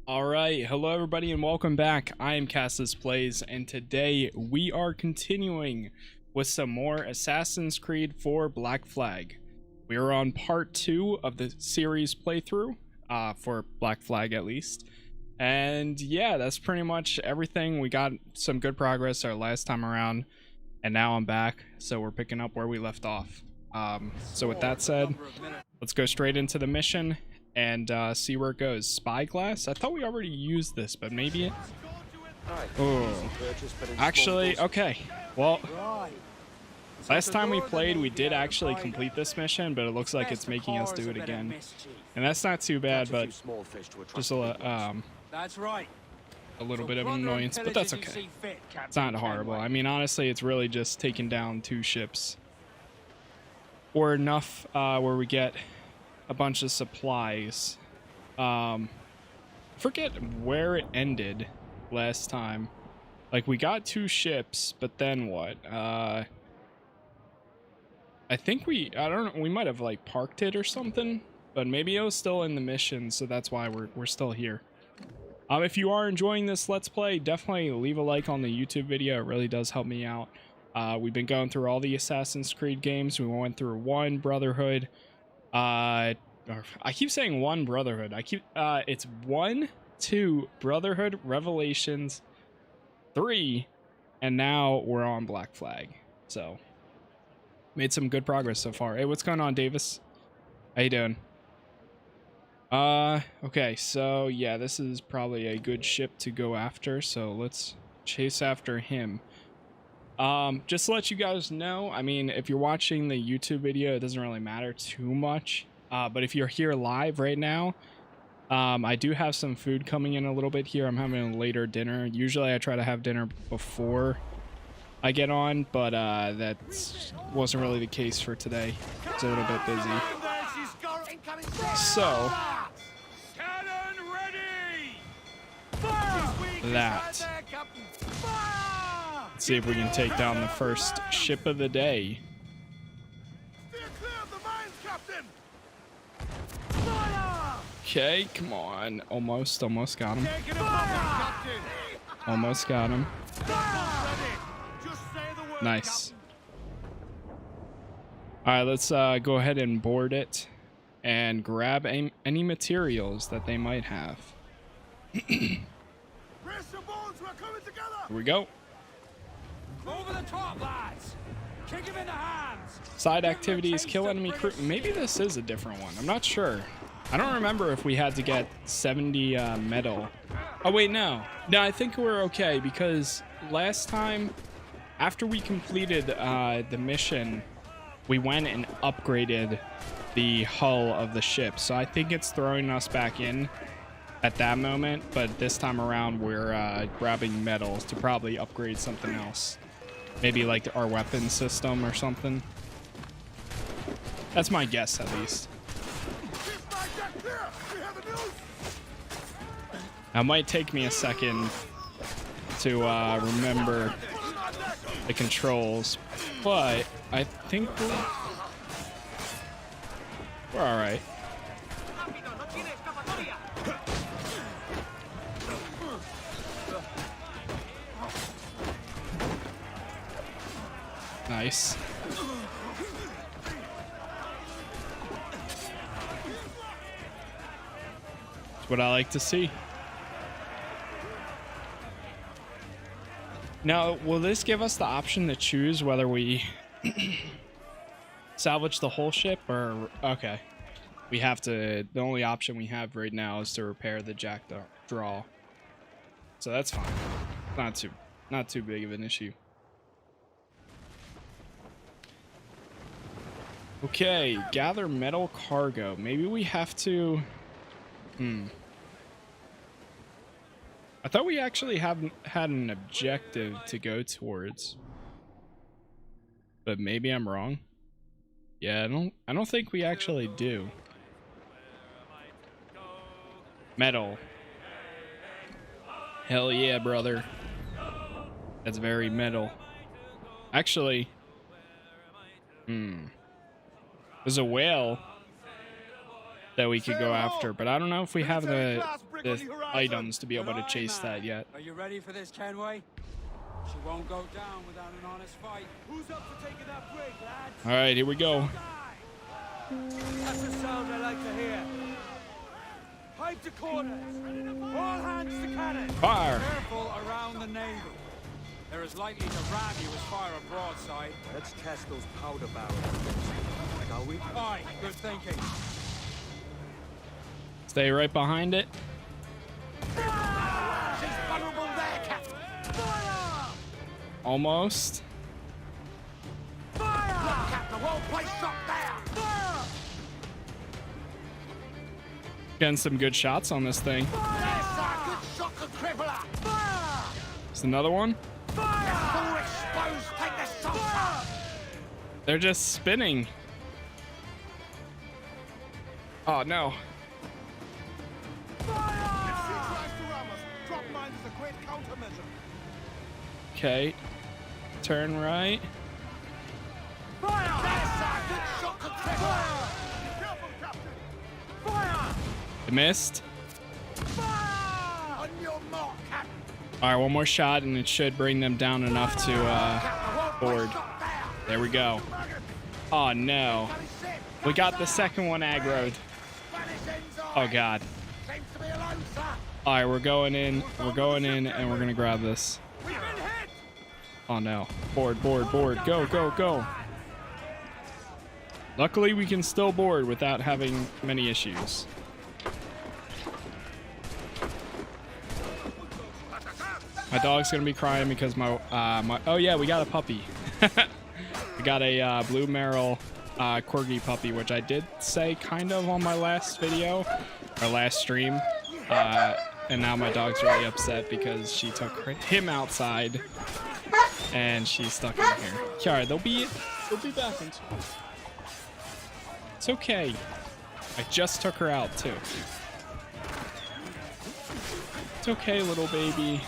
Alright, hello everybody and welcome back. I am Cassis Plays, and today we are continuing with some more Assassin's Creed 4 Black Flag. We are on part 2 of the series playthrough, for Black Flag at least. And yeah, that's pretty much everything. We got some good progress our last time around, and now I'm back, so we're picking up where we left off. So with that said, let's go straight into the mission and see where it goes. Spyglass? I thought we already used this, but maybe it... Oh. Actually, okay. Well, last time we played, we did actually complete this mission, but it looks like it's making us do it again. And that's not too bad, but just a little bit of an annoyance, but that's okay. It's not horrible. I mean, honestly, it's really just taking down 2 ships. Or enough where we get a bunch of supplies. Forget where it ended last time. Like, we got 2 ships, but then what? I think I don't know, we might have like parked it or something, but maybe it was still in the mission, so that's why we're still here. If you are enjoying this Let's Play, definitely leave a like on the YouTube video. It really does help me out. We've been going through all the Assassin's Creed games. We went through 1 Brotherhood. I keep saying 1 Brotherhood. It's 1, 2 Brotherhood, Revelations, 3, and now we're on Black Flag. So made some good progress so far. Hey, what's going on, Davis? How you doing? Okay, so yeah, this is probably a good ship to go after, so let's chase after him. Just to let you guys know, I mean, if you're watching the YouTube video, it doesn't really matter too much. But if you're here live right now, I do have some food coming in a little bit here. I'm having a later dinner. Usually I try to have dinner before I get on, but that wasn't really the case for today. It's a little bit busy. So, that. Let's see if we can take down the first ship of the day. Okay, come on. Almost got him. Almost got him. Nice. Alright, let's go ahead and board it and grab any materials that they might have. Here we go. Over the top, lads. Kick him in the hands. Side activities, kill enemy crew. Maybe this is a different one. I'm not sure. I don't remember if we had to get 70 metal. Oh wait, no, I think we're okay, because last time after we completed the mission, we went and upgraded the hull of the ship, so I think it's throwing us back in at that moment, but this time around we're grabbing metals to probably upgrade something else, maybe like our weapon system or something. That's my guess, at least. It might take me a second to remember the controls, but I think we're all right. Nice. That's what I like to see. Now, will this give us the option to choose whether we salvage the whole ship or... Okay. We have to... The only option we have right now is to repair the jackdaw. So that's fine. Not too big of an issue. Okay, gather metal cargo. Maybe we have to... I thought we actually had an objective to go towards, but maybe I'm wrong. Yeah, I don't think we actually do. Metal. Hell yeah, brother. That's very metal. Actually, there's a whale that we could go after, but I don't know if we have the the items to be able to chase that yet. Are you ready for this, Kenway? She won't go down without an honest fight. Who's up for taking that break, lads? All right, here we go. That's the sound I like to hear. Pipe to quarters. All hands to cannon. Fire. Careful around the navel. They're as likely to ram you as fire a broadside. Let's test those powder barrels. Shall we? Aye, good thinking. Stay right behind it. She's vulnerable there, Captain. Fire! Almost. Fire! Look, Captain, the whole place shot there. Fire! Getting some good shots on this thing. Fire! Yes, sir. Good shot to cripple her. Fire! There's another one. Fire! Full exposed. Take the shot. They're just spinning. Oh no. Okay. Turn right. Fire! Yes, sir. Good shot to cripple her. Careful, Captain. Fire! I missed. Fire! On your mark, Captain. All right, one more shot and it should bring them down enough to board. There we go. Oh no. We got the second one aggroed. Oh god. All right, we're going in. We're going in and we're gonna grab this. Oh no. Board, board, board. Go, go, go. Luckily, we can still board without having many issues. My dog's gonna be crying because my oh yeah, we got a puppy. We got a blue Merrill corgi puppy, which I did say kind of on my last video or last stream. And now my dog's really upset because she took him outside and she's stuck in here. Alright, they'll be back in. It's okay. I just took her out too. It's okay, little baby.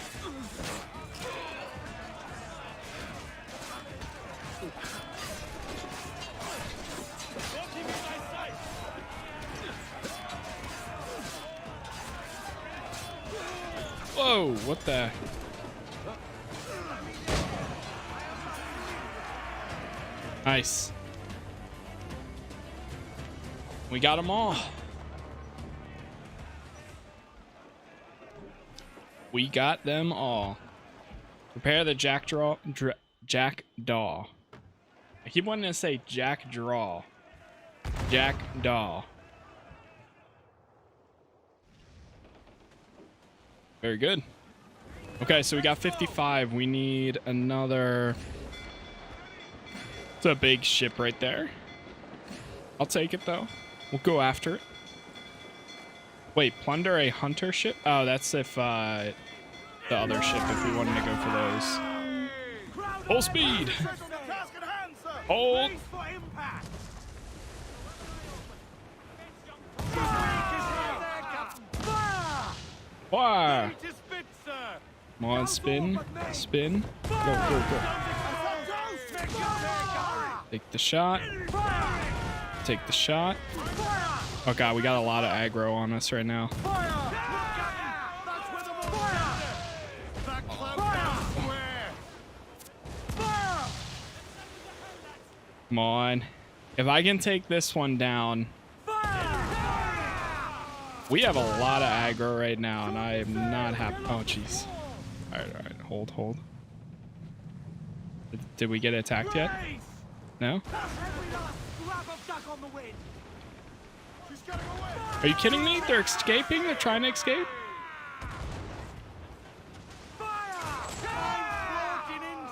Whoa, what the? Nice. We got them all. We got them all. Prepare the jackdaw. I keep wanting to say jackdaw. Jackdaw. Very good. Okay, so we got 55. We need another. It's a big ship right there. I'll take it though. We'll go after it. Wait, plunder a hunter ship? Oh, that's if the other ship, if we wanted to go for those. Full speed. Hold. Fire. Come on, spin. Spin. Go, go, go. Take the shot. Take the shot. Oh god, we got a lot of aggro on us right now. Come on. If I can take this one down. We have a lot of aggro right now, and I am not happy. Oh, jeez. All right. Hold, hold. Did we get attacked yet? No? Are you kidding me? They're escaping? They're trying to escape? All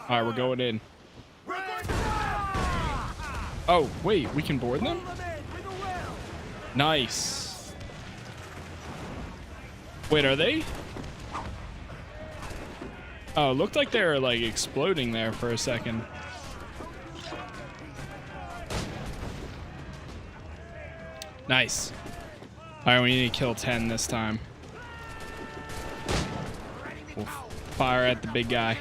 right, we're going in. Oh, wait, we can board them? Nice. Wait, are they? Oh, it looked like they were like exploding there for a second. Nice. All right, we need to kill 10 this time. We'll fire at the big guy.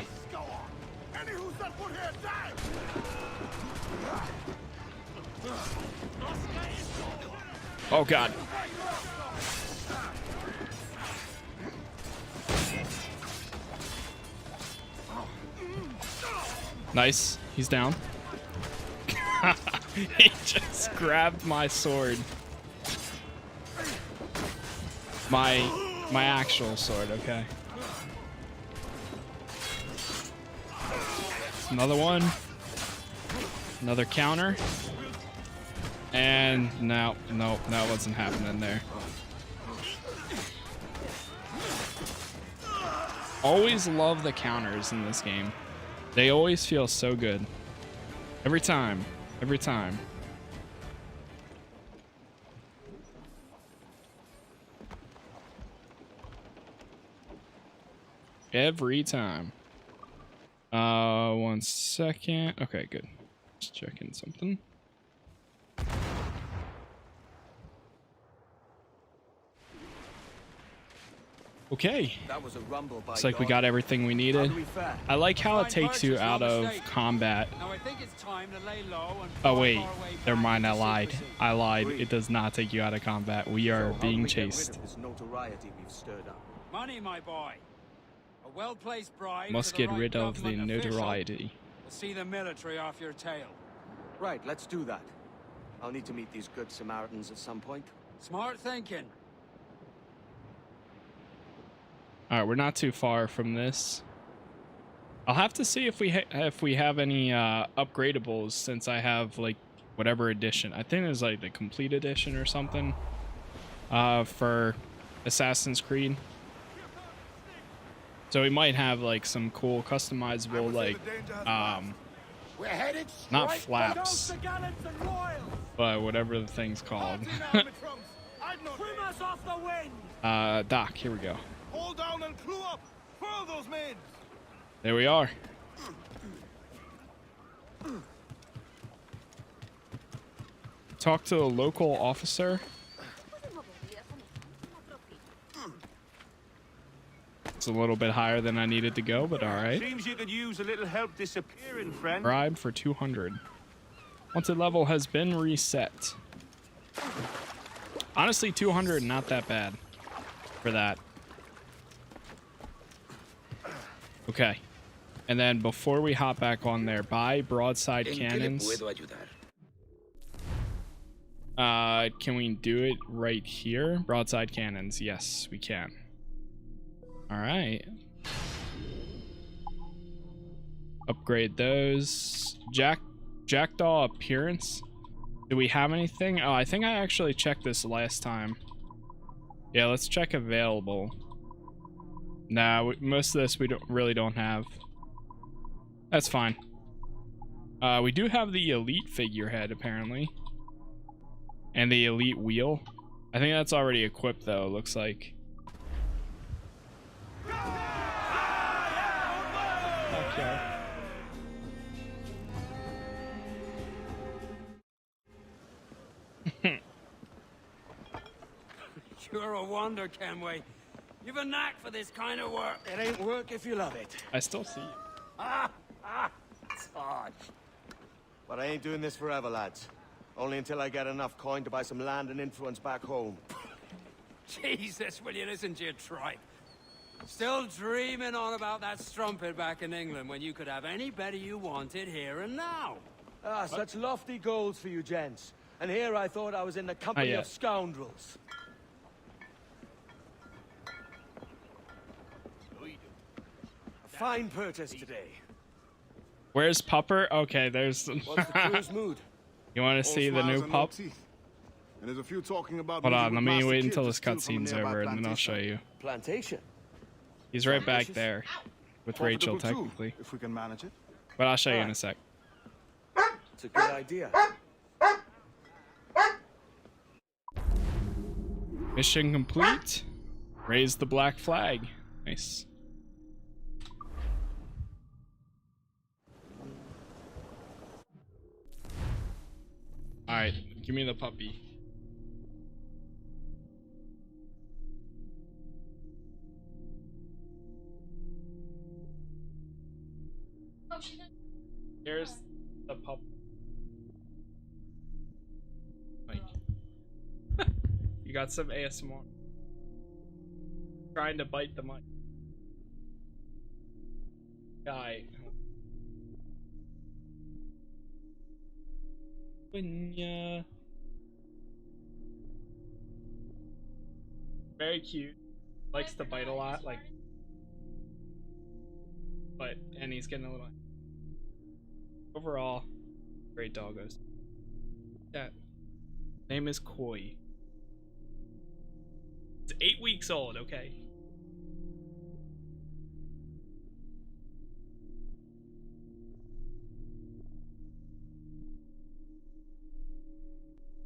Oh god. Nice. He's down. He just grabbed my sword. My actual sword, okay. Another one. Another counter. And no, that wasn't happening there. Always love the counters in this game. They always feel so good. Every time. Every time. Every time. 1 second. Okay, good. Just checking something. Okay. That was a rumble by Looks like we God. got everything we needed. I like how it takes you out of combat. Now I think it's time to lay low and Oh fight wait, our way never back mind, I into lied. secrecy. I lied. It does not take you out of combat. We are So how do being we get rid chased. of this notoriety we've stirred up? Money, my boy. A well-placed bribe Must to the get right rid of the government official notoriety. will see the military off your tail. Right, let's do that. I'll need to meet these good Samaritans at some point. Smart thinking. All right, we're not too far from this. I'll have to see if we have any upgradables, since I have like whatever edition. I think it's like the complete edition or something for Assassin's Creed. So we might have like some cool customizable like We're headed not straight flaps, for the gallants and royals. but whatever the thing's called. Trim us off the wind. Doc, here we go. Hold down and clue up! Furl those men! There we are. Talk to a local officer. It's a little bit higher than I needed to go, but all right. Seems you could use a little help disappearing, friend. Bribe for 200. Wanted level has been reset. Honestly, 200, not that bad for that. Okay. And then before we hop back on there, buy broadside cannons. Can we do it right here? Broadside cannons. Yes, we can. All right. Upgrade those. Jackdaw appearance. Do we have anything? Oh, I think I actually checked this last time. Yeah, let's check available. Nah, most of this we really don't have. That's fine. We do have the elite figurehead apparently, and the elite wheel. I think that's already equipped though. Looks like. Okay. You're a wonder, Kenway. You've a knack for this kind of work. It ain't work if you love it. I still see you. It's hard. But I ain't doing this forever, lads. Only until I get enough coin to buy some land and influence back home. Jesus, will you listen to your tripe? Still dreaming on about that strumpet back in England when you could have any Betty you wanted here and now. Ah, such lofty goals for you gents. And here I thought I was in the company yeah. of scoundrels. A fine purchase today. Where's Pupper? Okay, there's. What's the crew's mood? You want to see the new pup? And there's a few talking about Hold on, let moving me past wait the until kids this to steal from a cutscene's nearby over, and then I'll plantation. show you. Plantation. He's right back Delicious. there with Profitable Rachel, too, technically, if we can manage it. but I'll show you in a sec. It's a good idea. Mission complete. Raise the black flag. Nice. All right, give me the puppy. Here's the pup. Like, you got some ASMR. Trying to bite the mic. Guy. Yeah. Very cute. Likes to bite a lot, like. And he's getting a little. Overall, great doggos. Yeah. Name is Koi. It's 8 weeks old, okay.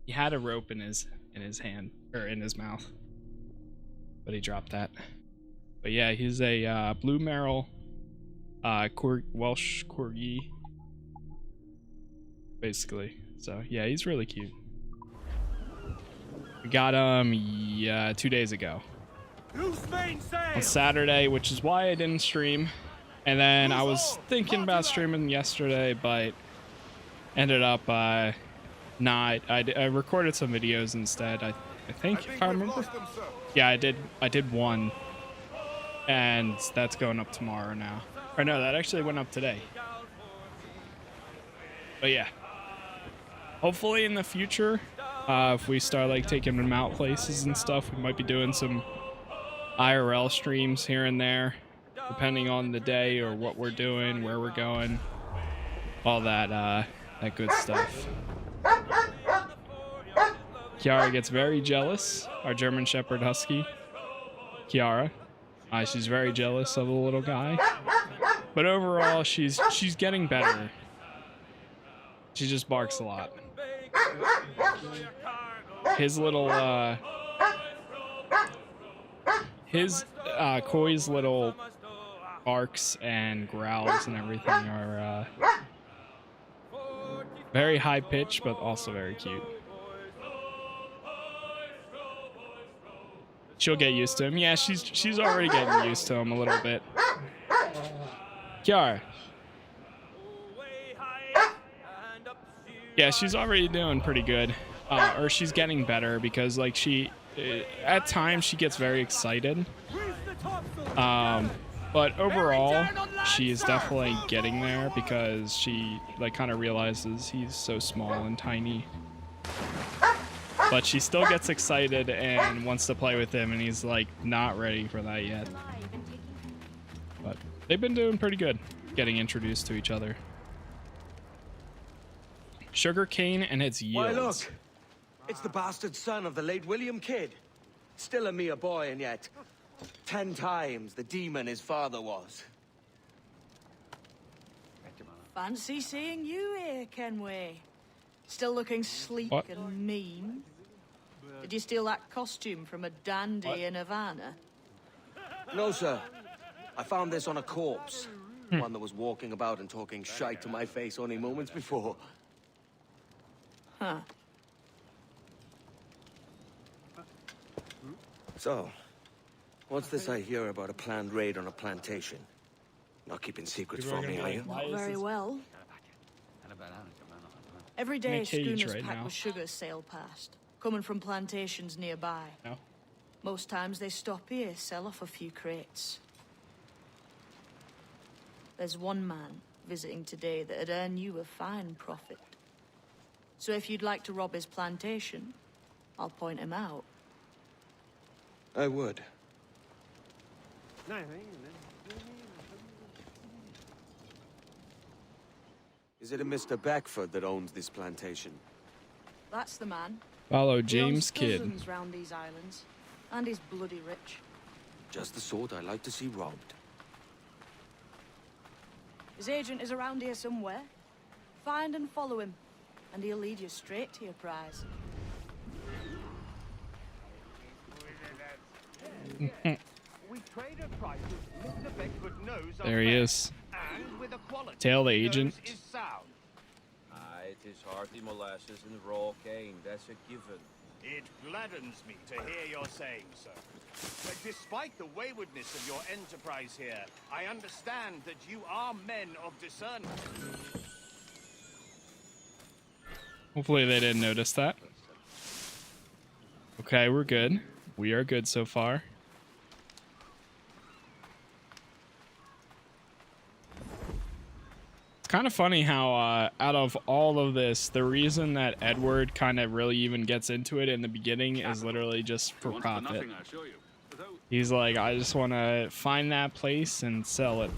He had a rope in his hand, or in his mouth, but he dropped that. But yeah, he's a blue merle, Welsh corgi, basically. So yeah, he's really cute. We got him 2 days ago on Saturday, which is why I didn't stream. And then I was thinking about streaming yesterday, but ended up not. I recorded some videos instead. I think if I remember. Yeah, I did one, and that's going up tomorrow now. Or no, that actually went up today. But yeah, hopefully in the future, if we start like taking them out places and stuff, we might be doing some IRL streams here and there, depending on the day or what we're doing, where we're going, all that that good stuff. Kiara gets very jealous. Our German Shepherd Husky, Kiara. She's very jealous of the little guy. But overall, she's getting better. She just barks a lot. His little Koi's little barks and growls and everything are very high pitched, but also very cute. She'll get used to him. Yeah, she's already getting used to him a little bit. Kiara. Yeah, she's already doing pretty good. Or she's getting better because like at times she gets very excited. But overall, she is definitely getting there because she like kind of realizes he's so small and tiny. But she still gets excited and wants to play with him, and he's like not ready for that yet. But they've been doing pretty good getting introduced to each other. Sugarcane and its yields. Why, look! It's the bastard son of the late William Kidd. Still a mere boy, and yet 10 times the demon his father was. Fancy seeing you here, Kenway. Still looking sleek and mean. Did you steal that costume from a dandy in Havana? No, sir. I found this on a corpse. One that was walking about and talking shite to my face only moments before. Huh. So, what's this I hear about a planned raid on a plantation? Not keeping secrets from me, are you? Not very well. Every day, schooners right packed now. with sugar sail past, coming from plantations nearby. No. Most times they stop here, sell off a few crates. There's one man visiting today that'd earn you a fine profit. So if you'd like to rob his plantation, I'll point him out. I would. Is it a Mr. Beckford that owns this plantation? That's the man. Follow He owns James Kidd. thousands round these islands, and he's bloody rich. Just the sort I like to see robbed. His agent is around here somewhere. Find and follow him, and he'll lead you straight to your prize. There he is. Tail the agent. It is hardly molasses and raw cane, that's a given. It gladdens me to hear you're saying so. But despite the waywardness of your enterprise here, I understand that you are men of discernment. Hopefully they didn't notice that. Okay, we're good. We are good so far. Let's kind of funny how out of all of this, the reason that Edward kind of really even gets into it in the beginning is literally just for profit. He's like, I just want to find that place and sell it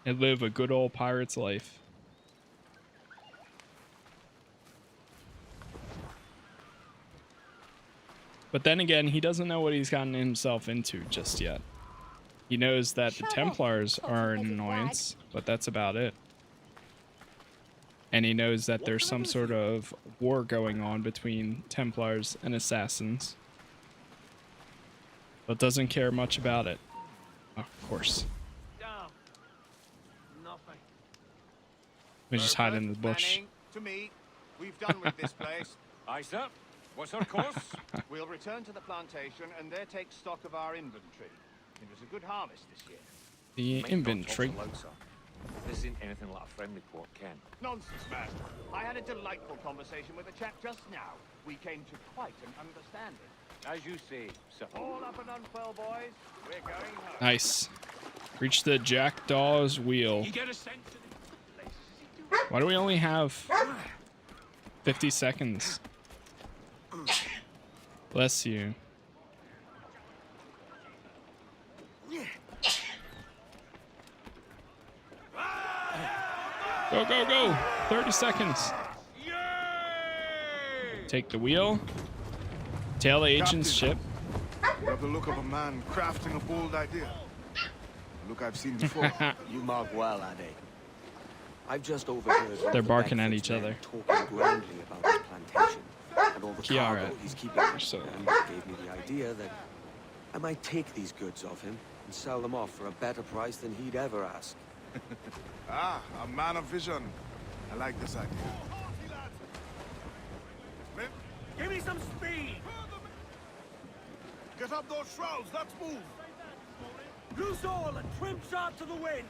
and live a good old pirate's life. But then again, he doesn't know what he's gotten himself into just yet. He knows that the Templars are an annoyance, but that's about it. And he knows that there's some sort of war going on between Templars and Assassins. But doesn't care much about it. Oh, of course. We just hide in the bush. To me, we've done with this place. Aye, sir. What's our course? We'll return to the plantation and there take stock of our inventory. It was a good harvest this year. The inventory. This isn't anything like a friendly port, Ken. Nonsense, man. I had a delightful conversation with a chap just now. We came to quite an understanding. As you say, sir. All up and unfurl, boys. We're going home. Nice. Reach the Jackdaw's wheel. You get a sense of Why do we only have 50 seconds? Bless you. Go, go, go! 30 seconds. Take the wheel. Tail the agent's ship. You have the look of a man crafting a bold idea. A look I've seen before. You mark well, Addy. I've just overheard. They're barking at each other. Talking grandly about his plantation and all the Kiara. cargo he's keeping. So. And that gave me the idea that I might take these goods off him and sell them off for a better price than he'd ever ask. Ah, a man of vision. I like this idea. Give me some speed! Get up those shrouds, let's move! Loose all and trim sharp to the wind!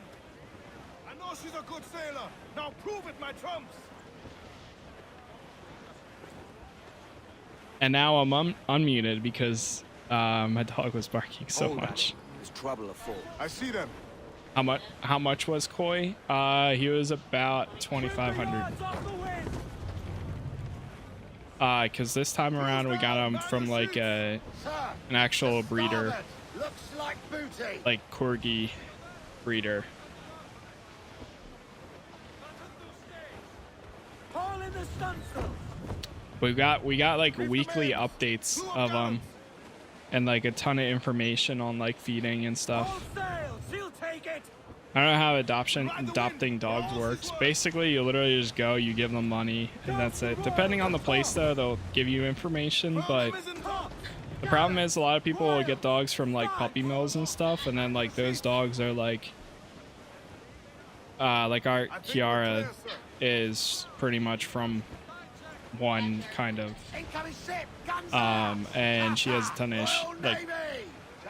I know she's a good sailor. Now prove it, my trumps! And now I'm unmuted because my dog was barking so Hold much. There's trouble afoot. I see them. How much was Koi? He was about 2,500. Because this time around we got him from like an actual breeder, Looks like booty! like corgi breeder. Haul in the stunsail! We got like weekly updates of them, and like a ton of information on like feeding and stuff. All sails! He'll take it! I don't know how adopting dogs works. Basically, you literally just go, you give them money, and that's it. Depending on the place, though, they'll give you information, but the problem is a lot of people will get dogs from, like, puppy mills and stuff, and then, like, those dogs are, like our Kiara is pretty much from one kind of, and she has a ton of, like,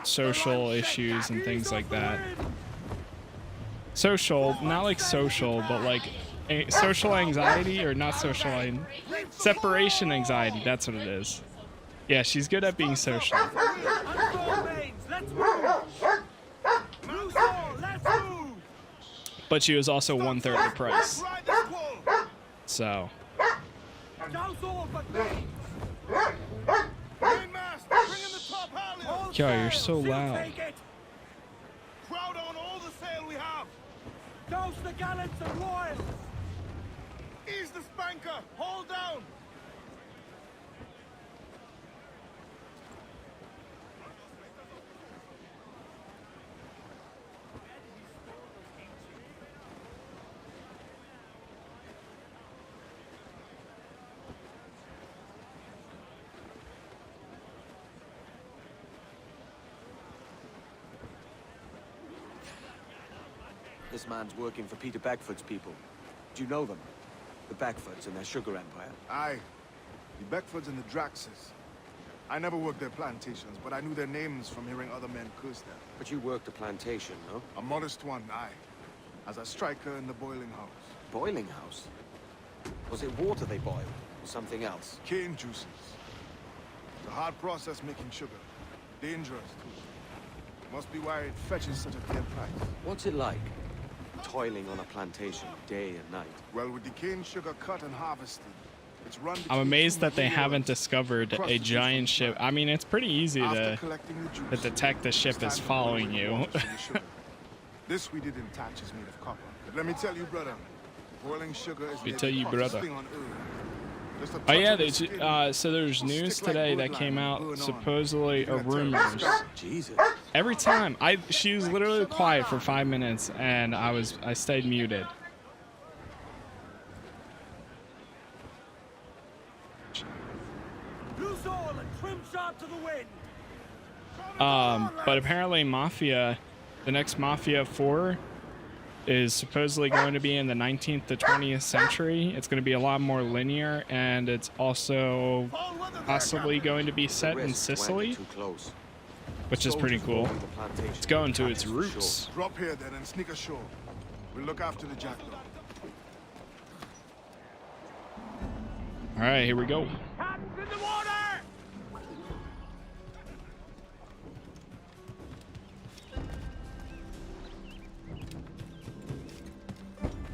social issues and things like that. Social, not like social, but like social anxiety, or not social, separation anxiety, that's what it is. Yeah, she's good at being social. But she was also 1/3 the price. So. Yo, you're so loud. Crowd on all the sail we have. Douse the gallants and royals! Ease the spanker. Hold down. This man's working for Peter Beckford's people. Do you know them? The Beckfords and their sugar empire. Aye. The Beckfords and the Draxes. I never worked their plantations, but I knew their names from hearing other men curse them. But you worked a plantation, no? A modest one, aye. As a striker in the boiling house. Boiling house? Was it water they boiled? Or something else? Cane juices. It's a hard process making sugar. Dangerous, too. Must be why it fetches such a dear price. What's it like? toiling on a plantation day and night. Well, with the cane sugar cut and harvested, it's run I'm between amazed two that they major haven't roads. discovered Across a the juice giant from ship. plant. I mean, it's pretty easy After to collecting the juice, detect the ship it's is time to following boil you. water for the sugar. This we did in Thatch is made of copper. But let me tell you, brother, boiling sugar is Me the tell you, hottest brother. thing on earth. Just a Oh touch yeah, of the they skin, so there's will news stick like today wood that line came and out burn on. supposedly You're or gonna tell rumors. us, Jesus. Every time she was literally quiet for 5 minutes and I stayed muted. Loose all and trim sharp to the wind. But apparently Mafia, the next Mafia 4 is supposedly going to be in the 19th to 20th century. It's going to be a lot more linear, and it's also possibly going to be set in Sicily, which is pretty cool. It's going to its roots. Drop here then and sneak ashore. We'll look after the jackdaw. All right, here we go. Hands in the water!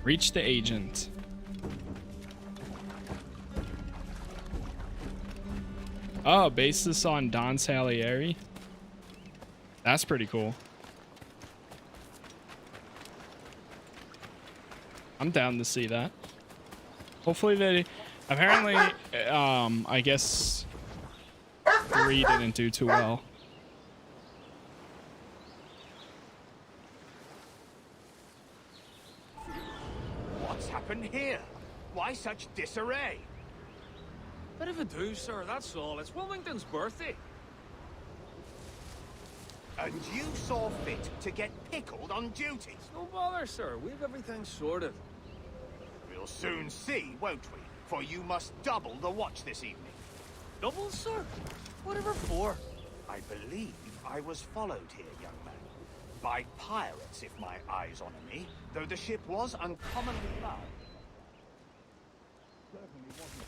Reach the agent. Oh, basis on Don Salieri. That's pretty cool. I'm down to see that. Hopefully they... Apparently, I guess 3 didn't do too well. What's happened here? Why such disarray? Bit of a do, sir, that's all. It's Wilmington's birthday. And you saw fit to get pickled on duty. No bother, sir. We've everything sorted. We'll soon see, won't we? For you must double the watch this evening. Double, sir? Whatever for? I believe I was followed here, young man. By pirates, if my eyes honour me, though the ship was uncommonly large. Certainly wasn't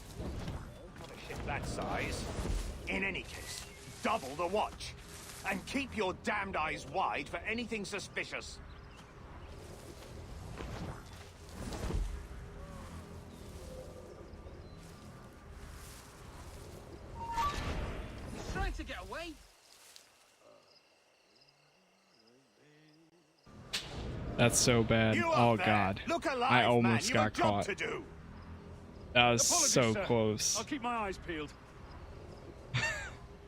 for a ship that size. In any case, double the watch. And keep your damned eyes wide for anything suspicious. He's trying to get away. That's so bad. You Oh up there. god. Look alive, I almost man. got You've a job caught. to do. That was Apologies, so sir. close. I'll keep my eyes peeled.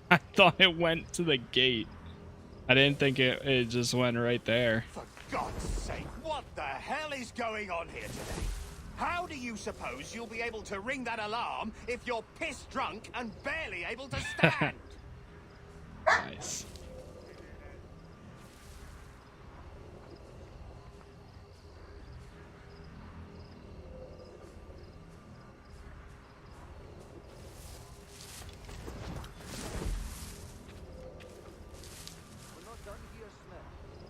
I thought it went to the gate. I didn't think it just went right there. For God's sake, what the hell is going on here today? How do you suppose you'll be able to ring that alarm if you're piss drunk and barely able to stand? Nice. We're not done here, Smith.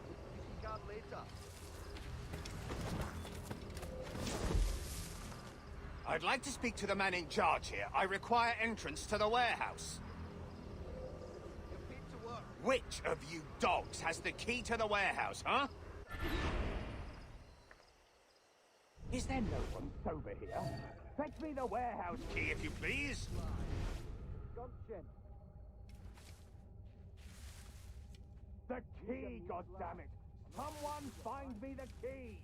We can guard later. I'd like to speak to the man in charge here. I require entrance to the warehouse. You're paid to work. Which of you dogs has the key to the warehouse, huh? Is there no one sober here? Fetch me the warehouse key, if you please. Gumption. The key, goddammit! Someone find me the key!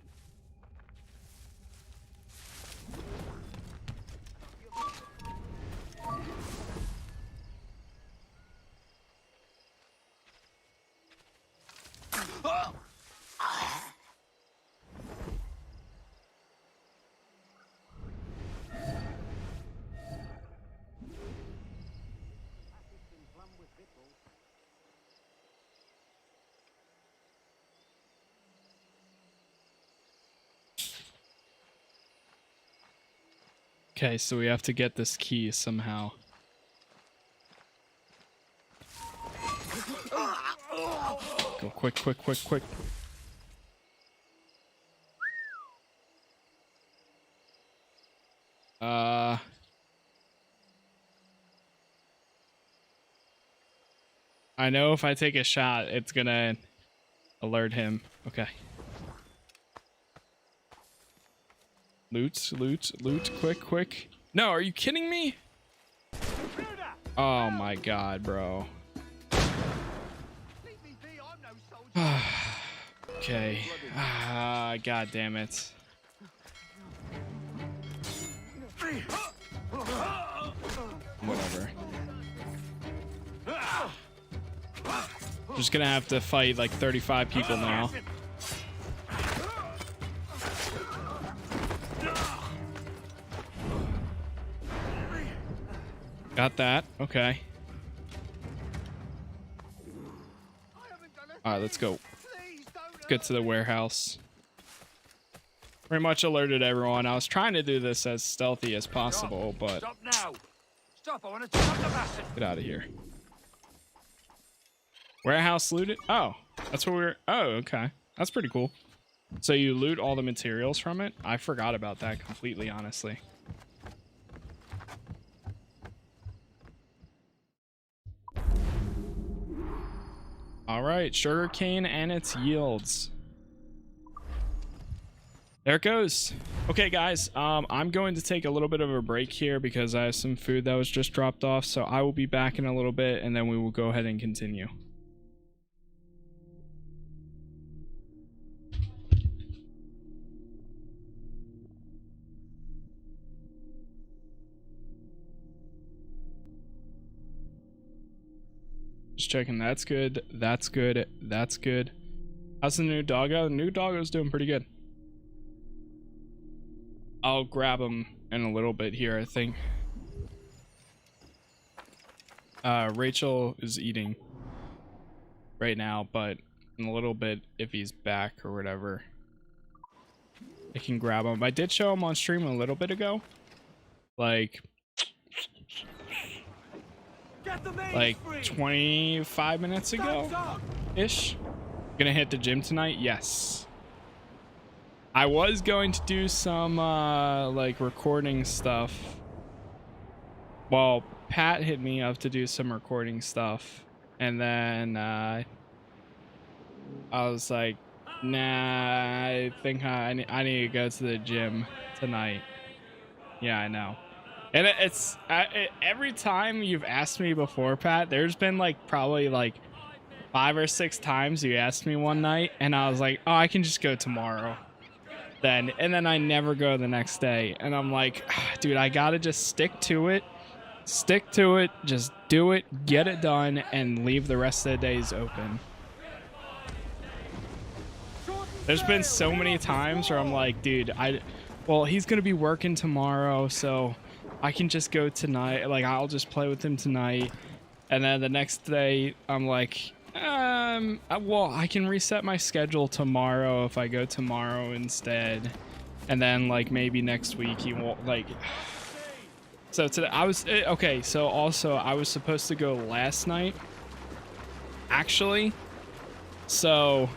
Okay, so we have to get this key somehow. Go quick, quick, quick, quick. I know if I take a shot, it's gonna alert him. Okay. Loot, loot, loot, quick, quick. No, are you kidding me? Oh my god, bro. Okay. God damn it. Whatever. Just gonna have to fight like 35 people now. Got that. Okay. All right, let's go. Let's get to the warehouse. Pretty much alerted everyone. I was trying to do this as stealthy as possible, but Stop now. Stop, I want to stop the bastard. get out of here. Warehouse looted? Oh, that's where we're... Oh, okay. That's pretty cool. So you loot all the materials from it? I forgot about that completely, honestly. All right, sugarcane and its yields. There it goes. Okay, guys, I'm going to take a little bit of a break here because I have some food that was just dropped off. So I will be back in a little bit, and then we will go ahead and continue. Just checking. That's good. That's good. That's good. How's the new doggo? The new doggo's doing pretty good. I'll grab him in a little bit here, I think. Rachel is eating right now, but in a little bit, if he's back or whatever, I can grab him. I did show him on stream a little bit ago. Like 25 minutes ago ish. Gonna hit the gym tonight? Yes. I was going to do some like recording stuff. Well, Pat hit me up to do some recording stuff, and then I was like, nah, I think I need to go to the gym tonight. Yeah, I know. And it's every time you've asked me before, Pat, there's been like probably like 5 or 6 times you asked me one night, and I was like, oh, I can just go tomorrow. And then I never go the next day, and I'm like, dude, I gotta just stick to it, just do it, get it done, and leave the rest of the days open. There's been so many times where I'm like, dude, well, he's gonna be working tomorrow, so I can just go tonight. Like, I'll just play with him tonight, and then the next day I'm like, well, I can reset my schedule tomorrow if I go tomorrow instead, and then like maybe next week he won't, like. So today I was okay. So also I was supposed to go last night, actually. So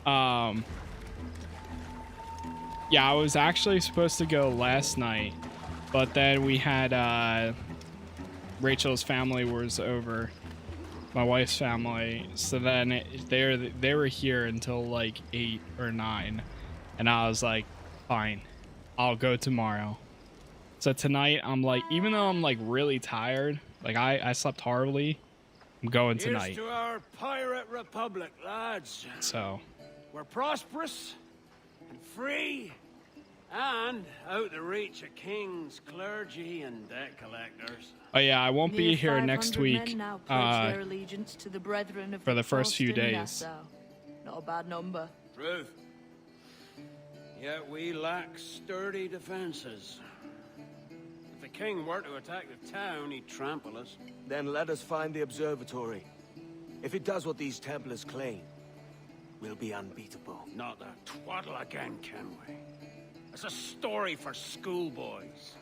yeah, I was actually supposed to go last night, but then we had Rachel's family was over, my wife's family, so then they were here until like 8 or 9, and I was like, fine, I'll go tomorrow. So tonight I'm like, even though I'm like really tired, like I slept horribly, I'm going tonight. Here's to our pirate republic, lads. So we're prosperous and free and out the reach of kings, clergy, and debt collectors. oh yeah, I won't be here next week for the first few days. Not a bad number. Truth. Yet we lack sturdy defenses. If the king were to attack the town, he'd trample us. Then let us find the observatory. If it does what these Templars claim, we'll be unbeatable. Not that twaddle again, Kenway. It's a story for schoolboys.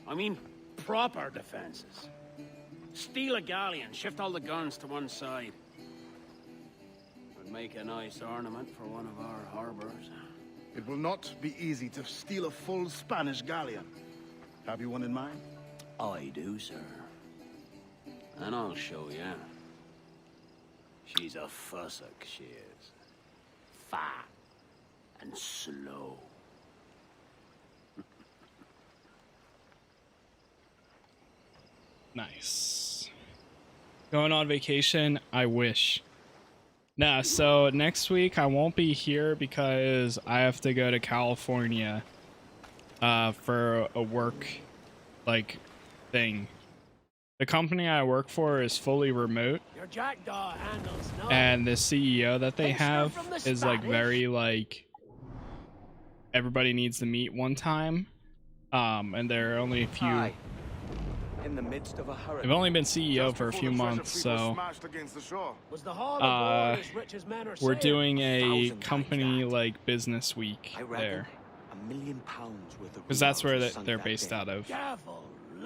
I mean, proper defenses. Steal a galleon, shift all the guns to one side. Would make a nice ornament for one of our harbors. It will not be easy to steal a full Spanish galleon. Have you one in mind? I do, sir. And I'll show you. She's a fussock, she is. Fat and slow. Nice. Going on vacation? I wish. Nah, so next week I won't be here because I have to go to California for a work like thing. The company I work for is fully remote, Your jackdaw handles no. and the CEO that they Hey, sir, have from the is like Spanish. very like everybody needs to meet one time, and there are only a few. Aye. In the midst of a hurricane. I've only been CEO Just for a before few the treasure months, fleet was so smashed against the shore. Was the haul aboard as rich as men are we're saying? doing a 1,000 times company that. like business week I reckon there, £1 million worth of because that's where rebounds sunk they're that based day. out of, Devil,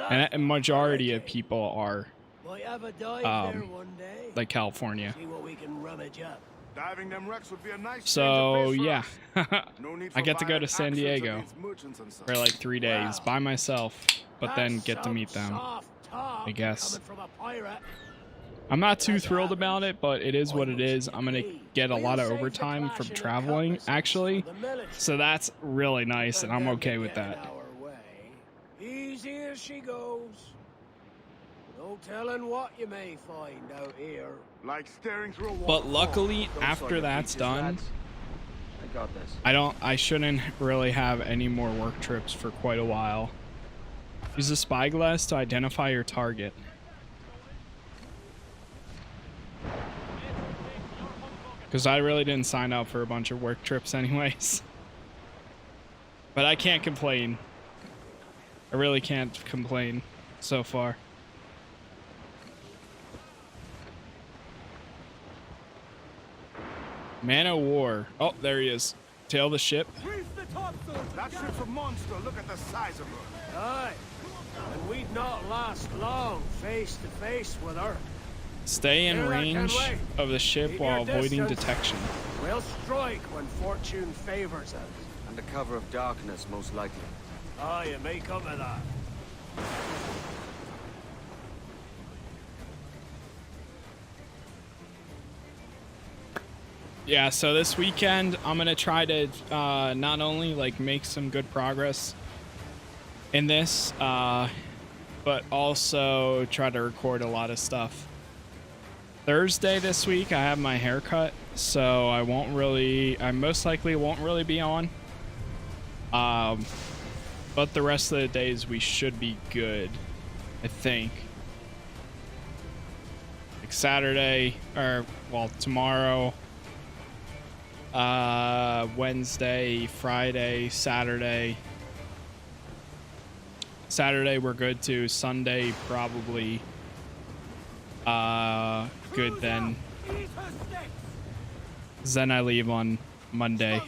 and a majority of hurricane. people are Might have a dive there one day. like California. See what we can rummage up. Diving them wrecks would be a nice So change of pace yeah, for us. No need I for get to go to violent San actions Diego against merchants and such. for like 3 days Wow. by myself, but then That's get to some meet them. soft talk I guess. coming from a pirate. I'm not too thrilled about it, but it is what it is. I'm gonna get a lot of We'll save the overtime clash from in the traveling, cutlasses actually, for the military. so that's really nice, and I'm Them okay to with get in that. our way. Easy as she goes. No telling what you may find out here. Like staring through a wall. But luckily, Don't after soil your that's beaches, done, lads. I got this. I shouldn't really have any more work trips for quite a while. Use the spyglass to identify your target. Because I really didn't sign up for a bunch of work trips anyways. But I can't complain. I really can't complain so far. Man o' War. Oh, there he is. Tail the ship. That ship's a monster. Look at the size of her. Aye. And we'd not last long face to face with her. Stay in Hear that, range Kenway? of the ship Keep while your avoiding distance. detection. We'll strike when fortune favors us. Under cover of darkness, most likely. Aye, it may come to that. Yeah, so this weekend I'm gonna try to not only like make some good progress in this, but also try to record a lot of stuff. Thursday this week I have my haircut, so I most likely won't really be on. But the rest of the days we should be good, I think. Like Saturday, or well, tomorrow, Wednesday, Friday, Saturday. Saturday we're good too. Sunday probably good then. Then I leave on Monday.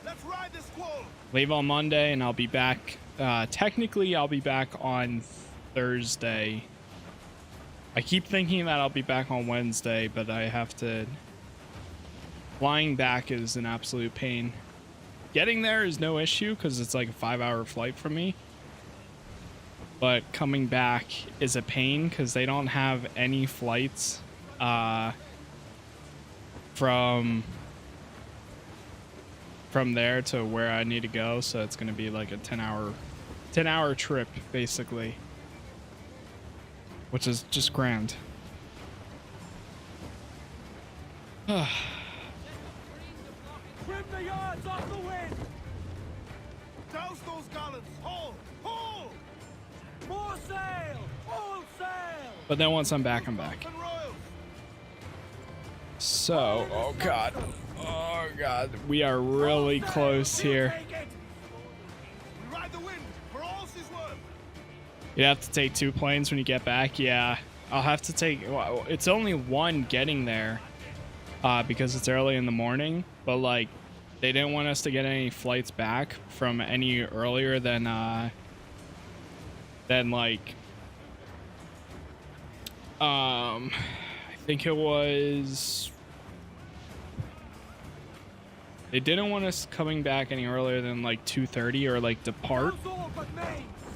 Let's ride this squall. Leave on Monday and I'll be back. Technically I'll be back on Thursday. I keep thinking that I'll be back on Wednesday, but I have to. Flying back is an absolute pain. Getting there is no issue because it's like a 5-hour flight from me. But coming back is a pain because they don't have any flights from there to where I need to go. So it's going to be like a 10-hour trip basically, which is just grand. Trim the yards off the wind! Douse those gallants. Haul! Haul! More sail! All sail! But then once I'm back, I'm back. And royals. So, oh god, we are really close here. We ride the wind for all she's worth. You have to take 2 planes when you get back. Yeah, I'll have to take. Well, it's only one getting there, because it's early in the morning. But like, they didn't want us to get any flights back from any earlier than like, I think it was. They didn't want us coming back any earlier than like 2:30 or like depart.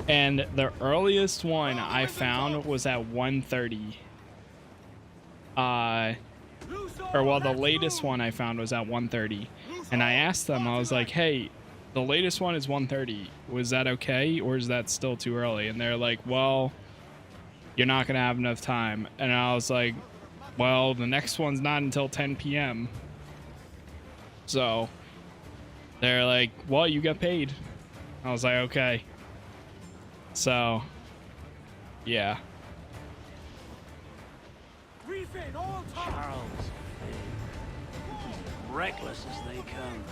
And the earliest one I found was at 1:30. Or well, the latest one I found was at 1:30. And I asked them, I was like, hey, the latest one is 1:30. Was that okay? Or is that still too early? And they're like, well, you're not gonna have enough time. And I was like, well, the next one's not until 10 p.m. So they're like, well, you get paid. I was like, okay. So yeah. Charles, reckless as they come.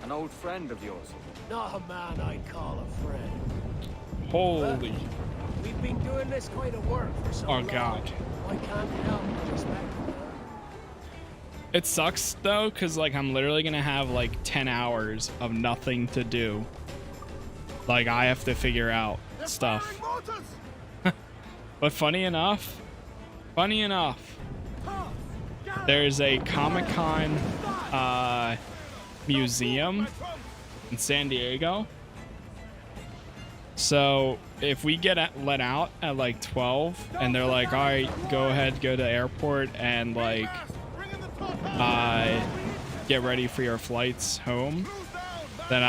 An old friend of yours? Not a man I'd call a friend. Holy. We've been doing this kind of work for so long. Oh God. I can't help but respect him. It sucks though, because like I'm literally gonna have like 10 hours of nothing to do. Like I have to figure out stuff. But funny enough, there's a Comic-Con museum in San Diego. So if we get let out at like 12 and they're like, all right, go ahead, go to the airport and like get ready for your flights home, then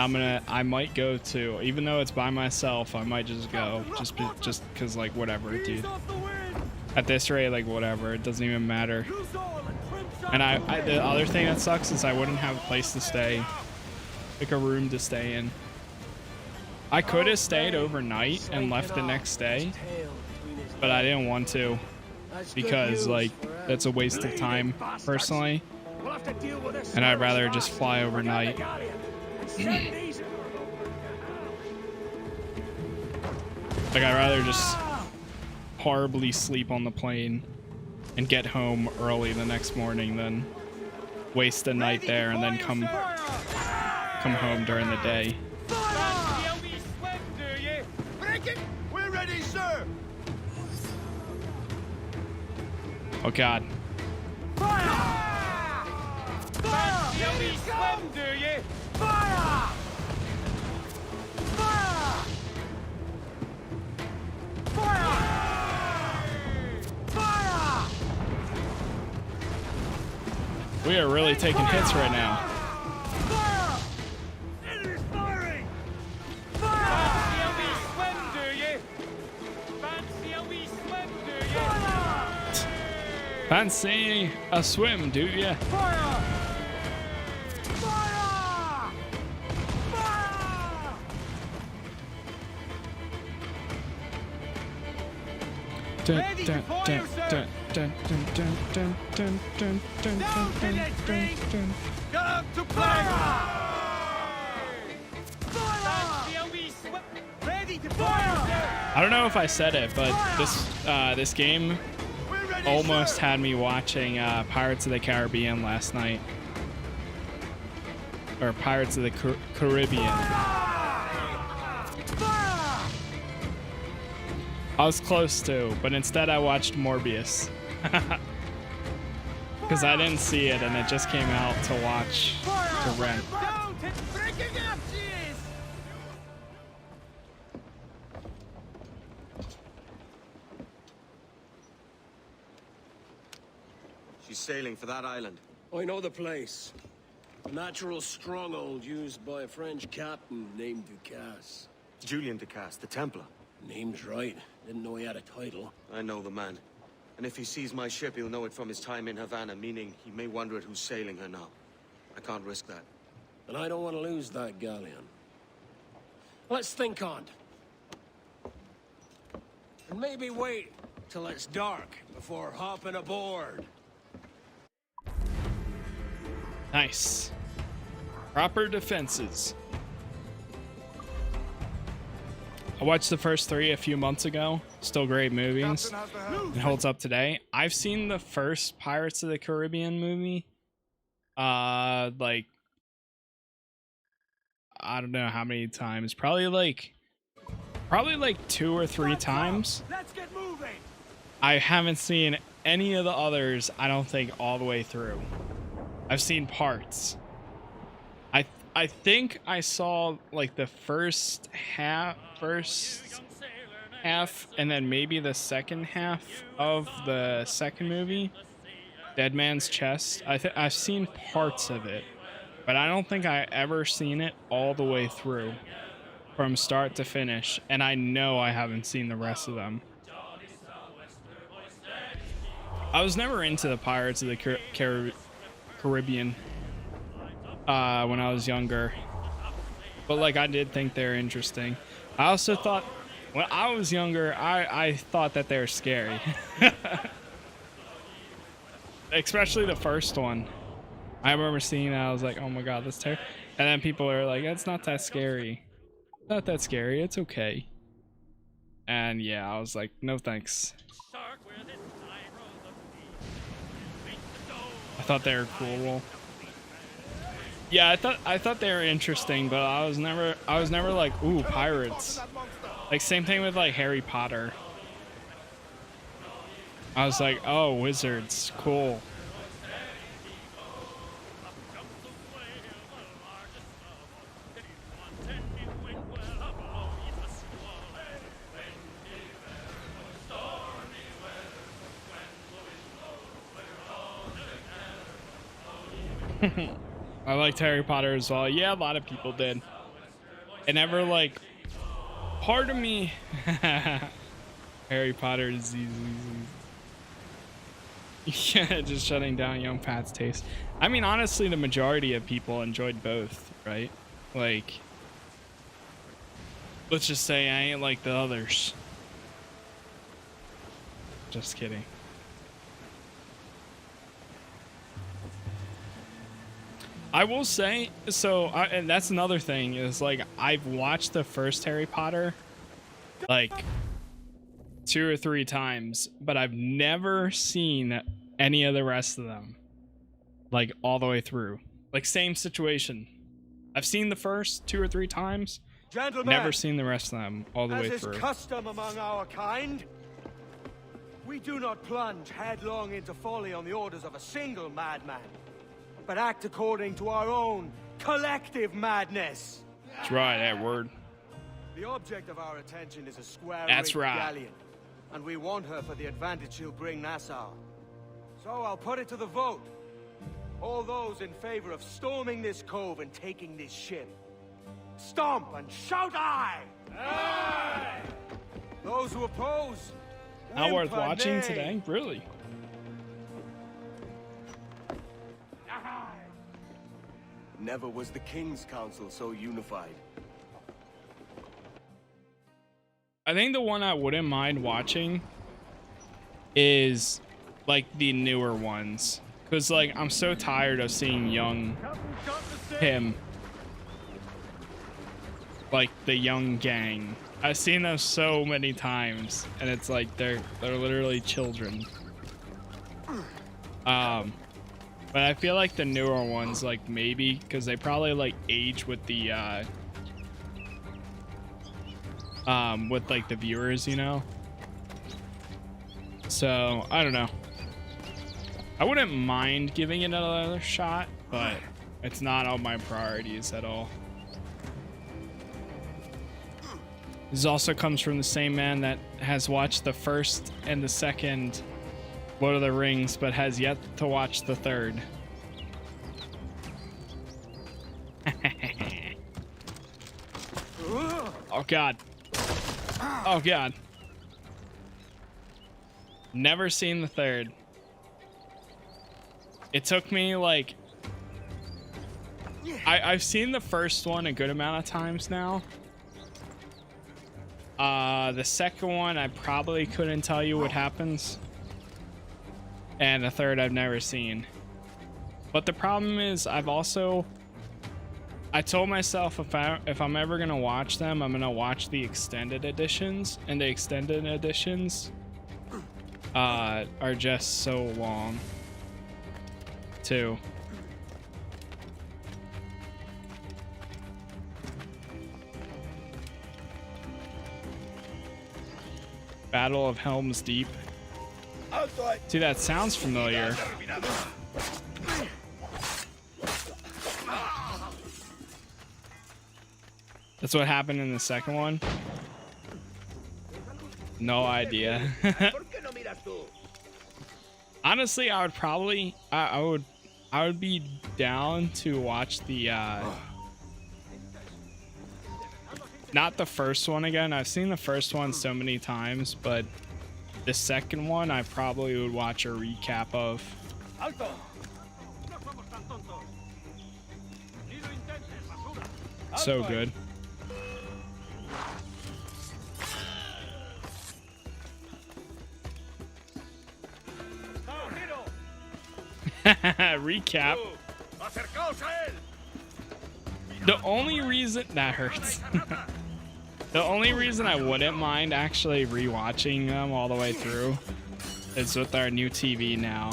I might go to, even though it's by myself, I might just go just because like whatever, dude. At this rate, like whatever, it doesn't even matter. And the other thing that sucks is I wouldn't have a place to stay, like a room to stay in. I could have stayed overnight and left the next day, but I didn't want to because like that's a waste of time personally, and I'd rather just fly overnight. Like I'd rather just horribly sleep on the plane and get home early the next morning than waste the night there and then come home during the day. We're ready, sir. Oh God. We are really taking hits right now. Fancy a swim, do ya? I don't know if I said it, but this game almost had me watching Pirates of the Caribbean last night, or Pirates of the Caribbean. I was close to, but instead I watched Morbius because I didn't see it and it just came out to watch, to rent. She's sailing for that island. I know the place. A natural stronghold used by a French captain named Ducasse. Julian Ducasse, the Templar. Name's right. Didn't know he had a title. I know the man. And if he sees my ship, he'll know it from his time in Havana, meaning he may wonder at who's sailing her now. I can't risk that. And I don't want to lose that galleon. Let's think on it. And maybe wait till it's dark before hopping aboard. Nice. Proper defenses. I watched the first 3 a few months ago. Still great movies. It holds up today. I've seen the first Pirates of the Caribbean movie. Like, I don't know how many times. Probably like 2 or 3 times. Let's get moving. I haven't seen any of the others, I don't think, all the way through. I've seen parts. I think I saw like the first half, and then maybe the second half of the second movie, Dead Man's Chest. I've seen parts of it, but I don't think I ever seen it all the way through from start to finish, and I know I haven't seen the rest of them. I was never into the Pirates of the Caribbean when I was younger, but like I did think they're interesting. I also thought when I was younger, I thought that they're scary. Especially the first one. I remember seeing that, I was like, oh my god, that's terrible. And then people are like, it's not that scary. Not that scary, it's okay. And yeah, I was like, no thanks. I thought they were cool. Yeah, I thought they were interesting, but I was never like, ooh, pirates. Like same thing with like Harry Potter. I was like, oh, wizards, cool. I liked Harry Potter as well. Yeah, a lot of people did. It never like part of me Harry Potter disease. Yeah, just shutting down young Pat's taste. I mean, honestly, the majority of people enjoyed both, right? Like, let's just say I ain't like the others. Just kidding. I will say, so, and that's another thing, is like, I've watched the first Harry Potter like 2 or 3 times, but I've never seen any of the rest of them, like all the way through. Like same situation. I've seen the first 2 or 3 times, Gentlemen, never seen the rest of them all the way as through. is custom among our kind, we do not plunge headlong into folly on the orders of a single madman, but act according to our own collective madness. That's right, that word. The object of our attention is a That's square-rigged right. galleon, and we want her for the advantage she'll bring Nassau. So I'll put it to the vote. All those in favor of storming this cove and taking this ship, stomp and shout aye! Aye! Those who oppose, Not worth whimper watching nay. today, really. Never was the King's Council so unified. I think the one I wouldn't mind watching is like the newer ones, because like I'm so tired of seeing young him, like the young gang. I've seen them so many times, and it's like they're literally children. But I feel like the newer ones, like maybe because they probably like age with the with like the viewers, you know. So I don't know. I wouldn't mind giving it another shot, but it's not on my priorities at all. This also comes from the same man that has watched the first and the second Lord of the Rings, but has yet to watch the third. Oh god. Oh god. Never seen the third. It took me like I've seen the first one a good amount of times now. The second one I probably couldn't tell you what happens. And the third I've never seen. But the problem is I told myself if I'm ever gonna watch them, I'm gonna watch the extended editions, and the extended editions are just so long too. Battle of Helm's Deep. See, that sounds familiar. That's what happened in the second one? No idea. Honestly, I would probably I would be down to watch the not the first one again. I've seen the first one so many times, but The second one, I probably would watch a recap of. Alto. No somos tan tontos. Ni lo intentes, basura. So good. Recap. Acercaos a él. The only reason that hurts. The only reason I wouldn't mind actually rewatching them all the way through is with our new TV now.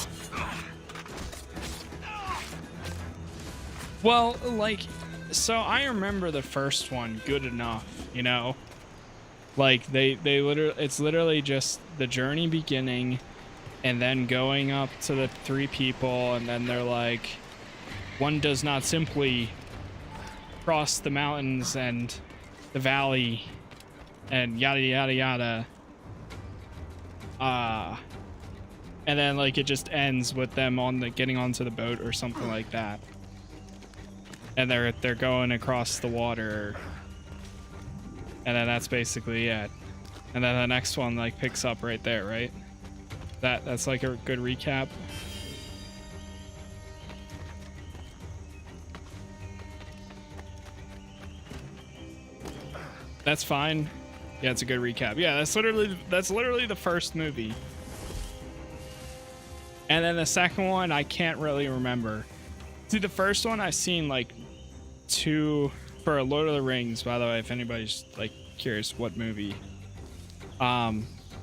Well, like, so I remember the first one good enough, you know? Like they literally, it's literally just the journey beginning and then going up to the three people, and then they're like, one does not simply cross the mountains and the valley and yada yada yada. And then like it just ends with them on the getting onto the boat or something like that. And they're going across the water. And then that's basically it. And then the next one like picks up right there, right? That's like a good recap. That's fine. Yeah, it's a good recap. Yeah, that's literally the first movie. And then the second one, I can't really remember. See, the first one I've seen like two for Lord of the Rings, by the way, if anybody's like curious what movie.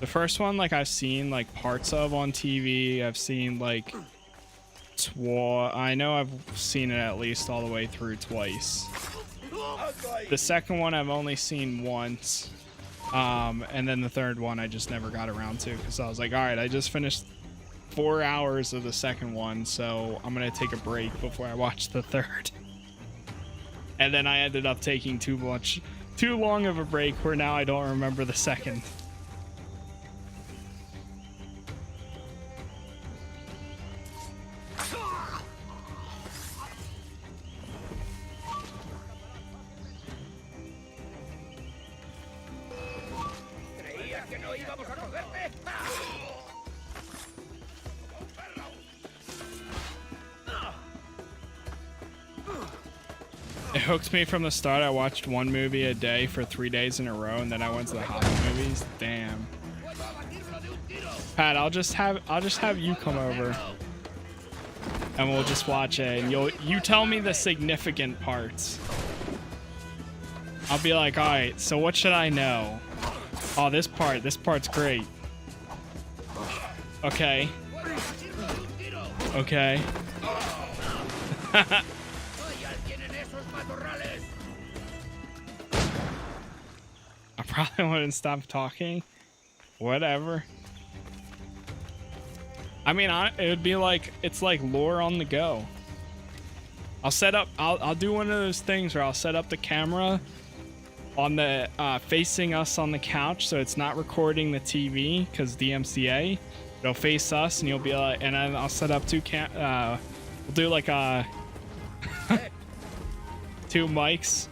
The first one like I've seen like parts of on TV. I've seen like I know I've seen it at least all the way through twice. The second one I've only seen once. And then the third one I just never got around to because I was like, all right, I just finished 4 hours of the second one, so I'm gonna take a break before I watch the third. And then I ended up taking too long of a break where now I don't remember the second. It hooked me from the start. I watched one movie a day for 3 days in a row, and then I went to the Hobbit movies. Damn. Pat, I'll just have you come over, and we'll just watch it. And you tell me the significant parts. I'll be like, all right, so what should I know? Oh, this part's great. Okay. Okay. I probably wouldn't stop talking. Whatever. I mean, it would be like, it's like lore on the go. I'll do one of those things where I'll set up the camera on the facing us on the couch, so it's not recording the TV because DMCA. It'll face us, and you'll be like, and then I'll set up we'll do like two mics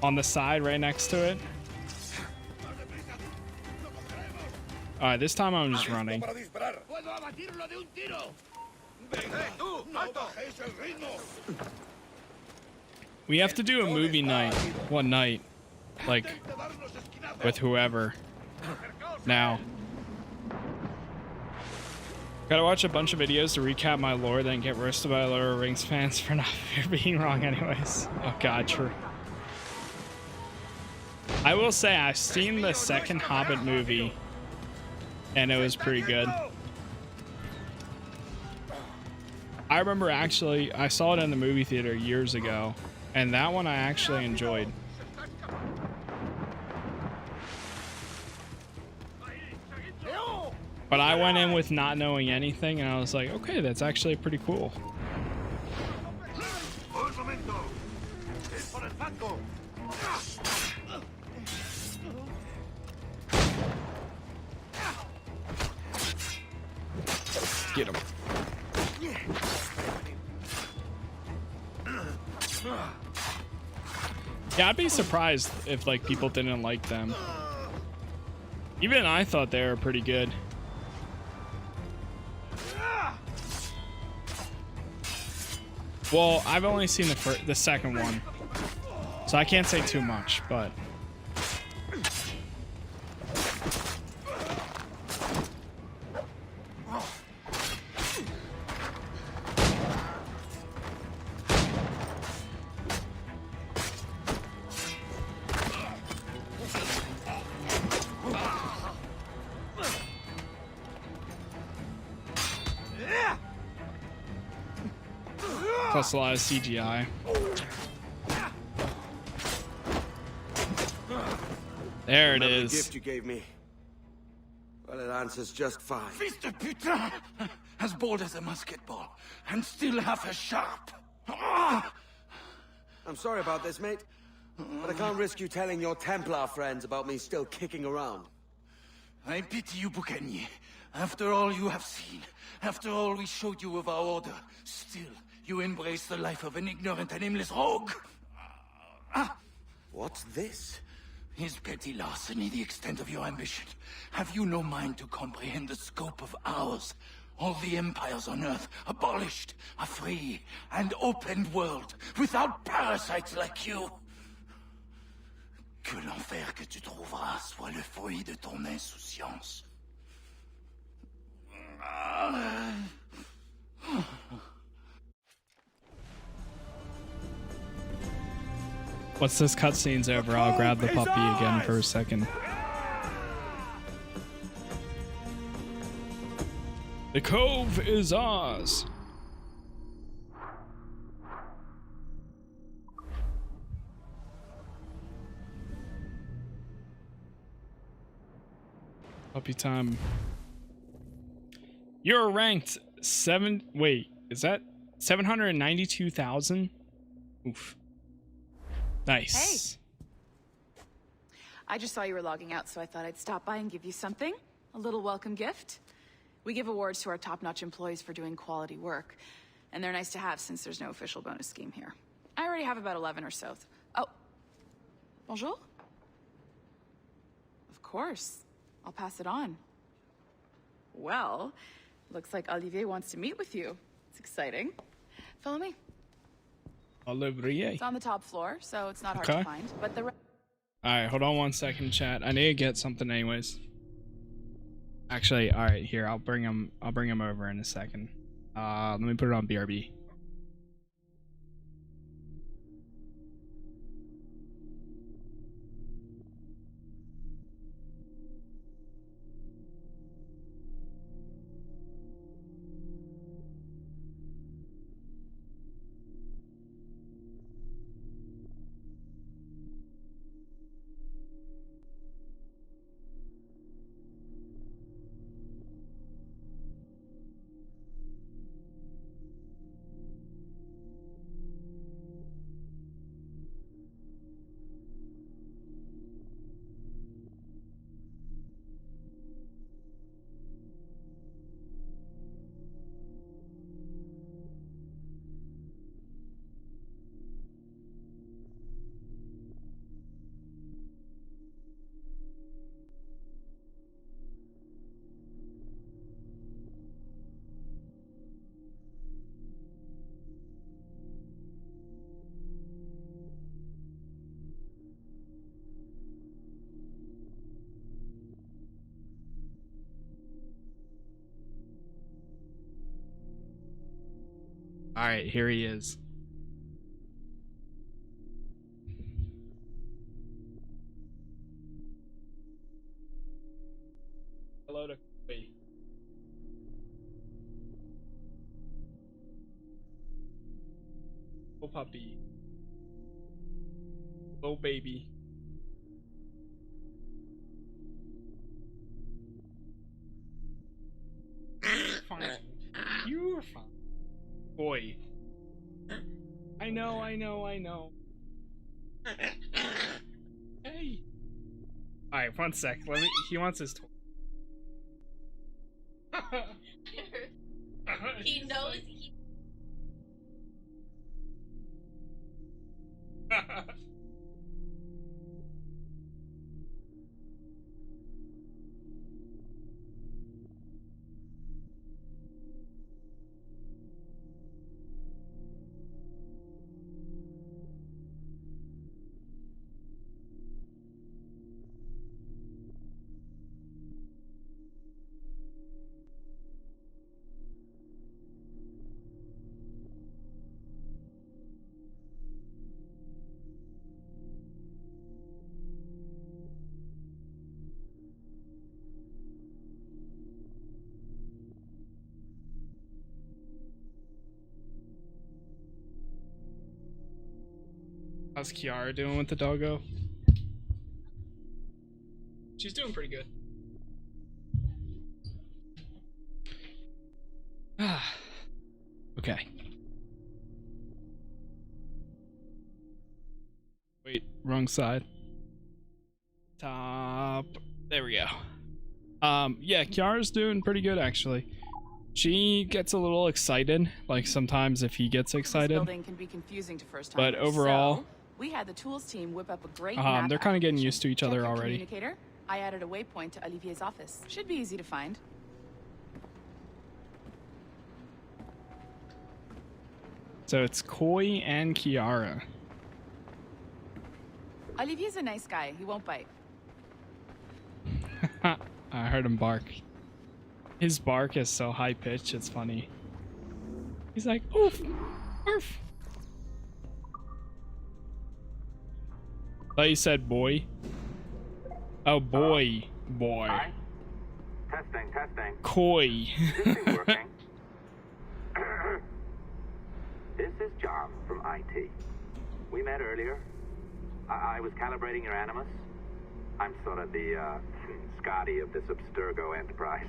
on the side right next to it. All right, this time I'm just running. We have to do a movie night one night, like with whoever. Now, gotta watch a bunch of videos to recap my lore, then get roasted by Lord of the Rings fans for not being wrong anyways. Oh god, true. I will say I've seen the second Hobbit movie, and it was pretty good. I remember actually, I saw it in the movie theater years ago, and that one I actually enjoyed. But I went in with not knowing anything, and I was like, okay, that's actually pretty cool. Get him. Yeah, I'd be surprised if like people didn't like them. Even I thought they were pretty good. Well, I've only seen the second one, so I can't say too much, but. Plus a lot of CGI. There it is. The gift you gave me. Well, it answers just fine. Fils de putain! As bold as a musket ball, and still half as sharp. Ah! I'm sorry about this, mate. But I can't risk you telling your Templar friends about me still kicking around. I pity you, Boucanier. After all you have seen, after all we showed you of our order, still you embrace the life of an ignorant and aimless rogue. What's this? Is petty larceny the extent of your ambition? Have you no mind to comprehend the scope of ours? All the empires on Earth abolished, a free and open world, without parasites like you. Que l'enfer que tu trouveras soit le fruit de ton insouciance. Once this cutscene's over, I'll grab the puppy again for a second. The cove is ours. Puppy time. You're ranked 7. Wait, is that 792,000? Oof. Nice. Hey. I just saw you were logging out, so I thought I'd stop by and give you something. A little welcome gift. We give awards to our top-notch employees for doing quality work, and they're nice to have since there's no official bonus scheme here. I already have about 11 or so. Oh. Bonjour? Of course. I'll pass it on. Well, looks like Olivier wants to meet with you. It's exciting. Follow me. Olivier. It's on the top floor, so it's not hard to find. But the alright, hold on one second, chat. I need to get something anyways. Actually, alright, here, I'll bring him over in a second. Let me put it on BRB. Alright, here he is. Hello to Kenway. Oh puppy. Oh baby. Fine. You're fine. Boy. I know. Hey. Alright, one sec. He wants his toy. He knows he... How's Kiara doing with the doggo? She's doing pretty good. Okay. Wait, wrong side. Top. There we go. Yeah, Kiara's doing pretty good actually. She gets a little excited, like sometimes if he gets excited. This building can be confusing to first But timers, overall, so we had the tools team whip up a great map they're kind of getting application. used to each Check other your already. Communicator. I added a waypoint to Olivier's office. Should be easy to find. So it's Koi and Kiara. Olivier's a nice guy. He won't bite. I heard him bark. His bark is so high pitched, it's funny. He's like, oof, arf. Thought you said boy. Oh, boy. Boy. Hi. Testing. Koi. This is working. This is John from IT. We met earlier. I was calibrating your animus. I'm sort of the Scotty of this Abstergo enterprise,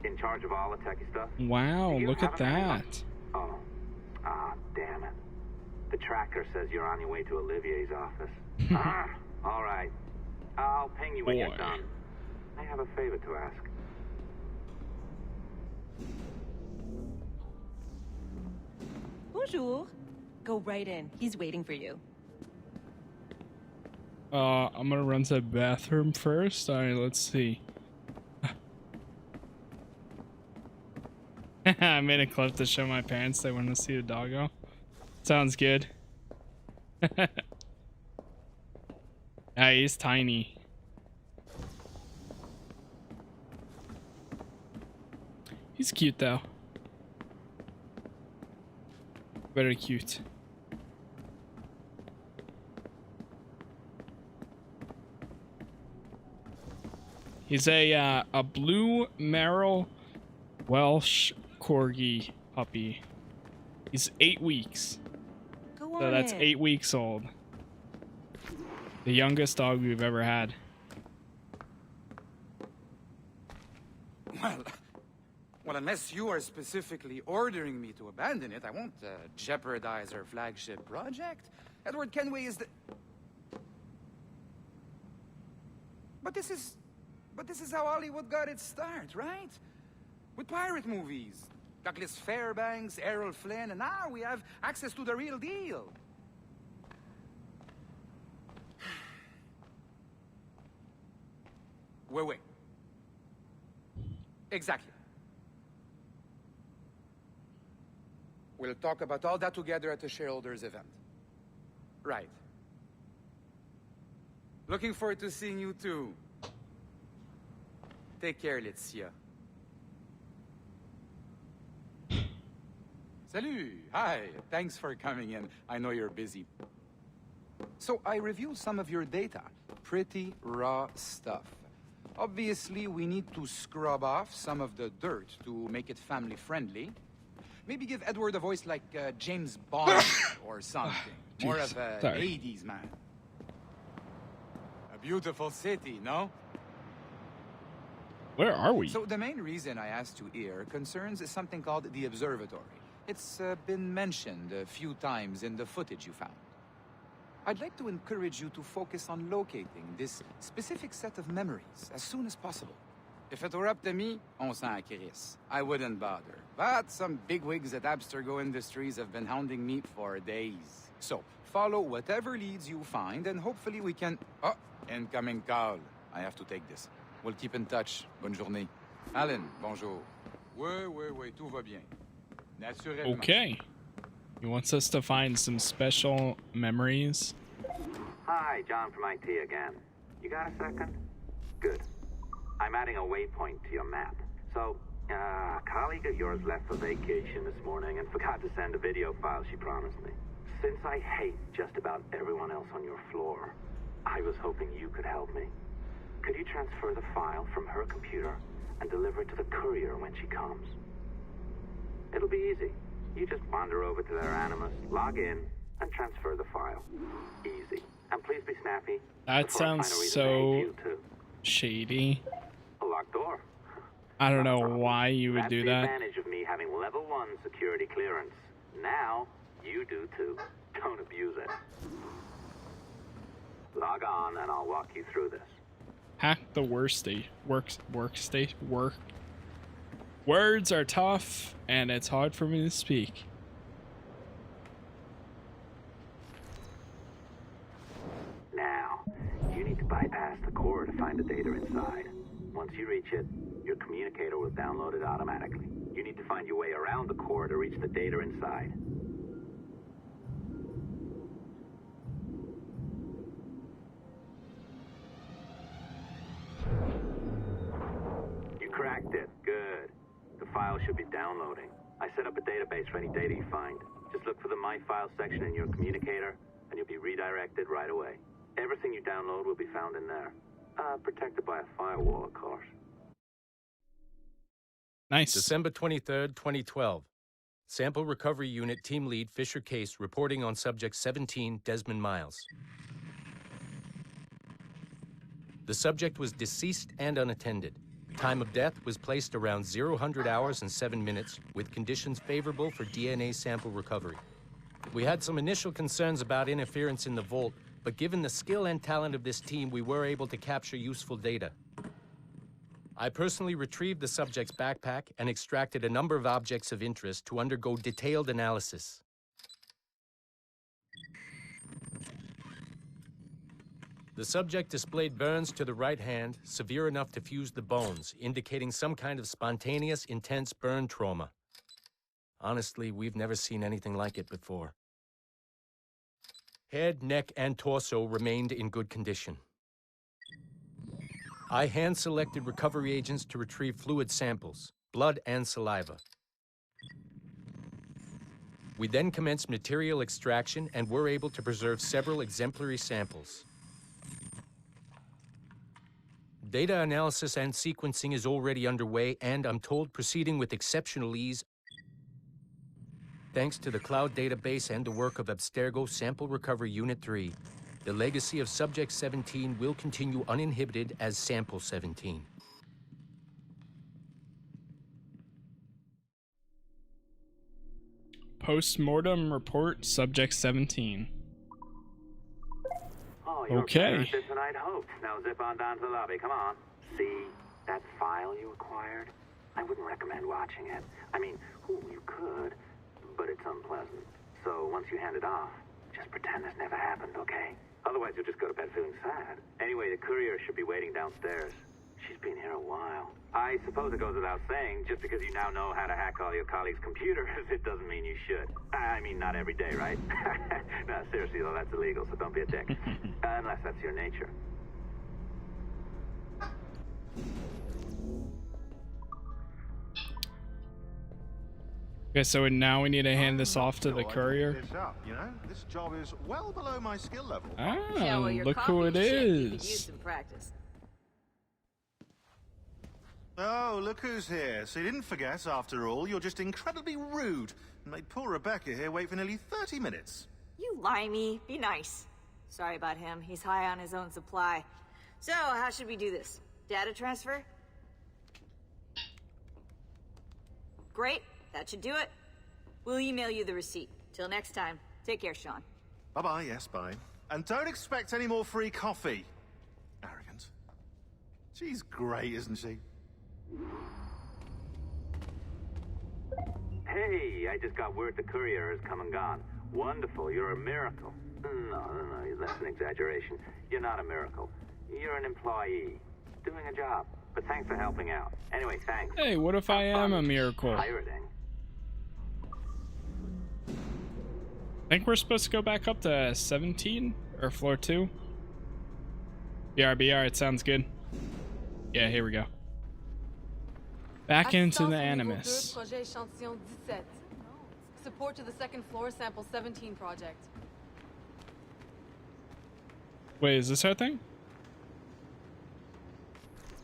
in charge of all the techie stuff. Wow, look at that. Oh, damn it. The tracker says you're on your way to Olivier's office. All right. I'll ping you when you're done. I have a favor to ask. Bonjour. Go right in. He's waiting for you. I'm gonna run to the bathroom first. Alright, let's see. I made a clip to show my parents they want to see the doggo. Sounds good. Yeah, he's tiny. He's cute though. Very cute. He's a blue Merrill Welsh Corgi puppy. He's 8 weeks. Go on So that's in. 8 weeks old. The youngest dog we've ever had. Well, unless you are specifically ordering me to abandon it, I won't jeopardize our flagship project. Edward Kenway is the... But this is how Hollywood got its start, right? With pirate movies. Douglas Fairbanks, Errol Flynn, and now we have access to the real deal. Wait. Exactly. We'll talk about all that together at the shareholders event. Right. Looking forward to seeing you too. Take care, Laetitia. Salut! Hi! Thanks for coming in. I know you're busy. So I reviewed some of your data. Pretty raw stuff. Obviously, we need to scrub off some of the dirt to make it family-friendly. Maybe give Edward a voice like James Bond or something. More of a 80s man. A beautiful city, no? Where are we? So the main reason I asked you here concerns something called the observatory. It's been mentioned a few times in the footage you found. I'd like to encourage you to focus on locating this specific set of memories as soon as possible. If it were up to me, on s'en crisse. I wouldn't bother. But some bigwigs at Abstergo Industries have been hounding me for days. So, follow whatever leads you find, and hopefully we can... Oh, incoming call. I have to take this. We'll keep in touch. Bonne journée. Alan, bonjour. Oui, tout va bien. Naturellement. Okay. He wants us to find some special memories. Hi, John from IT again. You got a second? Good. I'm adding a waypoint to your map. So, a colleague of yours left for vacation this morning and forgot to send a video file she promised me. Since I hate just about everyone else on your floor, I was hoping you could help me. Could you transfer the file from her computer and deliver it to the courier when she comes? It'll be easy. You just wander over to their animus, log in, and transfer the file. Easy. And please be snappy. That sounds so shady. A locked door. I don't know why you would do that. That's the advantage of me having level 1 security clearance. Now, you do too. Don't abuse it. Log on and I'll walk you through this. Hack the workstation. Words are tough, and it's hard for me to speak. Now, you need to bypass the core to find the data inside. Once you reach it, your communicator will download it automatically. You need to find your way around the core to reach the data inside. You cracked it. Good. The file should be downloading. I set up a database for any data you find. Just look for the My Files section in your communicator, and you'll be redirected right away. Everything you download will be found in there. Protected by a firewall, of course. Nice. December 23rd, 2012. Sample Recovery Unit Team Lead Fisher Case reporting on Subject 17, Desmond Miles. The subject was deceased and unattended. Time of death was placed around 0000 hours and 7 minutes, with conditions favorable for DNA sample recovery. We had some initial concerns about interference in the vault, but given the skill and talent of this team, we were able to capture useful data. I personally retrieved the subject's backpack and extracted a number of objects of interest to undergo detailed analysis. The subject displayed burns to the right hand, severe enough to fuse the bones, indicating some kind of spontaneous, intense burn trauma. Honestly, we've never seen anything like it before. Head, neck, and torso remained in good condition. I hand-selected recovery agents to retrieve fluid samples, blood and saliva. We then commenced material extraction and were able to preserve several exemplary samples. Data analysis and sequencing is already underway, and I'm told proceeding with exceptional ease. Thanks to the cloud database and the work of Abstergo Sample Recovery Unit 3, the legacy of Subject 17 will continue uninhibited as Sample 17. Post-mortem report, Subject 17. Oh, you're okay. better than I'd hoped. Now zip on down to the lobby. Come on. See that file you acquired? I wouldn't recommend watching it. I mean, you could, but it's unpleasant. So once you hand it off, just pretend this never happened, okay? Otherwise, you'll just go to bed feeling sad. Anyway, the courier should be waiting downstairs. She's been here a while. I suppose it goes without saying, just because you now know how to hack all your colleagues' computers, it doesn't mean you should. I mean, not every day, right? No, seriously, though, that's illegal, so don't be a dick. Unless that's your nature. Okay, so now we need to hand this off to the courier. You know, this job is well below my skill level. Ah, Yeah, well, your look who it coffee shit. You could is. use some practice. Oh, look who's here. So you didn't forget, after all, you're just incredibly rude and made poor Rebecca here wait for nearly 30 minutes. You limey. Be nice. Sorry about him. He's high on his own supply. So, how should we do this? Data transfer? Great. That should do it. We'll email you the receipt. Till next time. Take care, Sean. Bye-bye, yes, bye. And don't expect any more free coffee. Arrogant. She's great, isn't she? Hey, I just got word the courier has come and gone. Wonderful, you're a miracle. No, that's an exaggeration. You're not a miracle. You're an employee, doing a job. But thanks for helping out. Anyway, thanks. Hey, what if I am a miracle? Pirating. I think we're supposed to go back up to 17 or floor 2. BRB, alright, sounds good. Yeah, here we go. Back into the Animus. Support to the second floor sample 17 project. Wait, is this our thing?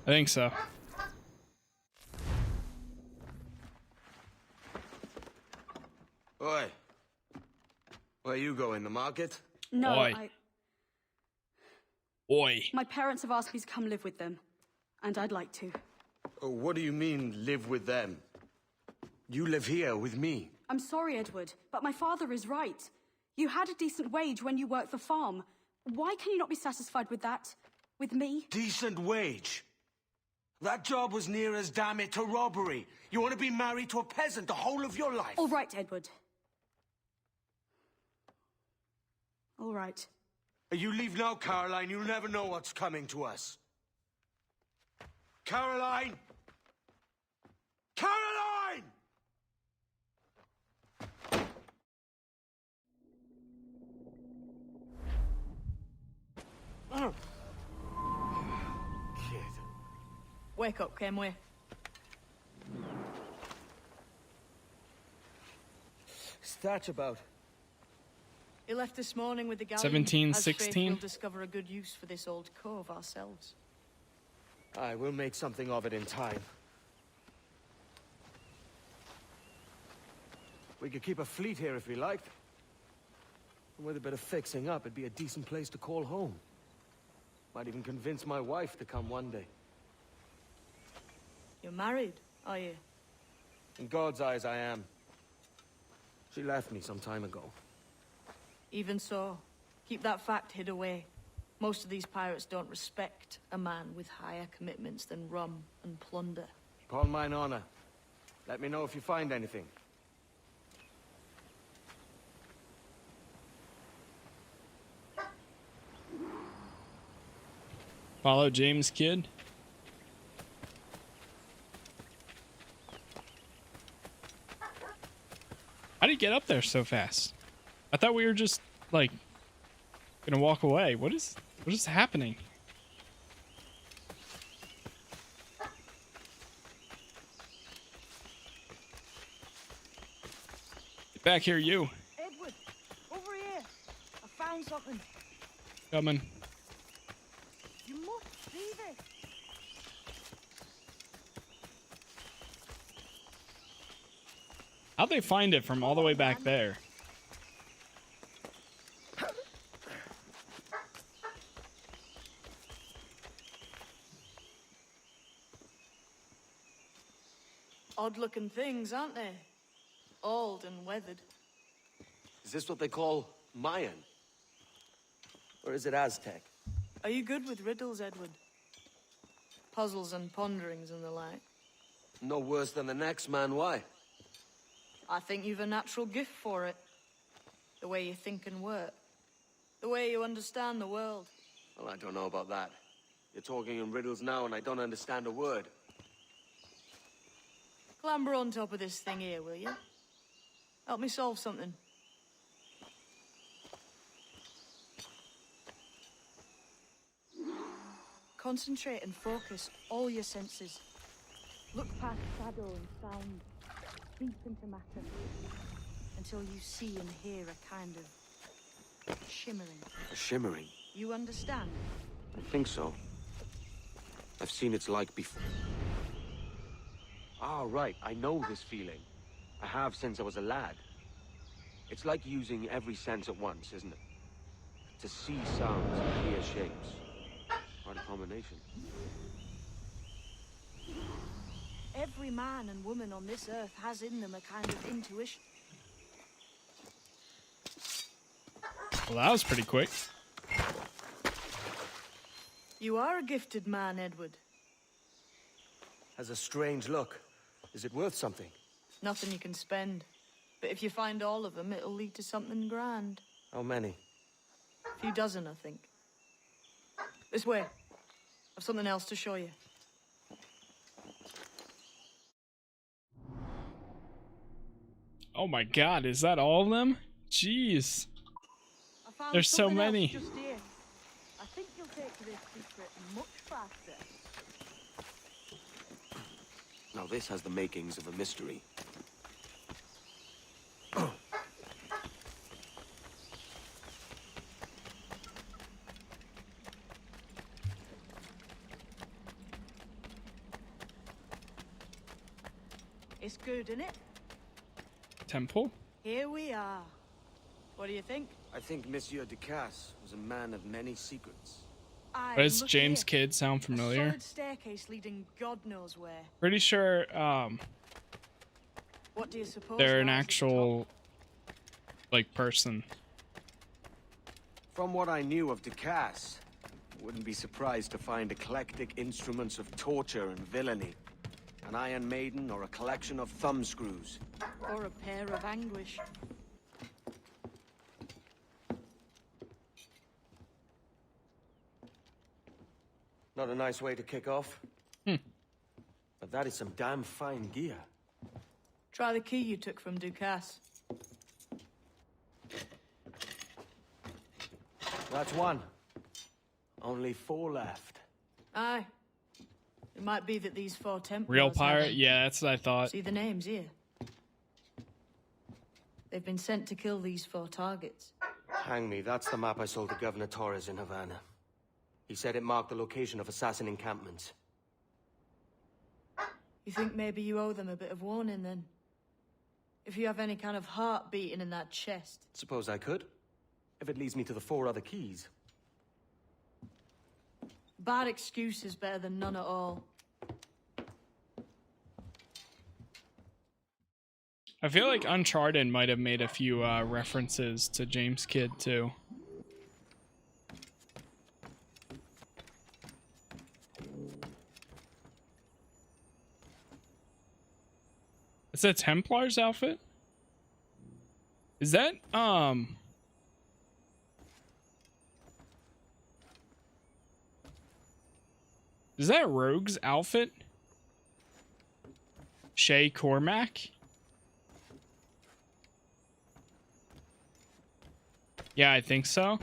I think so. Oi. Where you going, the market? No, Oi. Oi. My parents have asked me to come live with them, and I'd like to. Oh, what do you mean, live with them? You live here with me. I'm sorry, Edward, but my father is right. You had a decent wage when you worked the farm. Why can you not be satisfied with that? With me? Decent wage? That job was near as, damn it, to robbery. You want to be married to a peasant the whole of your life? All right, Edward. All right. You leave now, Caroline. You'll never know what's coming to us. Caroline! Caroline! Oh. Kid. Wake up, Kenway. What's that about? He left this morning with the galleon. 1716. We'll discover a good use for this old cove ourselves. Aye, we'll make something of it in time. We could keep a fleet here if we liked. And with a bit of fixing up, it'd be a decent place to call home. Might even convince my wife to come one day. You're married, are you? In God's eyes, I am. She left me some time ago. Even so, keep that fact hid away. Most of these pirates don't respect a man with higher commitments than rum and plunder. Upon mine honor. Let me know if you find anything. Follow James, kid. How did you get up there so fast? I thought we were just, like, gonna walk away. What is happening? Get back here, you. Edward, over here. I found something. Coming. You must see this. How'd they find it from all the way back there? Odd-looking things, aren't they? Old and weathered. Is this what they call Mayan? Or is it Aztec? Are you good with riddles, Edward? Puzzles and ponderings and the like? No worse than the next man, why? I think you've a natural gift for it. The way you think and work. The way you understand the world. Well, I don't know about that. You're talking in riddles now and I don't understand a word. Clamber on top of this thing here, will you? Help me solve something. Concentrate and focus all your senses. Look past shadow and sound, deep into matter, until you see and hear a kind of shimmering. A shimmering? You understand? I think so. I've seen its like before. Ah, right. I know this feeling. I have since I was a lad. It's like using every sense at once, isn't it? To see sounds and hear shapes. Quite a combination. Every man and woman on this earth has in them a kind of intuition. Well, that was pretty quick. You are a gifted man, Edward. Has a strange look. Is it worth something? Nothing you can spend. But if you find all of them, it'll lead to something grand. How many? A few dozen, I think. This way. I've something else to show you. Oh my god, is that all of them? Jeez. I found There's so something else many. just here. I think you'll take to this secret much faster. Now this has the makings of a mystery. It's good, isn't it? Temple? Here we are. What do you think? I think Monsieur Ducasse was a man of many secrets. Does James Kidd sound A familiar? solid staircase leading God knows where. Pretty sure What do you suppose? they're an lies at the actual like person. From what I knew of Ducasse, I wouldn't be surprised to find eclectic instruments of torture and villainy. An Iron Maiden or a collection of thumbscrews. top? Or a pair of anguish. Not a nice way to kick off. But that is some damn fine gear. Try the key you took from Ducasse. That's one. Only 4 left. Aye. It might be that these 4 Templars... Real have pirate? a- Yeah, that's what I thought. See the names here? They've been sent to kill these 4 targets. Hang me, that's the map I sold to Governor Torres in Havana. He said it marked the location of assassin encampments. You think maybe you owe them a bit of warning, then? If you have any kind of heart beating in that chest. Suppose I could. If it leads me to the 4 other keys. Bad excuse is better than none at all. I feel like Uncharted might have made a few references to James Kidd too. It's a Templar's outfit? Is that is that Rogue's outfit? Shay Cormac? Yeah, I think so.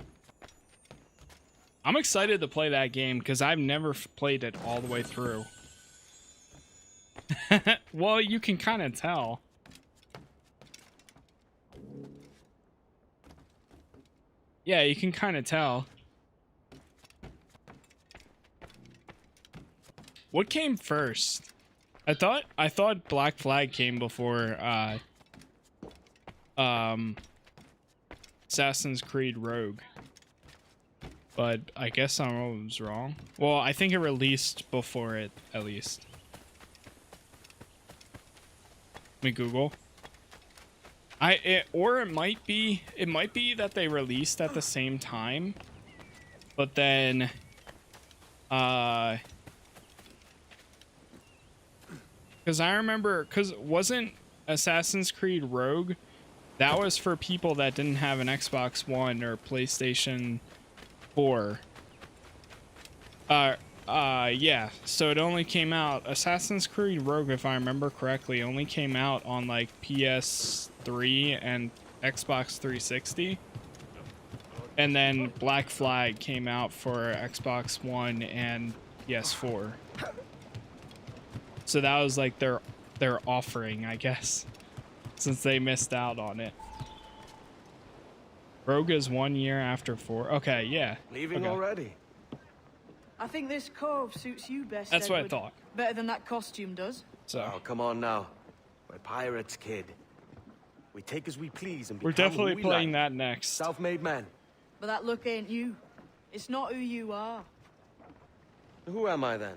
I'm excited to play that game because I've never played it all the way through. Well, you can kind of tell. Yeah, you can kind of tell. What came first? I thought Black Flag came before Assassin's Creed Rogue. But I guess I was wrong. Well, I think it released before it, at least. Let me Google. Or it might be that they released at the same time, but then because I remember, because wasn't Assassin's Creed Rogue, that was for people that didn't have an Xbox One or PlayStation 4. Yeah, so it only came out, Assassin's Creed Rogue, if I remember correctly, only came out on like PS3 and Xbox 360. And then Black Flag came out for Xbox One and PS4. So that was like their offering, I guess, since they missed out on it. Rogue is 1 year after 4. Okay, yeah. Leaving okay. already? I think this cove suits you best, That's what I Edward. thought. Better than that costume does. So. Oh, come on now. We're pirates, kid. We take as we please and We're become definitely who we playing like. that next. Self-made men. But that look ain't you. It's not who you are. Who am I then?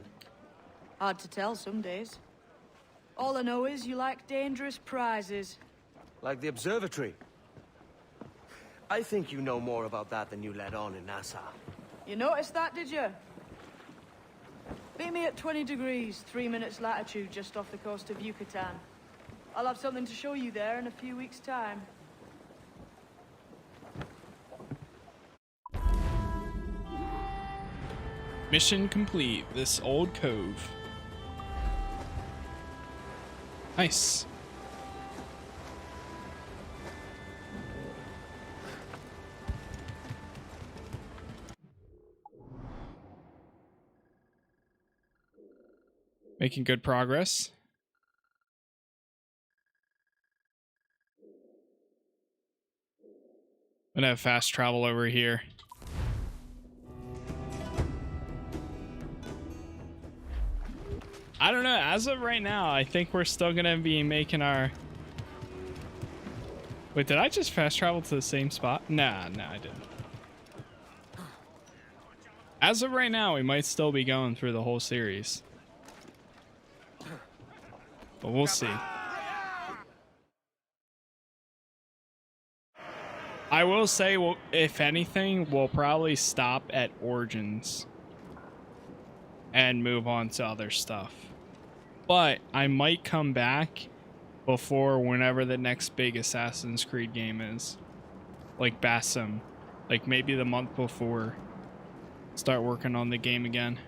Hard to tell some days. All I know is you like dangerous prizes. Like the observatory. I think you know more about that than you let on in Nassau. You noticed that, did you? Meet me at 20 degrees, 3 minutes latitude just off the coast of Yucatan. I'll have something to show you there in a few weeks' time. Mission complete. This old cove. Nice. Making good progress. I'm gonna have fast travel over here. I don't know, as of right now, I think we're still gonna be making our Wait, did I just fast travel to the same spot? Nah, I didn't. As of right now, we might still be going through the whole series. But we'll see. I will say, well, if anything, we'll probably stop at Origins and move on to other stuff. But I might come back before whenever the next big Assassin's Creed game is. Like Basim. Like maybe the month before. Start working on the game again.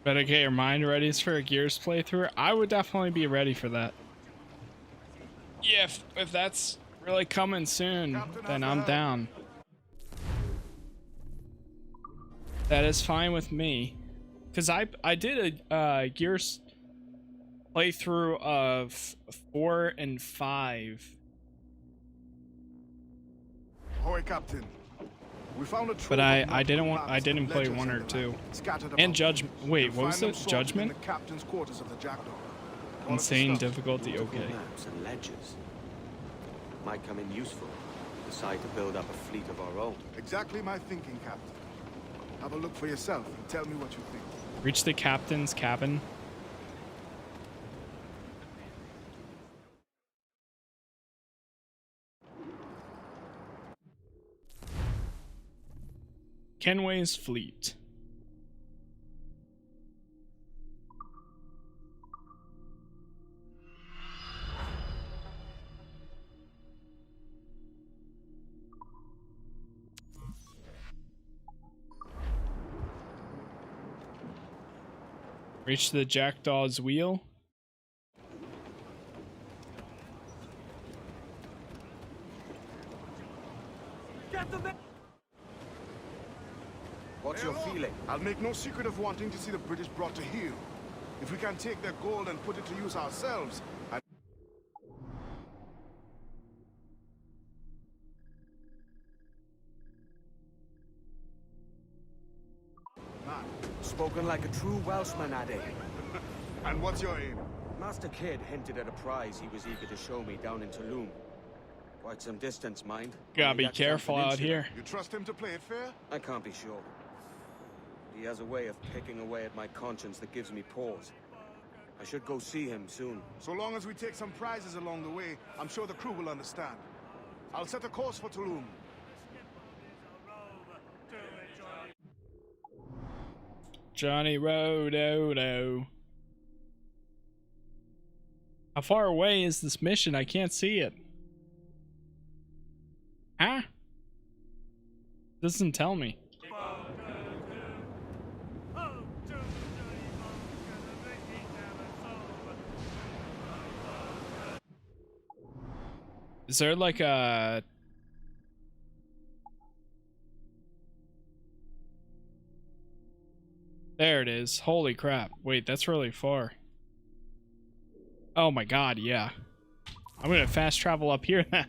Better get your mind ready for a Gears playthrough. I would definitely be ready for that. Yeah, if that's really coming soon, then I'm down. That is fine with me. Because I did a Gears playthrough of 4 and 5. Ahoy, Captain. We found a But I didn't play 1 or 2. And Judgment. Wait, what was it? Judgment? Insane difficulty. Okay. Maps and ledgers. Might come in useful. Decide to build up a fleet of our own. Exactly my thinking, Captain. Have a look for yourself and tell me what you think. Reach the captain's cabin. Kenway's fleet. Reach the Jackdaw's wheel. What's your feeling? I'll make no secret of wanting to see the British brought to heel. If we can take their gold and put it to use ourselves, Spoken like a true Welshman, Addy. And what's your aim? Master Kidd hinted at a prize he was eager to show me down in Tulum. Quite some distance, mind. Gotta be careful out here. You trust him to play it fair? I can't be sure. He has a way of picking away at my conscience that gives me pause. I should go see him soon. So long as we take some prizes along the way, I'm sure the crew will understand. I'll set a course for Tulum. Johnny Rodo. How far away is this mission? I can't see it. Huh? Doesn't tell me. Is there like a... There it is. Holy crap. Wait, that's really far. Oh my god, yeah. I'm gonna fast travel up here then.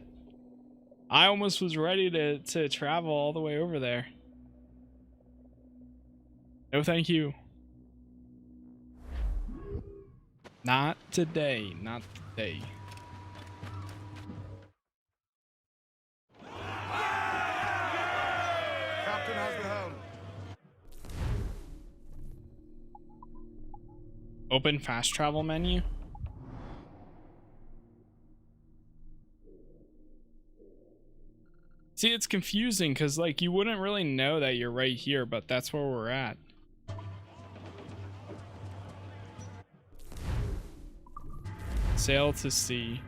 I almost was ready to travel all the way over there. No thank you. Not today. Not today. Captain has the helm. Open fast travel menu. See, it's confusing because like you wouldn't really know that you're right here, but that's where we're at. Sail to sea.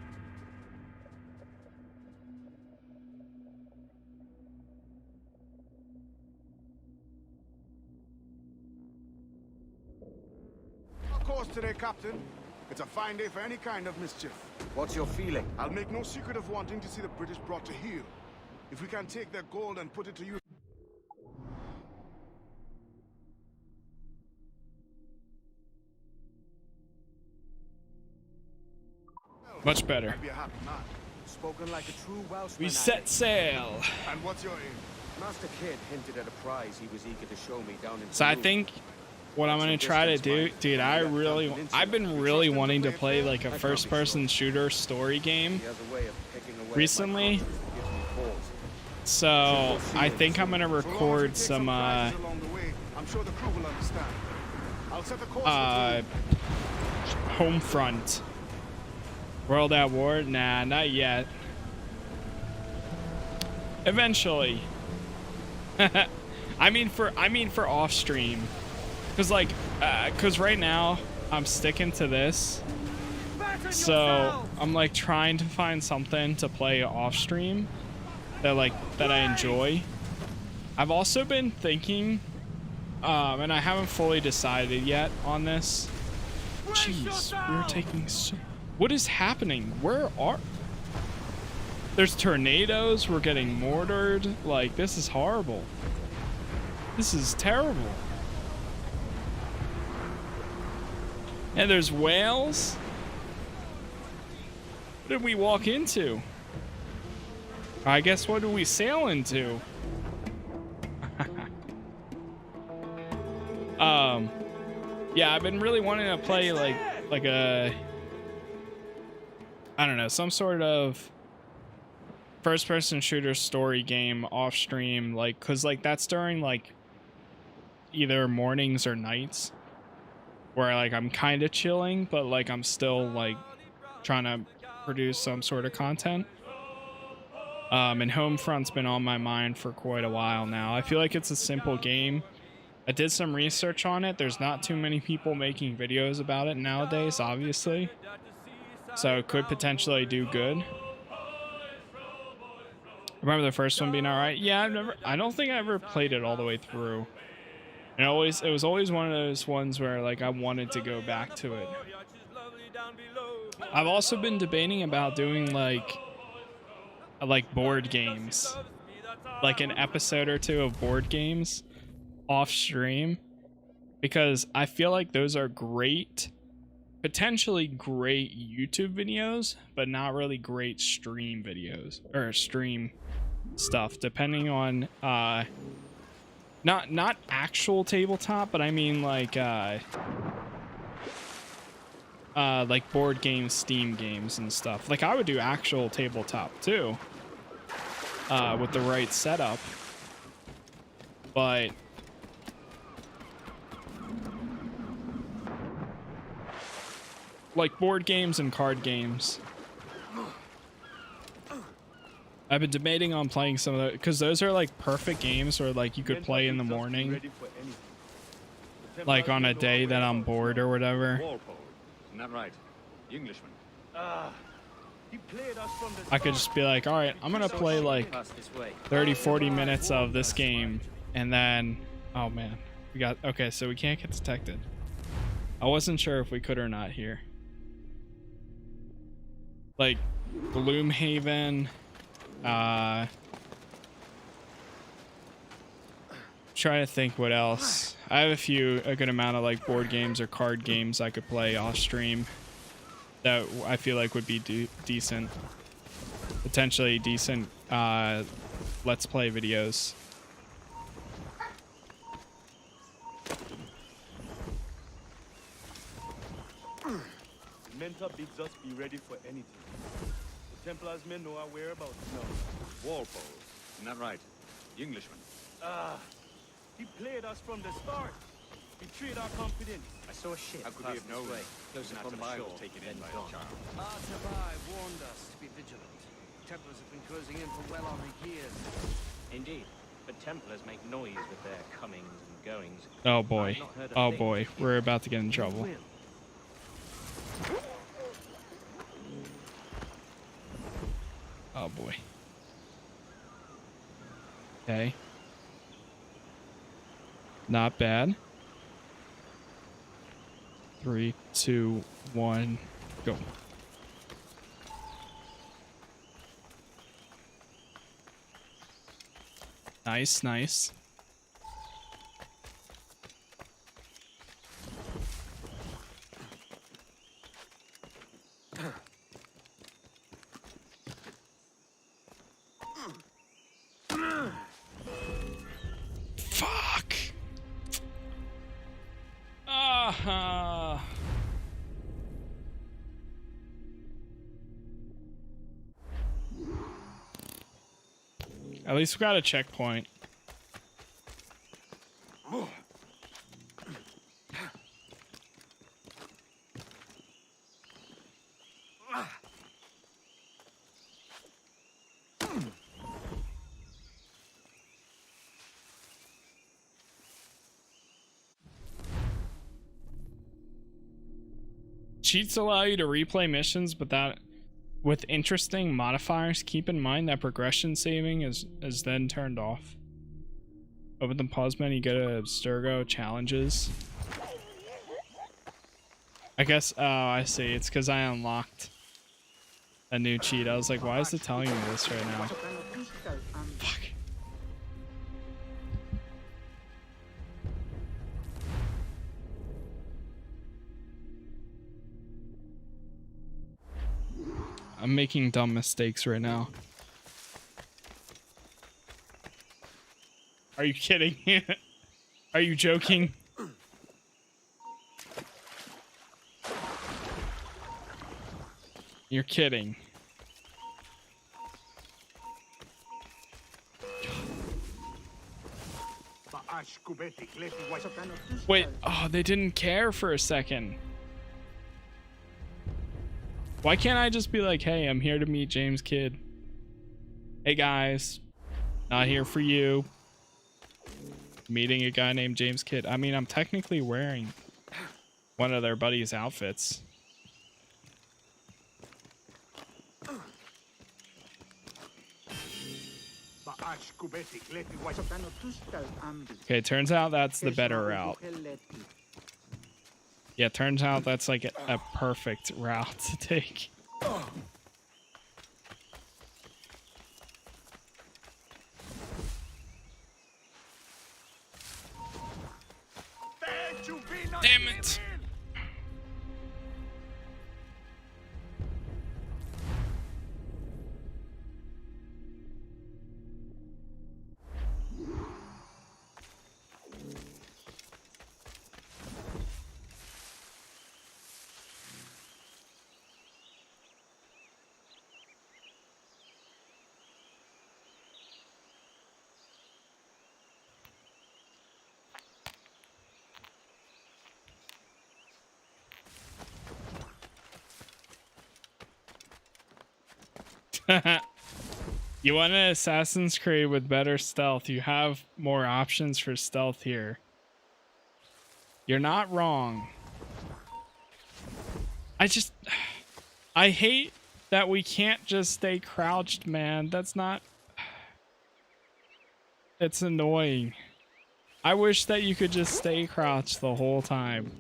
Of course today, Captain. It's a fine day for any kind of mischief. What's your feeling? I'll make no secret of wanting to see the British brought to heel. If we can take their gold and put it to use... Much better. I'd be a happy man. Spoken like a true Welshman. We set sail. And what's your aim? Master Kid hinted at a prize he was eager to show me down in So I think what I'm gonna try to do, dude, I've been really wanting to play like a first-person shooter story game recently. So I think I'm gonna record some I'm sure the crew will understand. I'll set the course Homefront. World at War? Nah, not yet. Eventually. I mean for off stream. Cause right now I'm sticking to this. So I'm like trying to find something to play off stream that I enjoy. I've also been thinking and I haven't fully decided yet on this. Jeez, we're taking so... What is happening? There's tornadoes, we're getting mortared. Like, this is horrible. This is terrible. And there's whales. What did we walk into? I guess what did we sail into? Yeah, I've been really wanting to play like a, I don't know, some sort of first-person shooter story game off stream, like, cause like that's during like either mornings or nights where like I'm kind of chilling, but like I'm still like trying to produce some sort of content. And Homefront's been on my mind for quite a while now. I feel like it's a simple game. I did some research on it. There's not too many people making videos about it nowadays, obviously. So it could potentially do good. Remember the first one being alright? Yeah, I don't think I ever played it all the way through. And it was always one of those ones where like I wanted to go back to it. I've also been debating about doing like board games. Like an episode or two of board games off stream, because I feel like those are great, potentially great YouTube videos, but not really great stream videos or stream stuff, depending on not actual tabletop, but I mean like board games, Steam games and stuff. Like I would do actual tabletop too, with the right setup, but like board games and card games. I've been debating on playing some of those, because those are like perfect games where like you could play in the morning, like on a day that I'm bored or whatever. Isn't that right? The Englishman. I could just be like, all right, I'm gonna play like 30-40 minutes of this game, and then, oh man, okay, so we can't get detected. I wasn't sure if we could or not here. Like Gloomhaven, try to think what else. I have a good amount of like board games or card games I could play off stream that I feel like would be decent, potentially decent let's play videos. Mentor bids us be ready for anything. The Templars may know our whereabouts now. Walpole. Isn't that right? The Englishman. He played us from the start. Betrayed our confidence. I saw a ship. How could we have known? Close enough to the shore, taken in by the charm. Artabai warned us to be vigilant. Templars have been closing in for well on a year. Indeed, but Templars make noise with their comings and goings. Oh boy. Oh boy. We're about to get in trouble. Oh boy. Okay. Not bad. 3, 2, 1, go. Nice, nice. Fuck. At least we got a checkpoint. Cheats allow you to replay missions, but that with interesting modifiers. Keep in mind that progression saving is then turned off. Open the pause menu, go to Abstergo challenges. I guess, oh, I see. It's because I unlocked a new cheat. I was like, why is it telling me this right now? Fuck. I'm making dumb mistakes right now. Are you kidding? Are you joking? You're kidding. Wait, oh, they didn't care for a second. Why can't I just be like, hey, I'm here to meet James Kidd. Hey guys, not here for you. Meeting a guy named James Kidd. I mean, I'm technically wearing one of their buddies' outfits. Okay, turns out that's the better route. Yeah, turns out that's like a perfect route to take. Damn it! You want an Assassin's Creed with better stealth? You have more options for stealth here. You're not wrong. I hate that we can't just stay crouched, man. That's not... It's annoying. I wish that you could just stay crouched the whole time.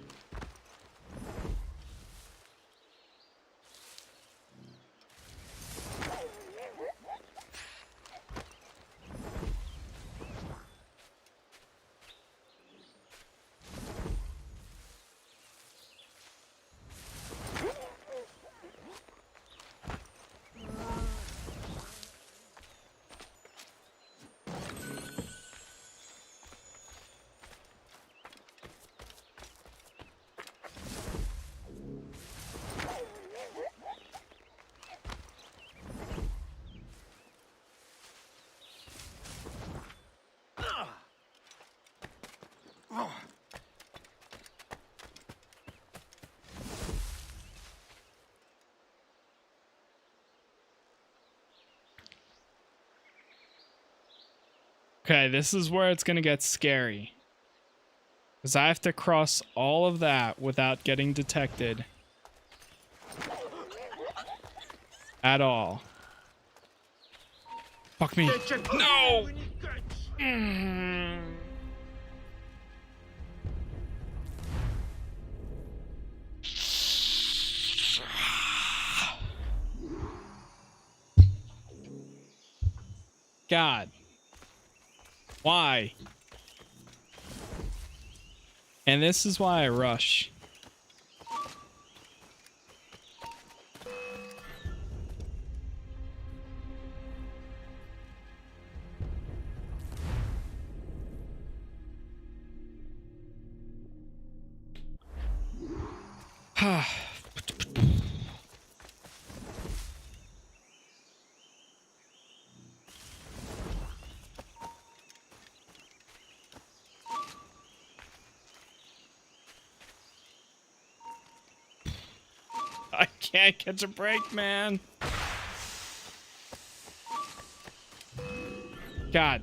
Okay, this is where it's gonna get scary. Because I have to cross all of that without getting detected. At all. Fuck me. No! God. Why? And this is why I rush. I can't catch a break, man. God.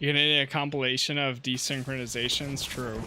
You're gonna need a compilation of desynchronizations? True.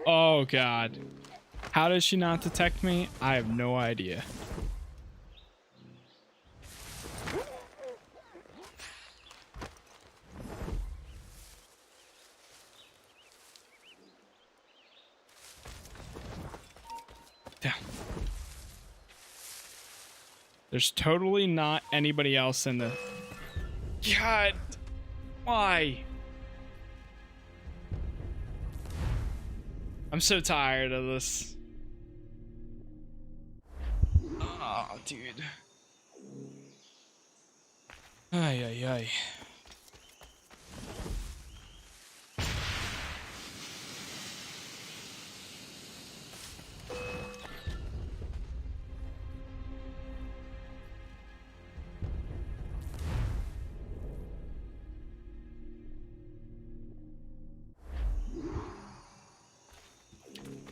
Oh god. How does she not detect me? I have no idea. Damn. There's totally not anybody else in the... God. Why? I'm so tired of this. Oh, dude. Ay, ay, ay.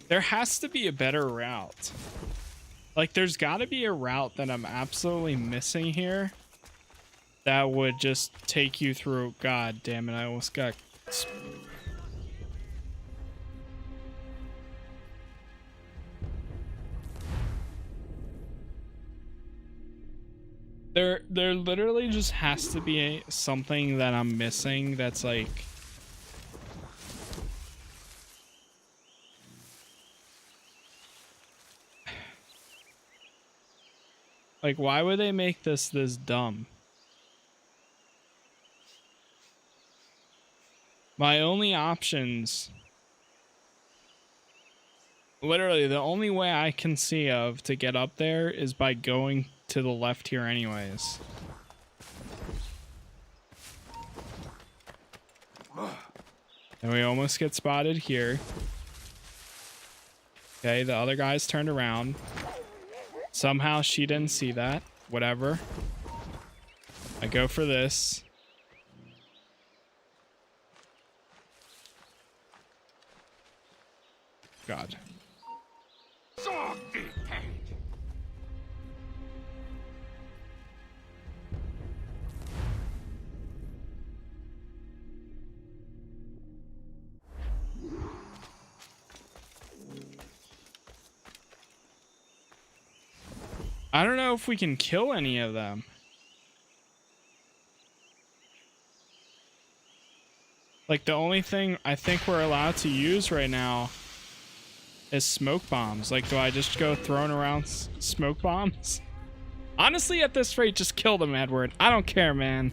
There has to be a better route. Like, there's got to be a route that I'm absolutely missing here that would just take you through. God damn it, I almost got... There literally just has to be something that I'm missing that's like... Like, why would they make this dumb? My only options... Literally, the only way I can see of to get up there is by going to the left here anyways. And we almost get spotted here. Okay, the other guy's turned around. Somehow she didn't see that. Whatever. I go for this. God. I don't know if we can kill any of them. Like, the only thing I think we're allowed to use right now is smoke bombs. Like, do I just go throwing around smoke bombs? Honestly, at this rate, just kill them, Edward. I don't care, man.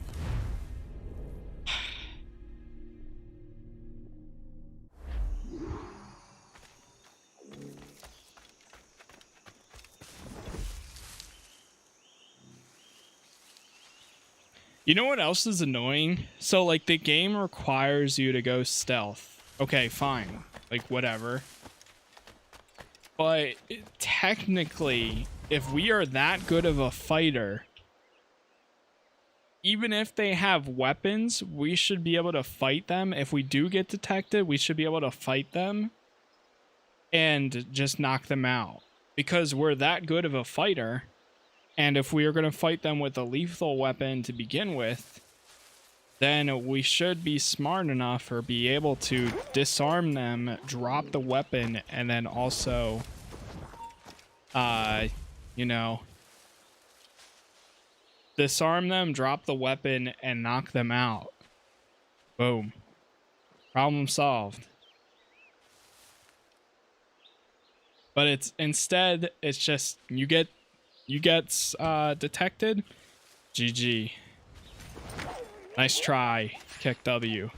You know what else is annoying? So, like, the game requires you to go stealth. Okay, fine. Like, whatever. But technically, if we are that good of a fighter, even if they have weapons, we should be able to fight them. If we do get detected, we should be able to fight them and just knock them out. Because we're that good of a fighter, and if we are going to fight them with a lethal weapon to begin with, then we should be smart enough or be able to disarm them, drop the weapon, and then also, you know, disarm them, drop the weapon, and knock them out. Boom. Problem solved. But it's instead, it's just you get detected. GG. Nice try. Kick W.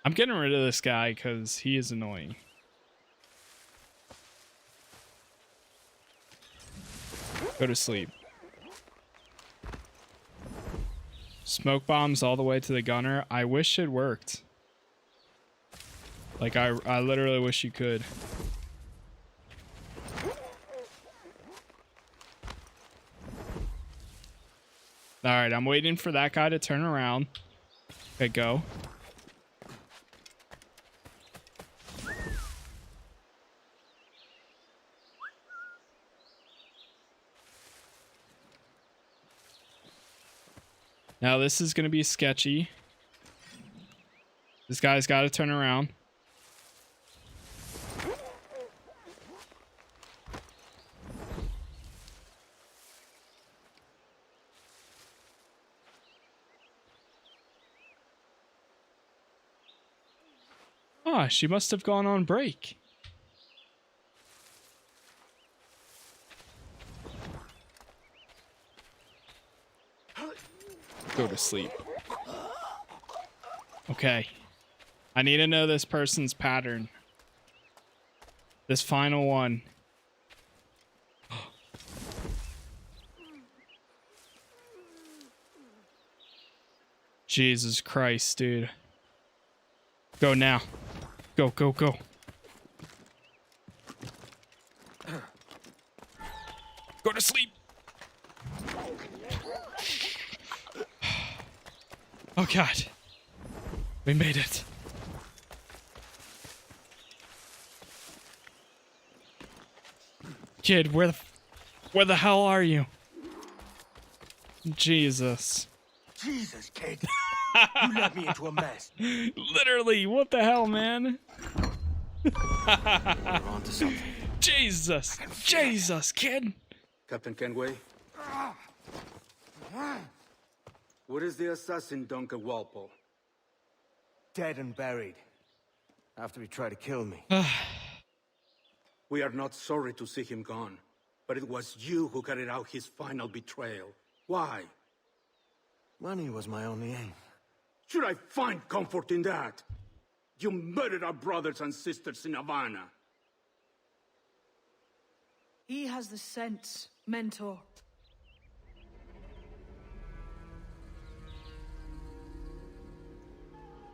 I'm getting rid of this guy because he is annoying. Go to sleep. Smoke bombs all the way to the gunner. I wish it worked. Like, I literally wish you could. Alright, I'm waiting for that guy to turn around. Okay, go. Now this is going to be sketchy. This guy's got to turn around. Ah, she must have gone on break. Go to sleep. Okay. I need to know this person's pattern. This final one. Jesus Christ, dude. Go now. Go, go, go. Go to sleep. Oh God. We made it. Kid, where the hell are you? Jesus. Jesus, kid. You led me into a mess. Literally, what the hell, man? We're on to something. Jesus. Jesus, kid. Captain Kenway? What is the assassin Duncan Walpole? Dead and buried. After he tried to kill me. We are not sorry to see him gone, but it was you who carried out his final betrayal. Why? Money was my only aim. Should I find comfort in that? You murdered our brothers and sisters in Havana. He has the sense, Mentor.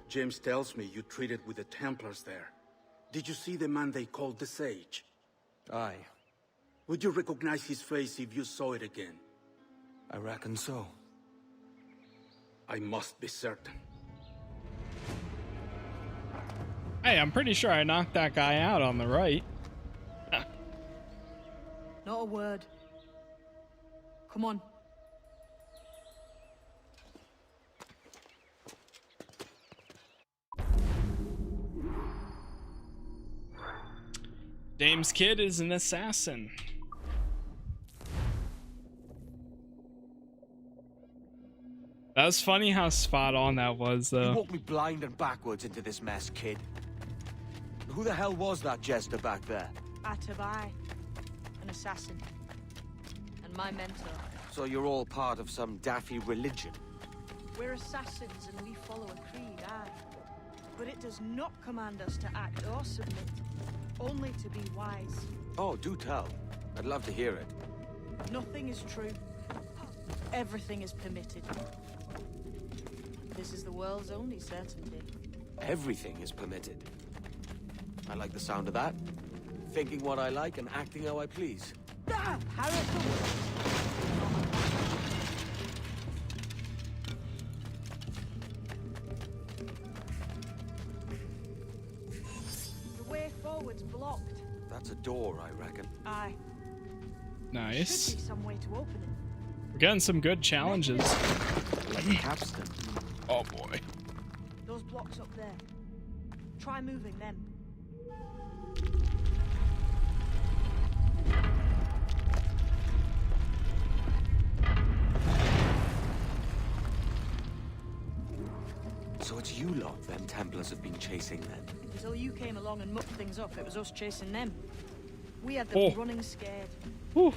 James tells me you treated with the Templars there. Did you see the man they called the Sage? Aye. Would you recognize his face if you saw it again? I reckon so. I must be certain. Hey, I'm pretty sure I knocked that guy out on the right. Not a word. Come on. Dame's kid is an assassin. That was funny how spot on that was, though. You walked me blind and backwards into this mess, kid. Who the hell was that jester back there? Atabai, an assassin, and my mentor. So you're all part of some daffy religion? We're assassins and we follow a creed, aye. But it does not command us to act or submit, only to be wise. Oh, do tell. I'd love to hear it. Nothing is true. Everything is permitted. This is the world's only certainty. Everything is permitted. I like the sound of that. Thinking what I like and acting how I please. Ah, Harriet the The way forward's blocked. That's a door, I reckon. Aye. Nice. Should be some way to open it. We're getting some good challenges. Like a capstan. Oh boy. Those blocks up there. Try moving them. So it's you lot them Templars have been chasing then? Until you came along and mucked things up, it was us chasing them. We had them running scared. Whew.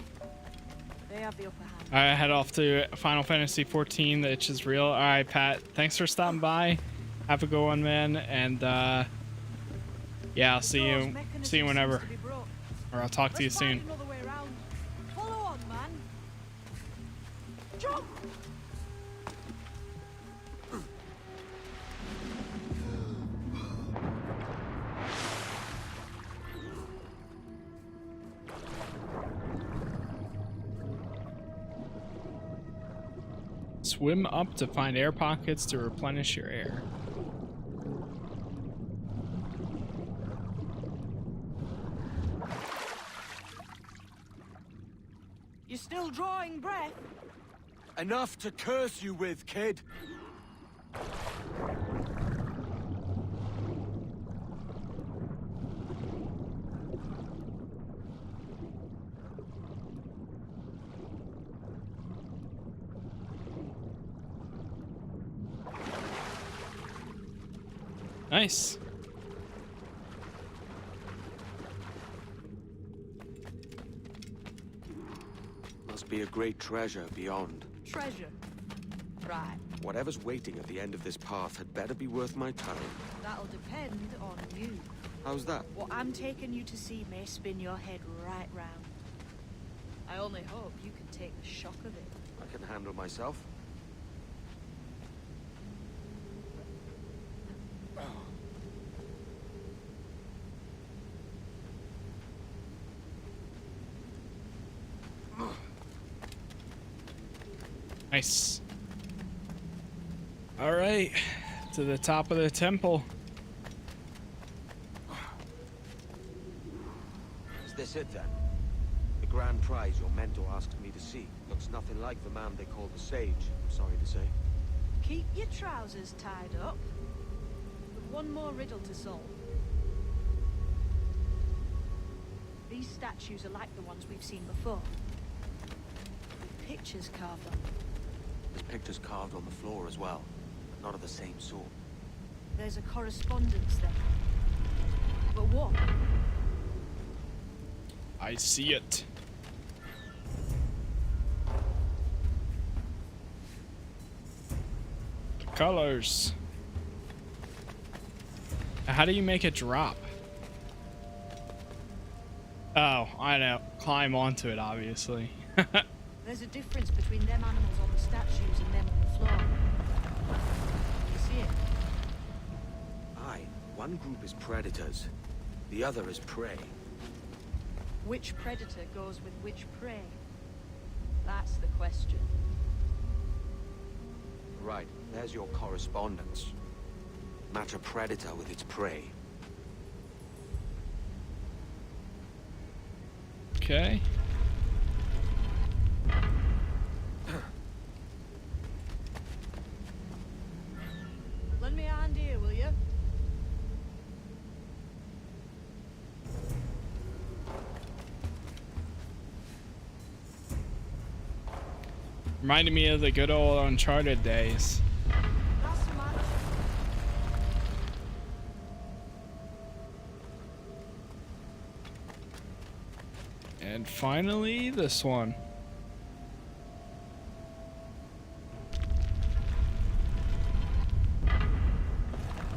They have the upper hand. Alright, head off to Final Fantasy 14. The itch is real. Alright, Pat. Thanks for stopping by. Have a good one, man. And yeah, I'll see you whenever. Or I'll talk to you soon. Follow on, man. Jump! Swim up to find air pockets to replenish your air. You're still drawing breath? Enough to curse you with, kid. Nice. Must be a great treasure beyond. Treasure? Right. Whatever's waiting at the end of this path had better be worth my time. That'll depend on you. How's that? What I'm taking you to see may spin your head right round. I only hope you can take the shock of it. I can handle myself. Nice. All right, to the top of the temple. Is this it then? The grand prize your mentor asked me to see. Looks nothing like the man they call the Sage, I'm sorry to say. Keep your trousers tied up. With one more riddle to solve. These statues are like the ones we've seen before. With pictures carved on them. There's pictures carved on the floor as well, but not of the same sort. There's a correspondence there. But what? I see it. Colors. How do you make it drop? Oh, I know. Climb onto it, obviously. There's a difference between them animals on the statues and them on the floor. You see it? Aye, one group is predators, the other is prey. Which predator goes with which prey? That's the question. Right, there's your correspondence. Match a predator with its prey. Okay. Lend me a hand here, will you? Reminded me of the good old Uncharted days. Not so much. And finally, this one.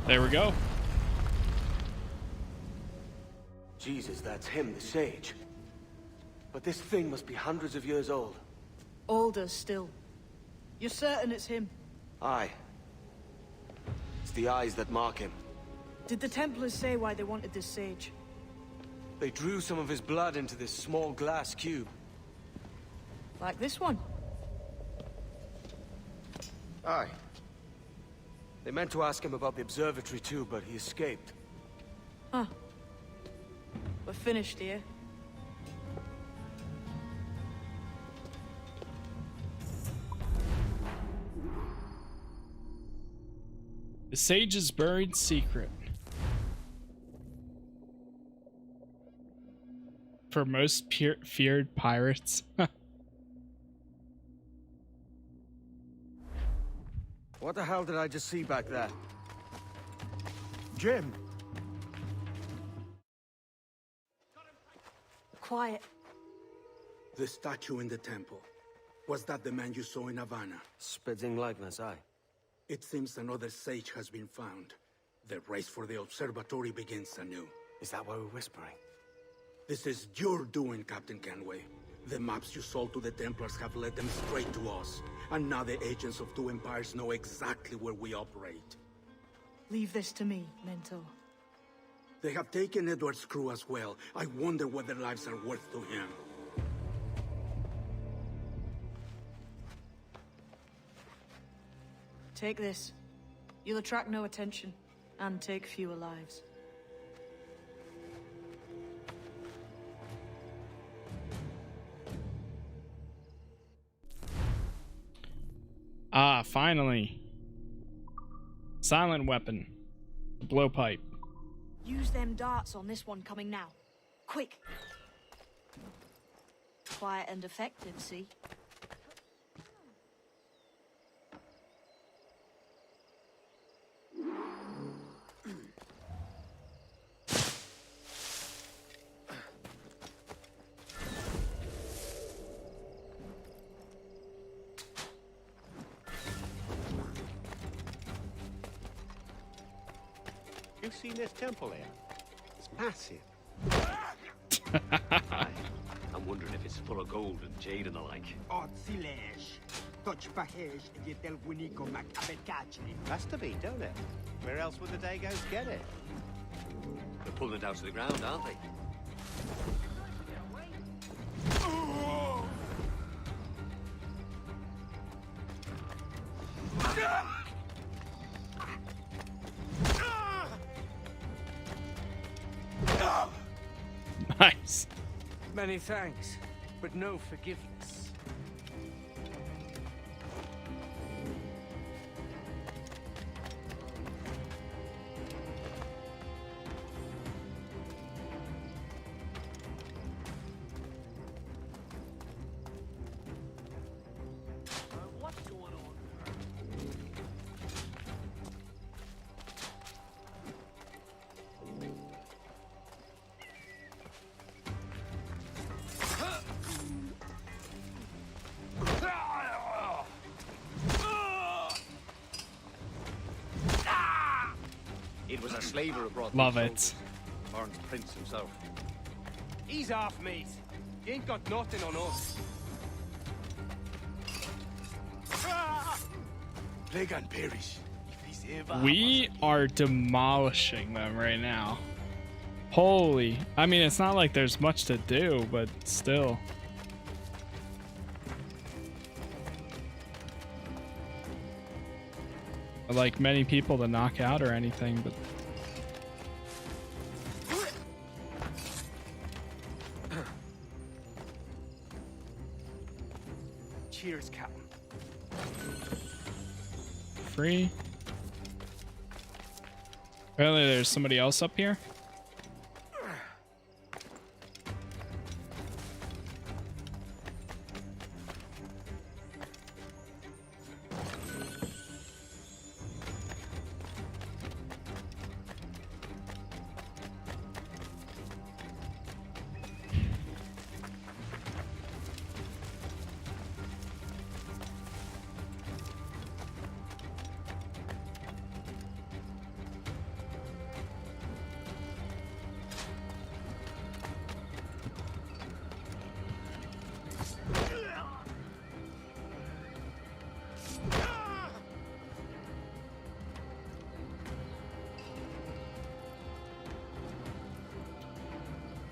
There we go. Jesus, that's him, the Sage. But this thing must be hundreds of years old. Older still. You're certain it's him? Aye. It's the eyes that mark him. Did the Templars say why they wanted this sage? They drew some of his blood into this small glass cube. Like this one? Aye. They meant to ask him about the observatory too, but he escaped. Huh. We're finished here. The sage's buried secret. For most feared pirates. What the hell did I just see back there? Jim! Quiet. The statue in the temple. Was that the man you saw in Havana? Spitting likeness, aye. It seems another sage has been found. The race for the observatory begins anew. Is that why we're whispering? This is your doing, Captain Kenway. The maps you sold to the Templars have led them straight to us. And now the agents of two empires know exactly where we operate. Leave this to me, Mentor. They have taken Edward's crew as well. I wonder what their lives are worth to him. Take this. You'll attract no attention, and take fewer lives. Ah, finally. Silent weapon. Blowpipe. Use them darts on this one coming now. Quick. Quiet and effective, see? You've seen this temple here? It's massive. I'm wondering if it's full of gold and jade and the like. Has to be, don't it? Where else would the Dagos get it? They're pulling it down to the ground, aren't they? Nice. Many thanks, but no forgiveness. What's going on? It was a slaver who brought Love these it. soldiers. Barnes Prince himself. Ease off, mate. You ain't got nothing on us. Plague and perish. We are demolishing them right now. Holy. I mean, it's not like there's much to do, but still. Like many people to knock out or anything, but Cheers, Captain. free. Apparently there's somebody else up here.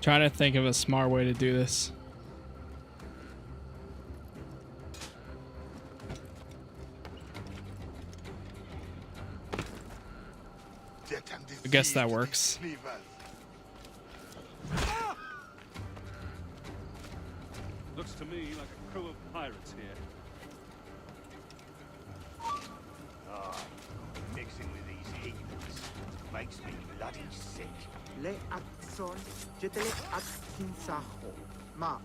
Trying to think of a smart way to do this. I guess that works. Looks to me like a crew of pirates here. Mixing with these heathens makes me bloody sick. Le Axon, jetele Axinsaho. Ma.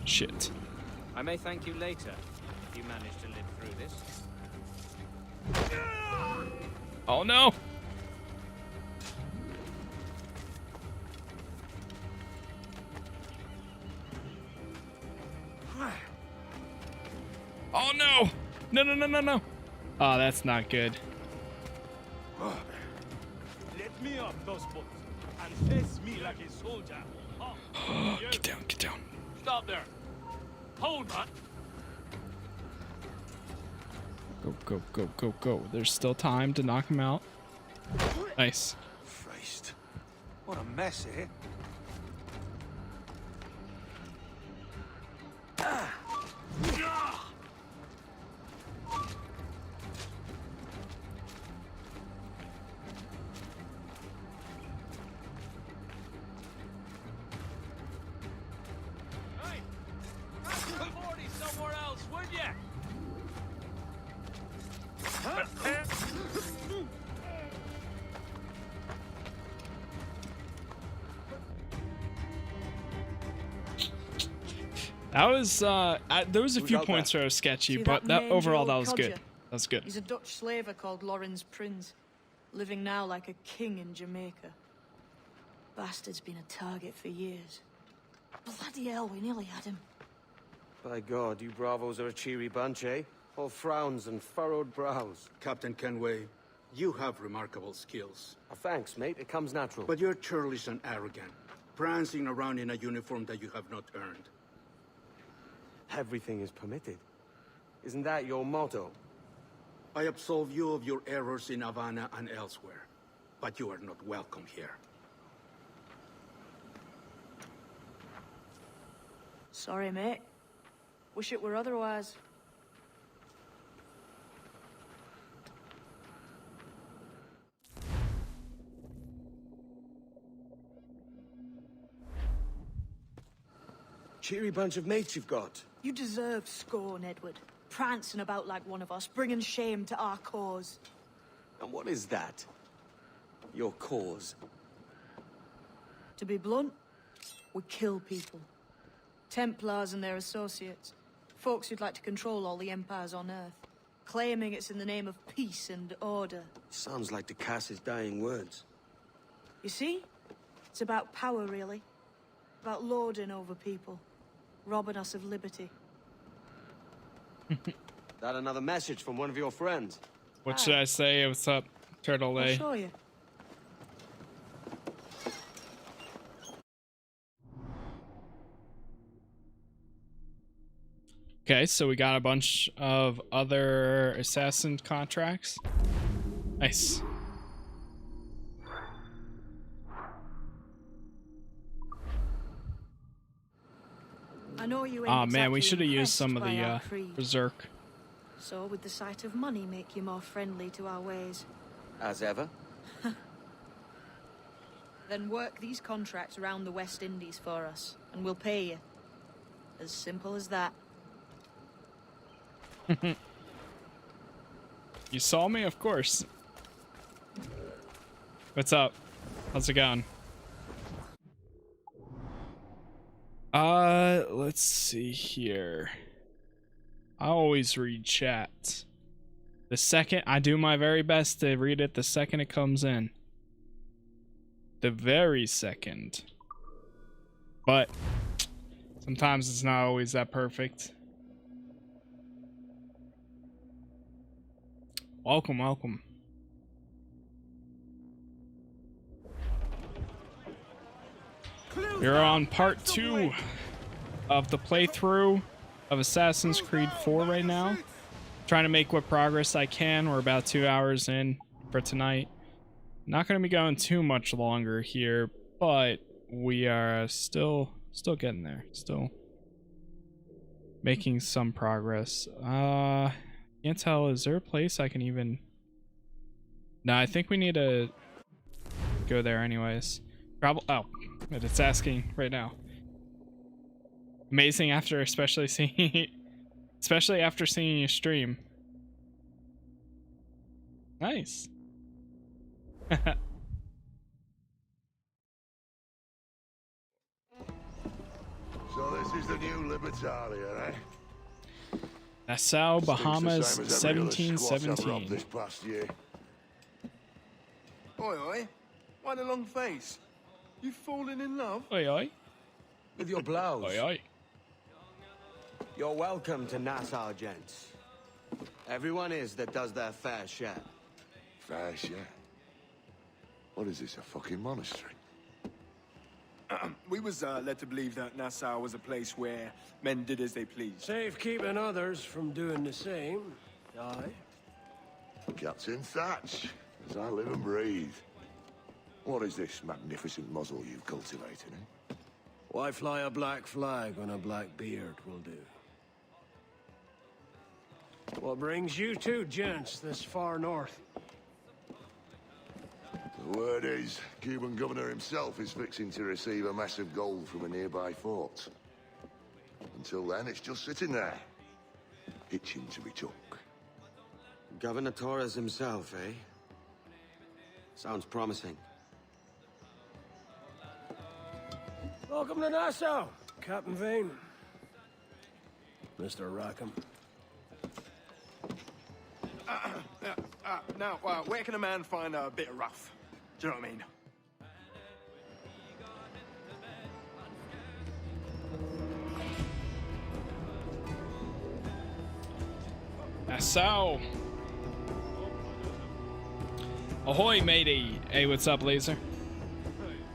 Shit. I may thank you later if you manage to live through this. Oh no! Oh no! No, no, no, no, no! Oh, that's not good. Let me up those books and face me like a soldier. Get down, get down. Stop there. Hold on. Go, go, go, go, go. There's still time to knock him out. Nice. Christ. What a mess here. Somewhere else, would ya? That was there was a few points where it was sketchy, See but that mangy overall old that was codger? good. That was good. He's a Dutch slaver called Lawrence Prince, living now like a king in Jamaica. Bastard's been a target for years. Bloody hell, we nearly had him. By God, you bravos are a cheery bunch, eh? All frowns and furrowed brows. Captain Kenway, you have remarkable skills. Thanks, mate. It comes natural. But you're churlish and arrogant, prancing around in a uniform that you have not earned. Everything is permitted. Isn't that your motto? I absolve you of your errors in Havana and elsewhere, but you are not welcome here. Sorry, mate. Wish it were otherwise. Cheery bunch of mates you've got. You deserve scorn, Edward. Prancing about like one of us, bringing shame to our cause. And what is that? Your cause? To be blunt, we kill people. Templars and their associates. Folks who'd like to control all the empires on Earth. Claiming it's in the name of peace and order. Sounds like to Cass's dying words. You see? It's about power, really. About lording over people. Robbing us of liberty. That another message from one of your friends? What should I say? What's up, Turtle I'll A? show you. Okay, so we got a bunch of other assassin contracts. Nice. I know you ain't Oh man, we exactly should have used impressed some of by the our creed. berserk. So would the sight of money make you more friendly to our ways? As ever. Then work these contracts around the West Indies for us, and we'll pay you. As simple as that. You saw me, of course. What's up? How's it going? Let's see here. I always read chat. The second I do my very best to read it the second it comes in. The very second. But sometimes it's not always that perfect. Welcome, welcome. We're on part 2 of the playthrough of Assassin's Creed 4 right now. Trying to make what progress I can. We're about 2 hours in for tonight. Not going to be going too much longer here, but we are still getting there. Still making some progress. Can't tell. Is there a place I can even... No, I think we need to go there anyways. Probably. Oh, but it's asking right now. Amazing after especially after seeing you stream. Nice. So this is the new Libertalia, eh? Nassau, Bahamas, Stinks the same as every other squat I've 1717. robbed this past year. Oi, oi. Why the long face? You falling in love? Oi, oi. With your blouse? Oi, oi. You're welcome to Nassau, gents. Everyone is that does their fair share. Fair share? What is this, a fucking monastery? We was led to believe that Nassau was a place where men did as they pleased. Safe keeping others from doing the same. Aye. Captain Thatch, as I live and breathe. What is this magnificent muzzle you've cultivated, eh? Why fly a black flag when a black beard will do? What brings you two gents this far north? The word is, Cuban governor himself is fixing to receive a mess of gold from a nearby fort. Until then, it's just sitting there, itching to be took. Governor Torres himself, eh? Sounds promising. Welcome to Nassau, Captain Vane. Mr. Rackham. Now, where can a man find a bit of rough? Do you know what I mean? Nassau. Ahoy, matey. Hey, what's up, Laser?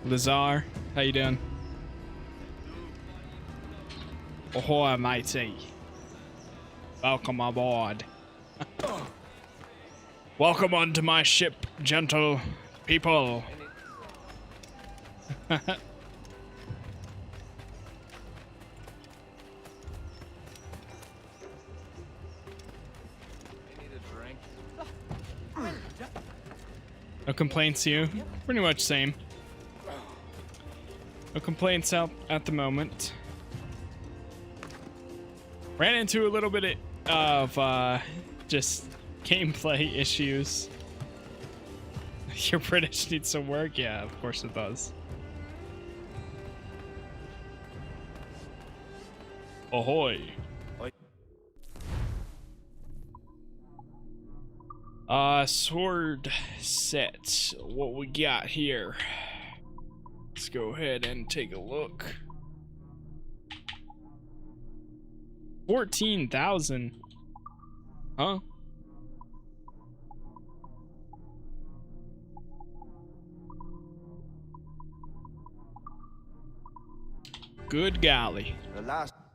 Lazar, how you doing? Ahoy, matey. Welcome aboard. Welcome onto my ship, gentle people. No complaints, you. Pretty much same. No complaints out at the moment. Ran into a little bit of just gameplay issues. Your British needs some work? Yeah, of course it does. Ahoy. Sword set. What we got here? Let's go ahead and take a look. 14,000. Huh? Good golly.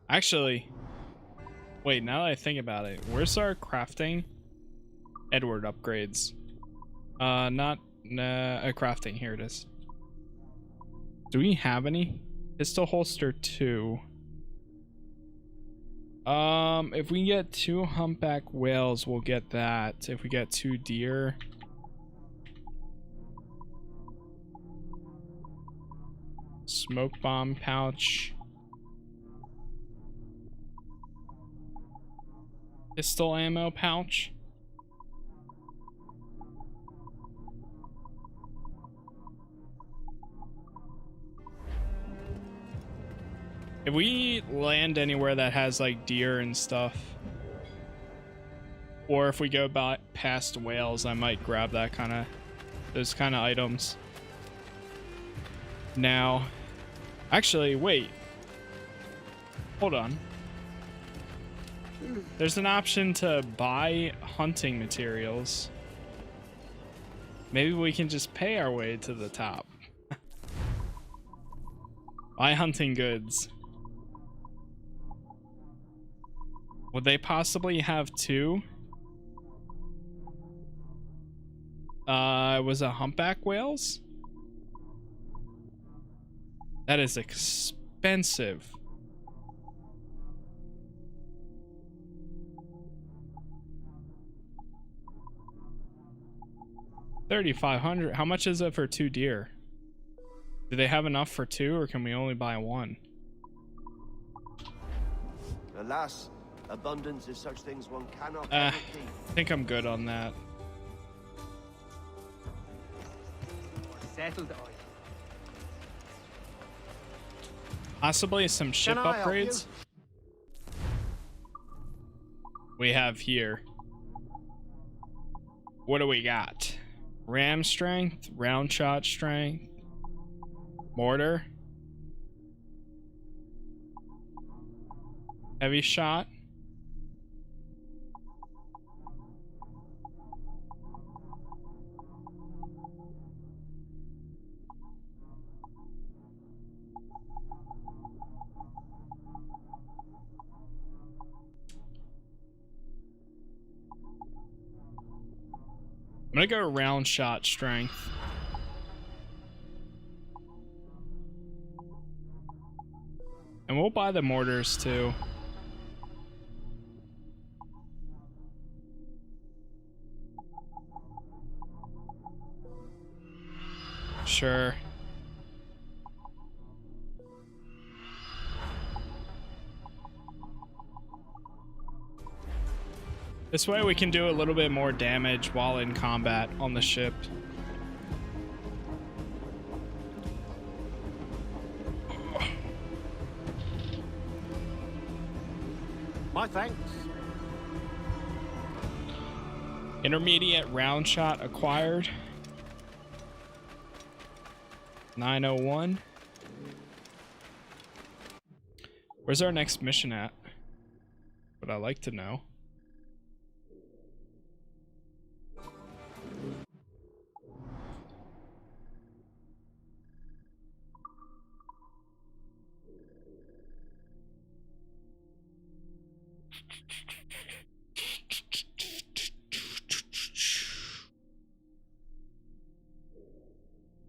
Actually, wait, now that I think about it, where's our crafting? Edward upgrades. Not crafting. Here it is. Do we have any? Pistol holster 2. If we get 2 humpback whales, we'll get that. If we get 2 deer. Smoke bomb pouch. Pistol ammo pouch. If we land anywhere that has like deer and stuff, or if we go past whales, I might grab that those kind of items. Now, actually, wait. Hold on. There's an option to buy hunting materials. Maybe we can just pay our way to the top. Buy hunting goods. Would they possibly have two? Was a humpback whales? That is expensive. $3,500. How much is it for 2 deer? Do they have enough for 2, or can we only buy 1? Alas, abundance is such things one cannot I keep. think I'm good on that. Settled. Possibly some ship Can I help you? upgrades. We have here. What do we got? Ram strength, round shot strength, mortar, heavy shot. I'm gonna go round shot strength. And we'll buy the mortars too. Sure. This way we can do a little bit more damage while in combat on the ship. My thanks. Intermediate round shot acquired. 901. Where's our next mission at? Would I like to know.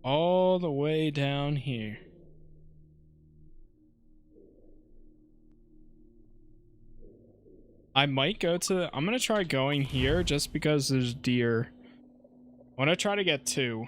All the way down here. I might go to... I'm gonna try going here just because there's deer. I want to try to get 2.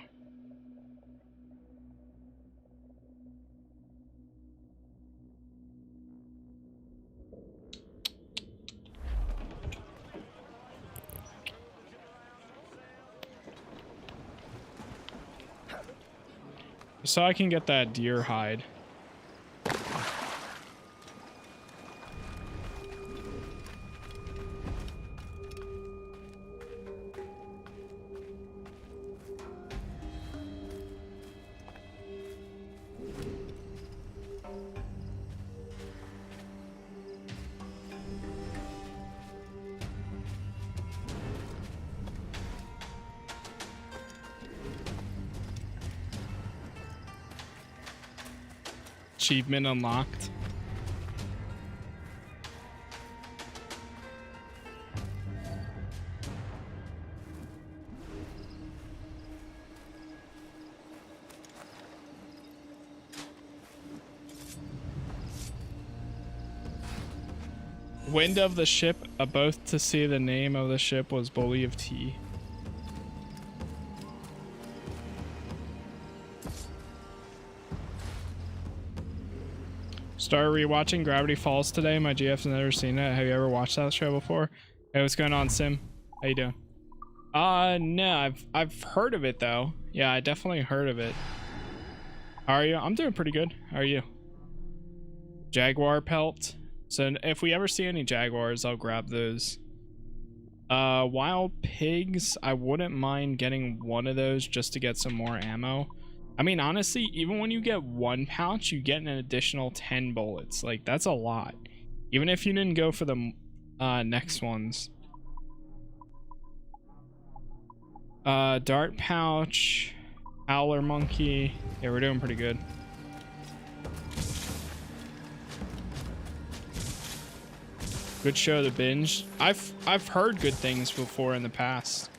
So I can get that deer hide. Achievement unlocked. Wind of the ship, both to see the name of the ship was Bully of Tea. Started rewatching Gravity Falls today. My GF's never seen it. Have you ever watched that show before? Hey, what's going on, Sim? How you doing? No, I've heard of it though. Yeah, I definitely heard of it. How are you? I'm doing pretty good. How are you? Jaguar pelt. So if we ever see any jaguars, I'll grab those. Wild pigs. I wouldn't mind getting one of those just to get some more ammo. I mean, honestly, even when you get 1 pouch, you get an additional 10 bullets. Like, that's a lot. Even if you didn't go for the next ones. Dart pouch. Howler monkey. Yeah, we're doing pretty good. Good show to binge. I've heard good things before in the past.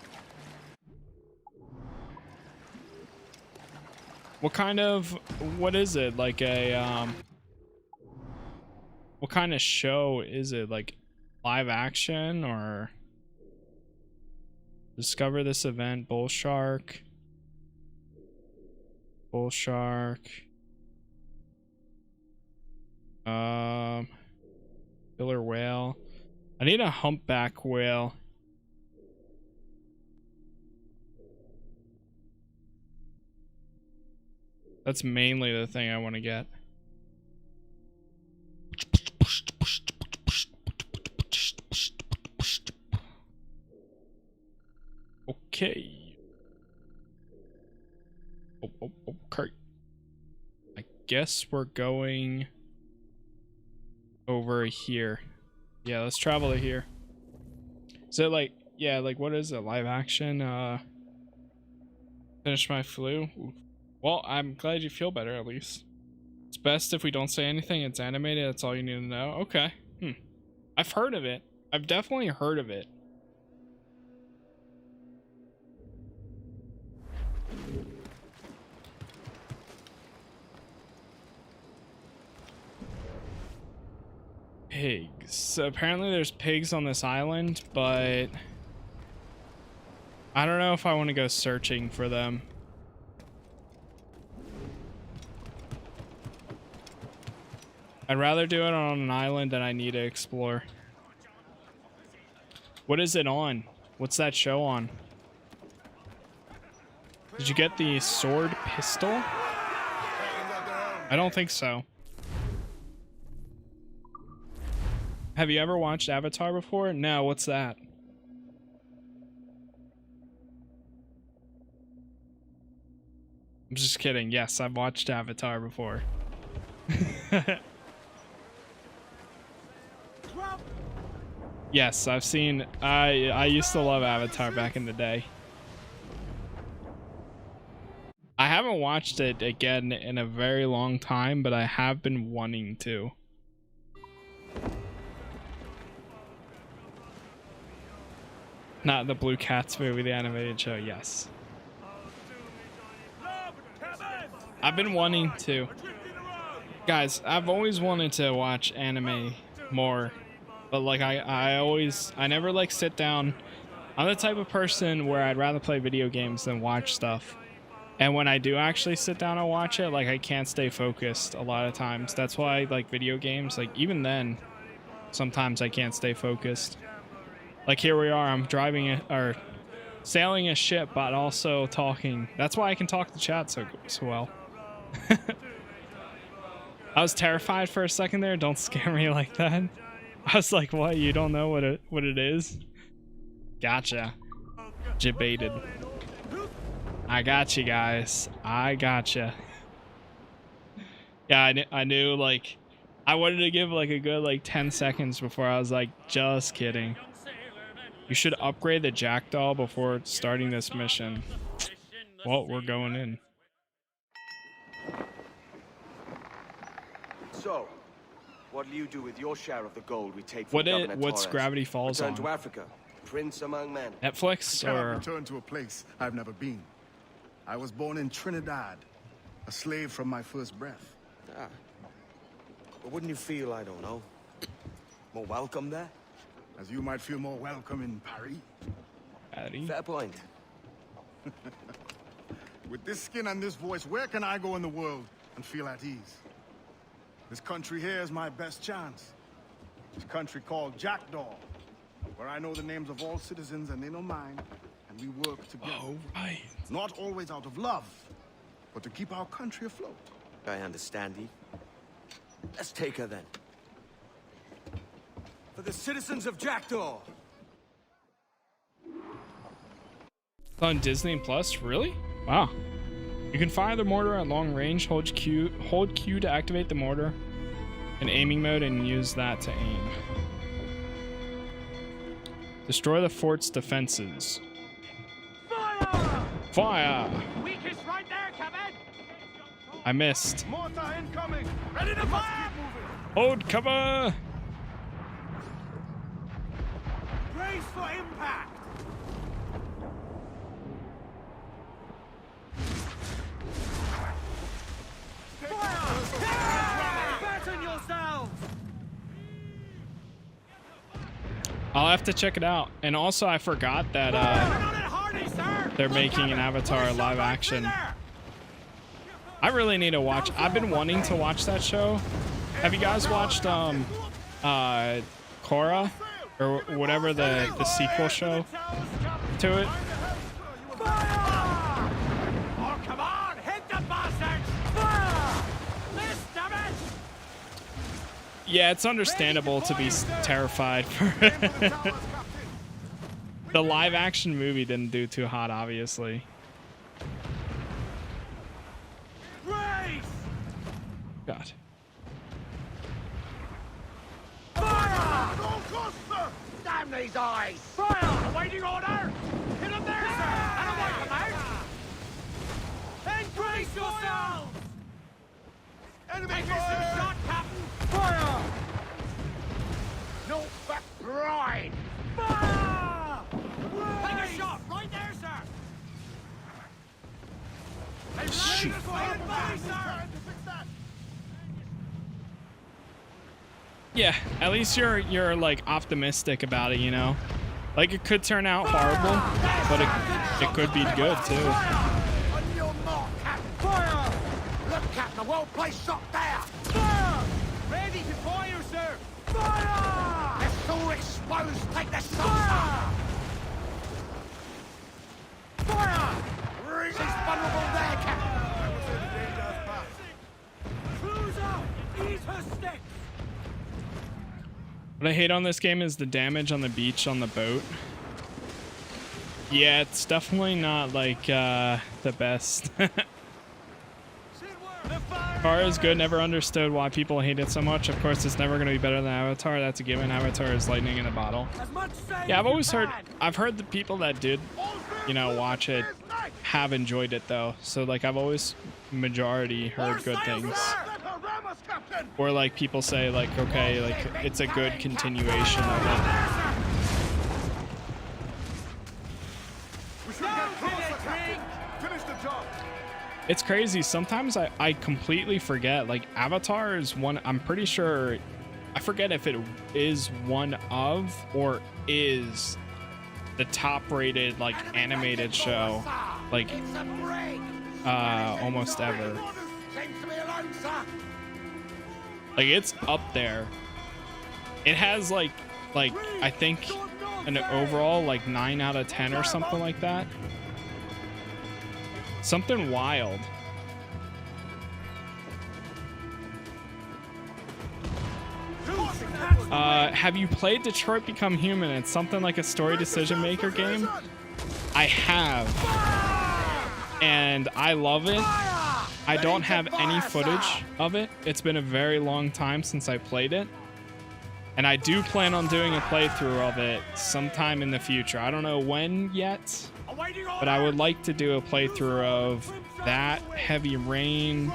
What is it? Like a what kind of show is it? Like live action or discover this event, bull shark. Killer whale. I need a humpback whale. That's mainly the thing I want to get. Okay. Okay. I guess we're going over here. Yeah, let's travel to here. Is it like, yeah, like what is it? Live action? Finish my flu? Well, I'm glad you feel better at least. It's best if we don't say anything. It's animated. That's all you need to know. Okay. I've heard of it. I've definitely heard of it. Pigs. So apparently there's pigs on this island, but I don't know if I want to go searching for them. I'd rather do it on an island that I need to explore. What is it on? What's that show on? Did you get the sword pistol? I don't think so. Have you ever watched Avatar before? No, what's that? I'm just kidding. Yes, I've watched Avatar before. Yes, I've seen. I used to love Avatar back in the day. I haven't watched it again in a very long time, but I have been wanting to. Not the Blue Cats movie, the animated show, yes. I've been wanting to. Guys, I've always wanted to watch anime more. But like I never like sit down. I'm the type of person where I'd rather play video games than watch stuff. And when I do actually sit down and watch it, like I can't stay focused a lot of times. That's why I like video games. Like even then, sometimes I can't stay focused. Like here we are, I'm driving or sailing a ship, but also talking. That's why I can talk to chat so well. I was terrified for a second there. Don't scare me like that. I was like, what? You don't know what it is? Gotcha. Debated. I got you guys. I gotcha. Yeah, I knew like I wanted to give like a good like 10 seconds before I was like, just kidding. You should upgrade the jackdaw before starting this mission. Well, we're going in. So, what'll you do with your share of the gold we take from Governor What's Torres? Gravity Falls Return on? to Africa, prince among men. Netflix I cannot or return to a place I've never been. I was born in Trinidad, a slave from my first breath. Ah. But wouldn't you feel, I don't know, more welcome there? As you might feel more welcome in Paris. Fair point. With this skin and this voice, where can I go in the world and feel at ease? This country here is my best chance. This country called Jackdaw, where I know the names of all citizens and they know mine, and we work together. Oh, right. Not always out of love, but to keep our country afloat. I understand you. Let's take her then. For the citizens of Jackdaw. It's on Disney Plus, really? Wow. You can fire the mortar at long range. Hold Q to activate the mortar in aiming mode and use that to aim. Destroy the fort's defenses. Fire! Fire! Weakest right there, Captain! I missed. Mortar incoming! Ready to fire! Hold cover! Brace for impact! Batten yourselves! I'll have to check it out. And also, I forgot that they're making an Avatar live action. I really need to watch. I've been wanting to watch that show. Have you guys watched Korra or whatever the sequel show to it? Oh, come on! Hit the bastards! Fire! This, damn it! Yeah, it's understandable to be terrified for the live action movie didn't do too hot, obviously. God. Fire! Damn these eyes! Fire! Awaiting order! Hit them there, sir! And away from out! Embrace yourselves! Enemy fire! Shot, Captain! Fire! No back bride! Fire! Take a shot! Right there, sir! Shoot. Yeah, at least you're like optimistic about it, you know. Like it could turn out horrible, but it could be good too. On your mark, Captain! Fire! Look, Captain, a well-placed shot there! Fire! Ready to fire, sir! Fire! They're so exposed, take the shot! Fire! Fire! She's vulnerable there, Captain! Cruiser! Ease her sticks! What I hate on this game is the damage on the beach on the boat. Yeah, it's definitely not like the best. Korra is good, never understood why people hate it so much. Of course, it's never going to be better than Avatar. That's a given. Avatar is lightning in a bottle. Yeah, I've heard the people that did, you know, watch it have enjoyed it though. So like I've always majority heard good things. Or like people say like, okay, like it's a good continuation of it. It's crazy. Sometimes I completely forget. Like Avatar is one. I'm pretty sure. I forget if it is one of or is the top-rated like animated show, like almost ever. Like it's up there. It has like I think an overall like 9 out of 10 or something like that. Something wild. Have you played Detroit Become Human? It's something like a story decision maker game. I have. And I love it. I don't have any footage of it. It's been a very long time since I played it. And I do plan on doing a playthrough of it sometime in the future. I don't know when yet, but I would like to do a playthrough of that, Heavy Rain,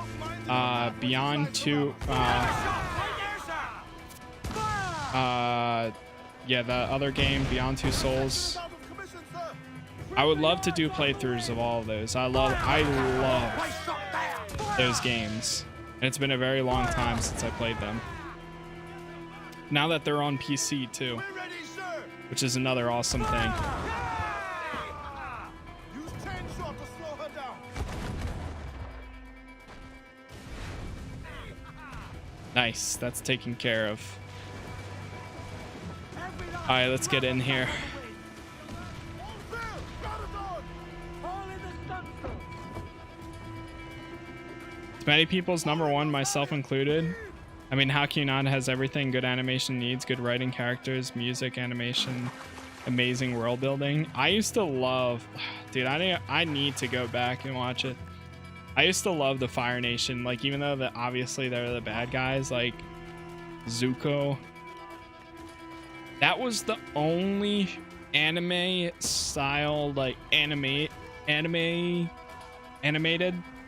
Beyond 2, yeah, the other game, Beyond Two Souls. I would love to do playthroughs of all of those. I love those games. And it's been a very long time since I played them. Now that they're on PC too, which is another awesome thing. Nice, that's taken care of. All right, let's get in here. It's many people's #1, myself included. I mean, how can you not? It has everything good animation needs, good writing, characters, music, animation, amazing world building. I used to love, dude, I need to go back and watch it. I used to love the Fire Nation, like even though obviously they're the bad guys, like Zuko. That was the only anime style, like animated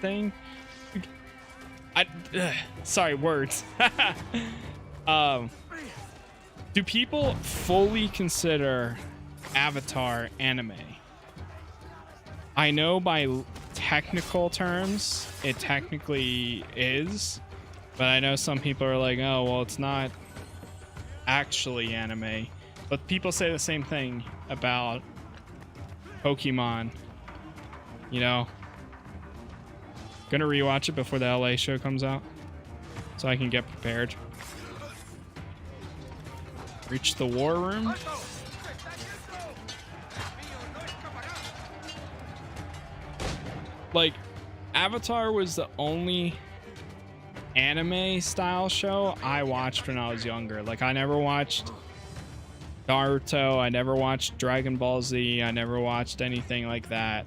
thing. Sorry, words. Do people fully consider Avatar anime. I know by technical terms it technically is, but I know some people are like, oh, well, it's not actually anime. But people say the same thing about Pokemon. You know, gonna rewatch it before the LA show comes out so I can get prepared. Reach the war room. Like, Avatar was the only anime style show I watched when I was younger. Like, I never watched Naruto, I never watched Dragon Ball Z, I never watched anything like that.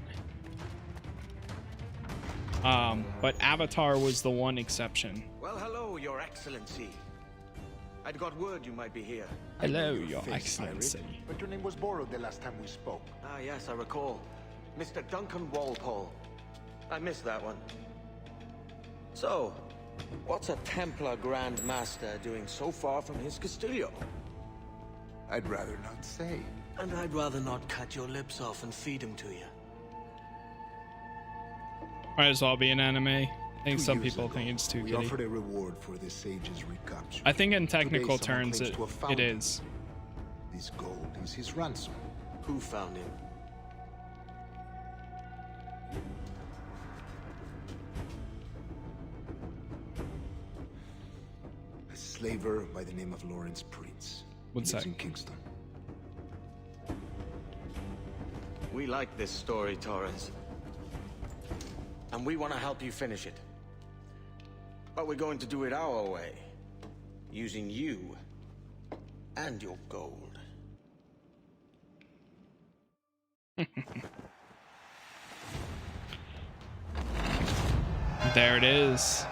But Avatar was the one exception. Well, hello, Your Excellency. I'd got word you might be here. Hello, Your Excellency. But your name was borrowed the last time we spoke. Ah, yes, I recall. Mr. Duncan Walpole. I missed that one. So, what's a Templar Grand Master doing so far from his Castillo? I'd rather not say. And I'd rather not cut your lips off and feed him to you. Might as well be an anime. I think some people think it's too we kiddie. offered a reward for the sage's recapture. I think in technical Today, someone terms claims to have it found him. is. This gold is his ransom. Who found him? A slaver by the name of Lawrence Prince. What's Lives that? in Kingston. We like this story, Torres. And we want to help you finish it. But we're going to do it our way. Using you and your gold. There it is.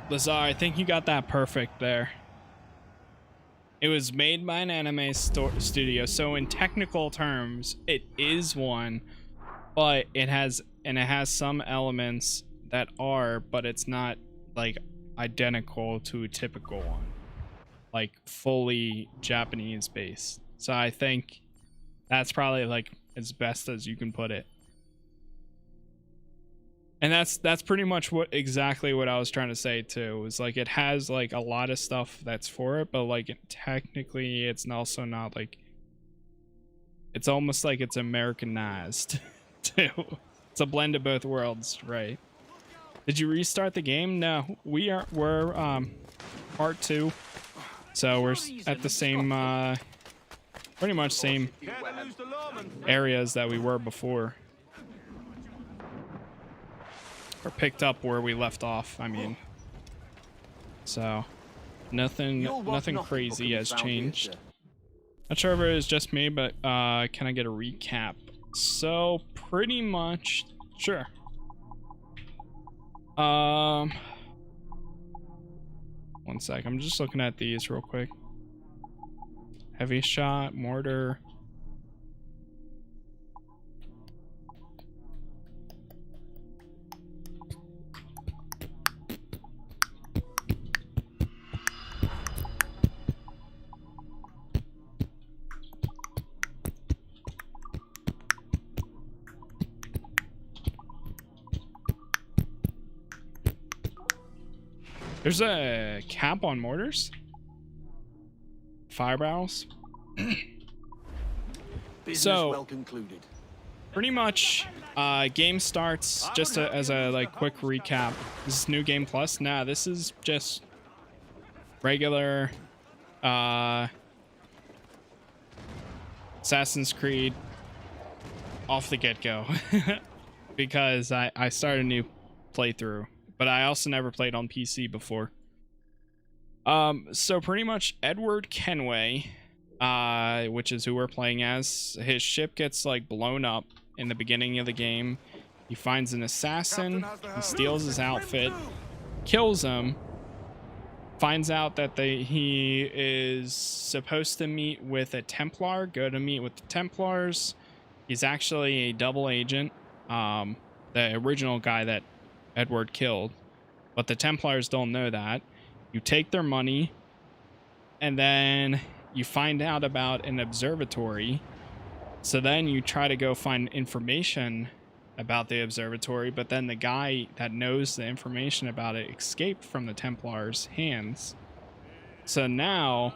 Lazar, I think you got that perfect there. It was made by an anime studio, so in technical terms, it is one, but it has some elements that are, but it's not like identical to a typical one, like fully Japanese based. So I think that's probably like as best as you can put it. And that's pretty much exactly what I was trying to say too. Is like it has like a lot of stuff that's for it, but like technically it's also not like, it's almost like it's Americanized too. It's a blend of both worlds, right? Did you restart the game? No, we're part 2, so we're at the same pretty much same areas that we were before. Or picked up where we left off, I mean. So nothing crazy has changed. Not sure if it was just me, but can I get a recap? So pretty much sure. One sec, I'm just looking at these real quick. Heavy shot, mortar. There's a cap on mortars? Fire barrels? So, well concluded. pretty much, game starts, just as a like quick recap. This is New Game Plus? Nah, this is just regular Assassin's Creed off the get-go. Because I started a new playthrough. But I also never played on PC before. So pretty much Edward Kenway, which is who we're playing as, his ship gets like blown up in the beginning of the game. He finds an assassin, he steals his outfit, kills him, finds out that he is supposed to meet with a Templar, go to meet with the Templars. He's actually a double agent, the original guy that Edward killed, but the Templars don't know that. You take their money, and then you find out about an observatory. So then you try to go find information about the observatory, but then the guy that knows the information about it escaped from the Templars' hands. So now,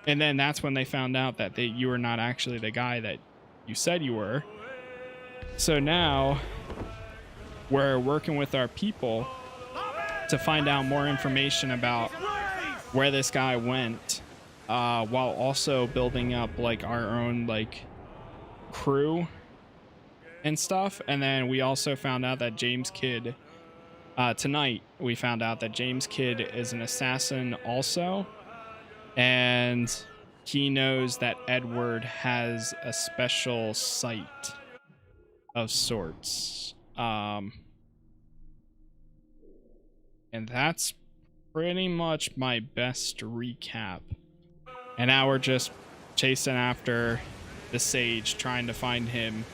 and then that's when they found out that you were not actually the guy that you said you were. So now we're working with our people to find out more information about where this guy went, while also building up like our own like crew and stuff. And then we also found out that James Kidd, tonight we found out that James Kidd is an assassin also, and he knows that Edward has a special sight of sorts. And that's pretty much my best recap. And now we're just chasing after the Sage, trying to find him,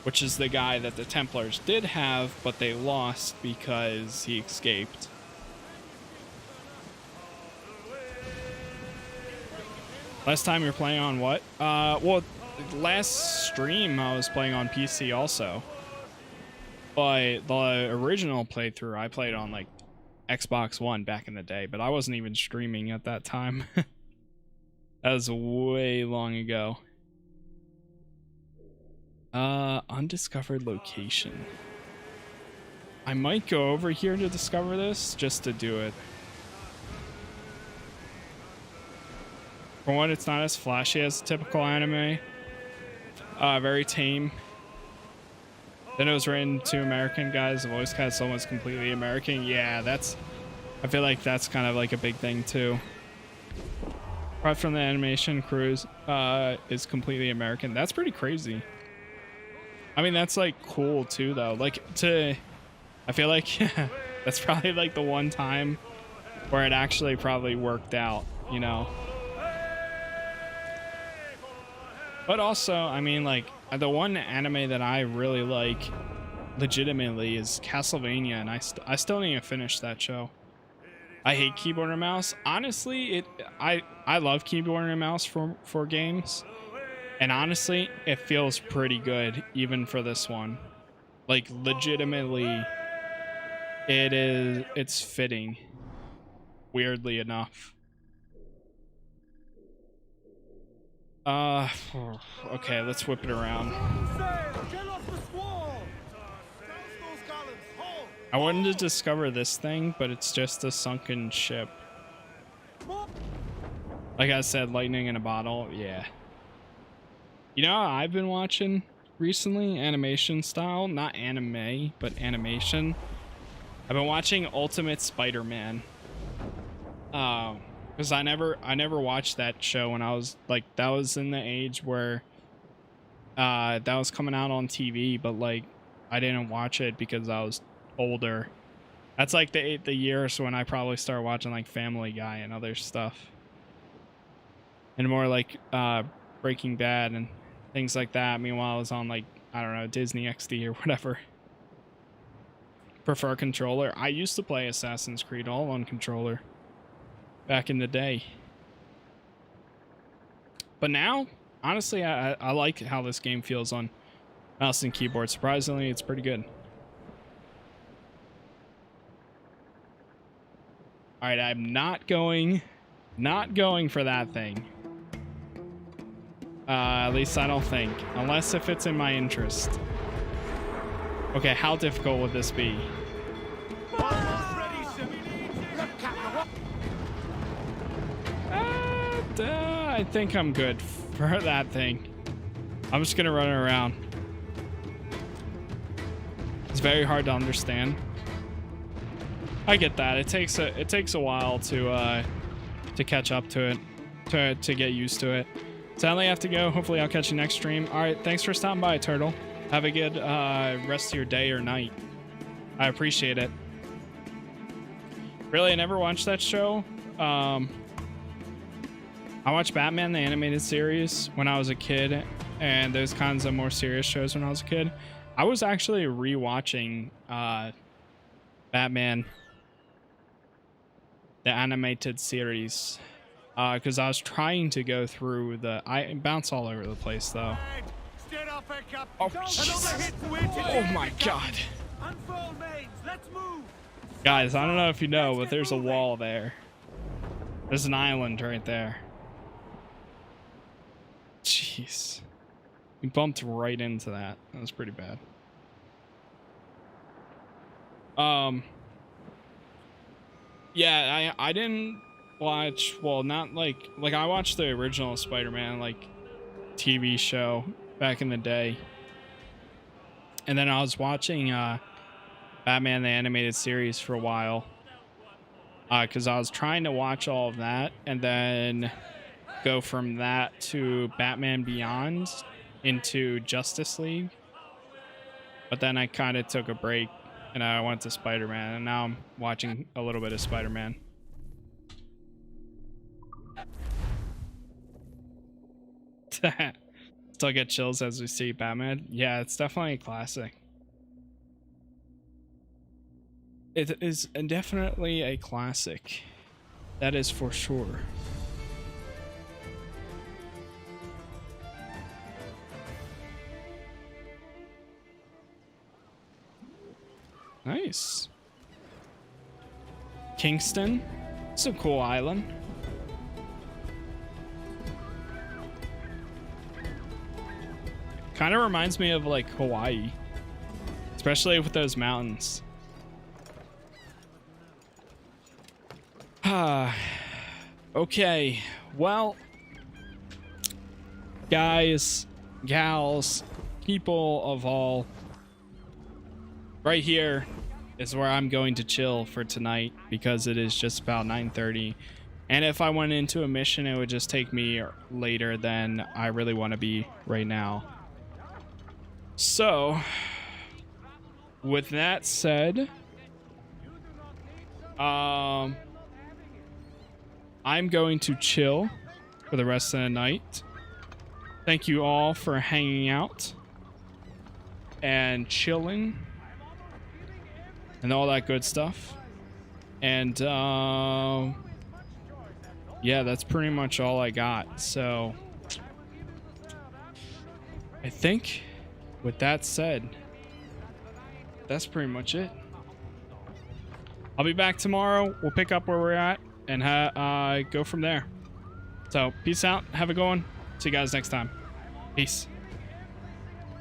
which is the guy that the Templars did have, but they lost because he escaped. Last time you were playing on what? Well, last stream I was playing on PC also. But the original playthrough I played on like Xbox One back in the day, but I wasn't even streaming at that time. That was way long ago. Undiscovered location. I might go over here to discover this just to do it. For one, it's not as flashy as a typical anime. Very tame. Then it was written to American guys. The voice cast someone's completely American. Yeah, I feel like that's kind of like a big thing too. Apart from the animation, crews is completely American. That's pretty crazy. I mean, that's like cool too though. Like I feel like that's probably like the one time where it actually probably worked out, you know? But also, I mean, like, the one anime that I really like legitimately is Castlevania, and I still need to finish that show. I hate keyboard and mouse. Honestly, I love keyboard and mouse for games. And honestly, it feels pretty good even for this one. Like, legitimately, it's fitting, weirdly enough. Okay, let's whip it around. I wanted to discover this thing, but it's just a sunken ship. Like I said, lightning in a bottle, yeah. You know what I've been watching recently? Animation style, not anime, but animation. I've been watching Ultimate Spider-Man. Because I never watched that show when I was like, that was in the age where that was coming out on TV, but like I didn't watch it because I was older. That's like the years when I probably started watching like Family Guy and other stuff, and more like Breaking Bad and things like that. Meanwhile, I was on like, I don't know, Disney XD or whatever. Prefer controller. I used to play Assassin's Creed all on controller back in the day, but now honestly I like how this game feels on mouse and keyboard. Surprisingly, it's pretty good. All right, I'm not going for that thing, at least I don't think, unless if it's in my interest. Okay, how difficult would this be? I think I'm good for that thing. I'm just gonna run around. It's very hard to understand. I get that. It takes a while to catch up to it, to get used to it. Sadly, I have to go. Hopefully, I'll catch you next stream. All right, thanks for stopping by, Turtle. Have a good rest of your day or night. I appreciate it. Really, I never watched that show. I watched Batman the Animated Series when I was a kid, and those kinds of more serious shows when I was a kid. I was actually rewatching Batman the Animated Series because I was trying to go through the... I bounce all over the place, though. Oh, Jesus. Oh my God. Guys, I don't know if you know, but there's a wall there. There's an island right there. Jeez. We bumped right into that. That was pretty bad. Yeah, I didn't watch, well, not like I watched the original Spider-Man like TV show back in the day. And then I was watching Batman the Animated Series for a while. Because I was trying to watch all of that and then go from that to Batman Beyond into Justice League. But then I kind of took a break and I went to Spider-Man, and now I'm watching a little bit of Spider-Man. Still get chills as we see Batman. Yeah, it's definitely a classic. It is definitely a classic. That is for sure. Nice. Kingston. It's a cool island. Kind of reminds me of like Hawaii, especially with those mountains. Okay, well, guys, gals, people of all, right here is where I'm going to chill for tonight because it is just about 9:30. And if I went into a mission, it would just take me later than I really want to be right now. So, with that said, I'm going to chill for the rest of the night. Thank you all for hanging out and chilling and all that good stuff. And yeah, that's pretty much all I got. So I think with that said, that's pretty much it. I'll be back tomorrow. We'll pick up where we're at and go from there. So peace out. Have a good one. See you guys next time. Peace.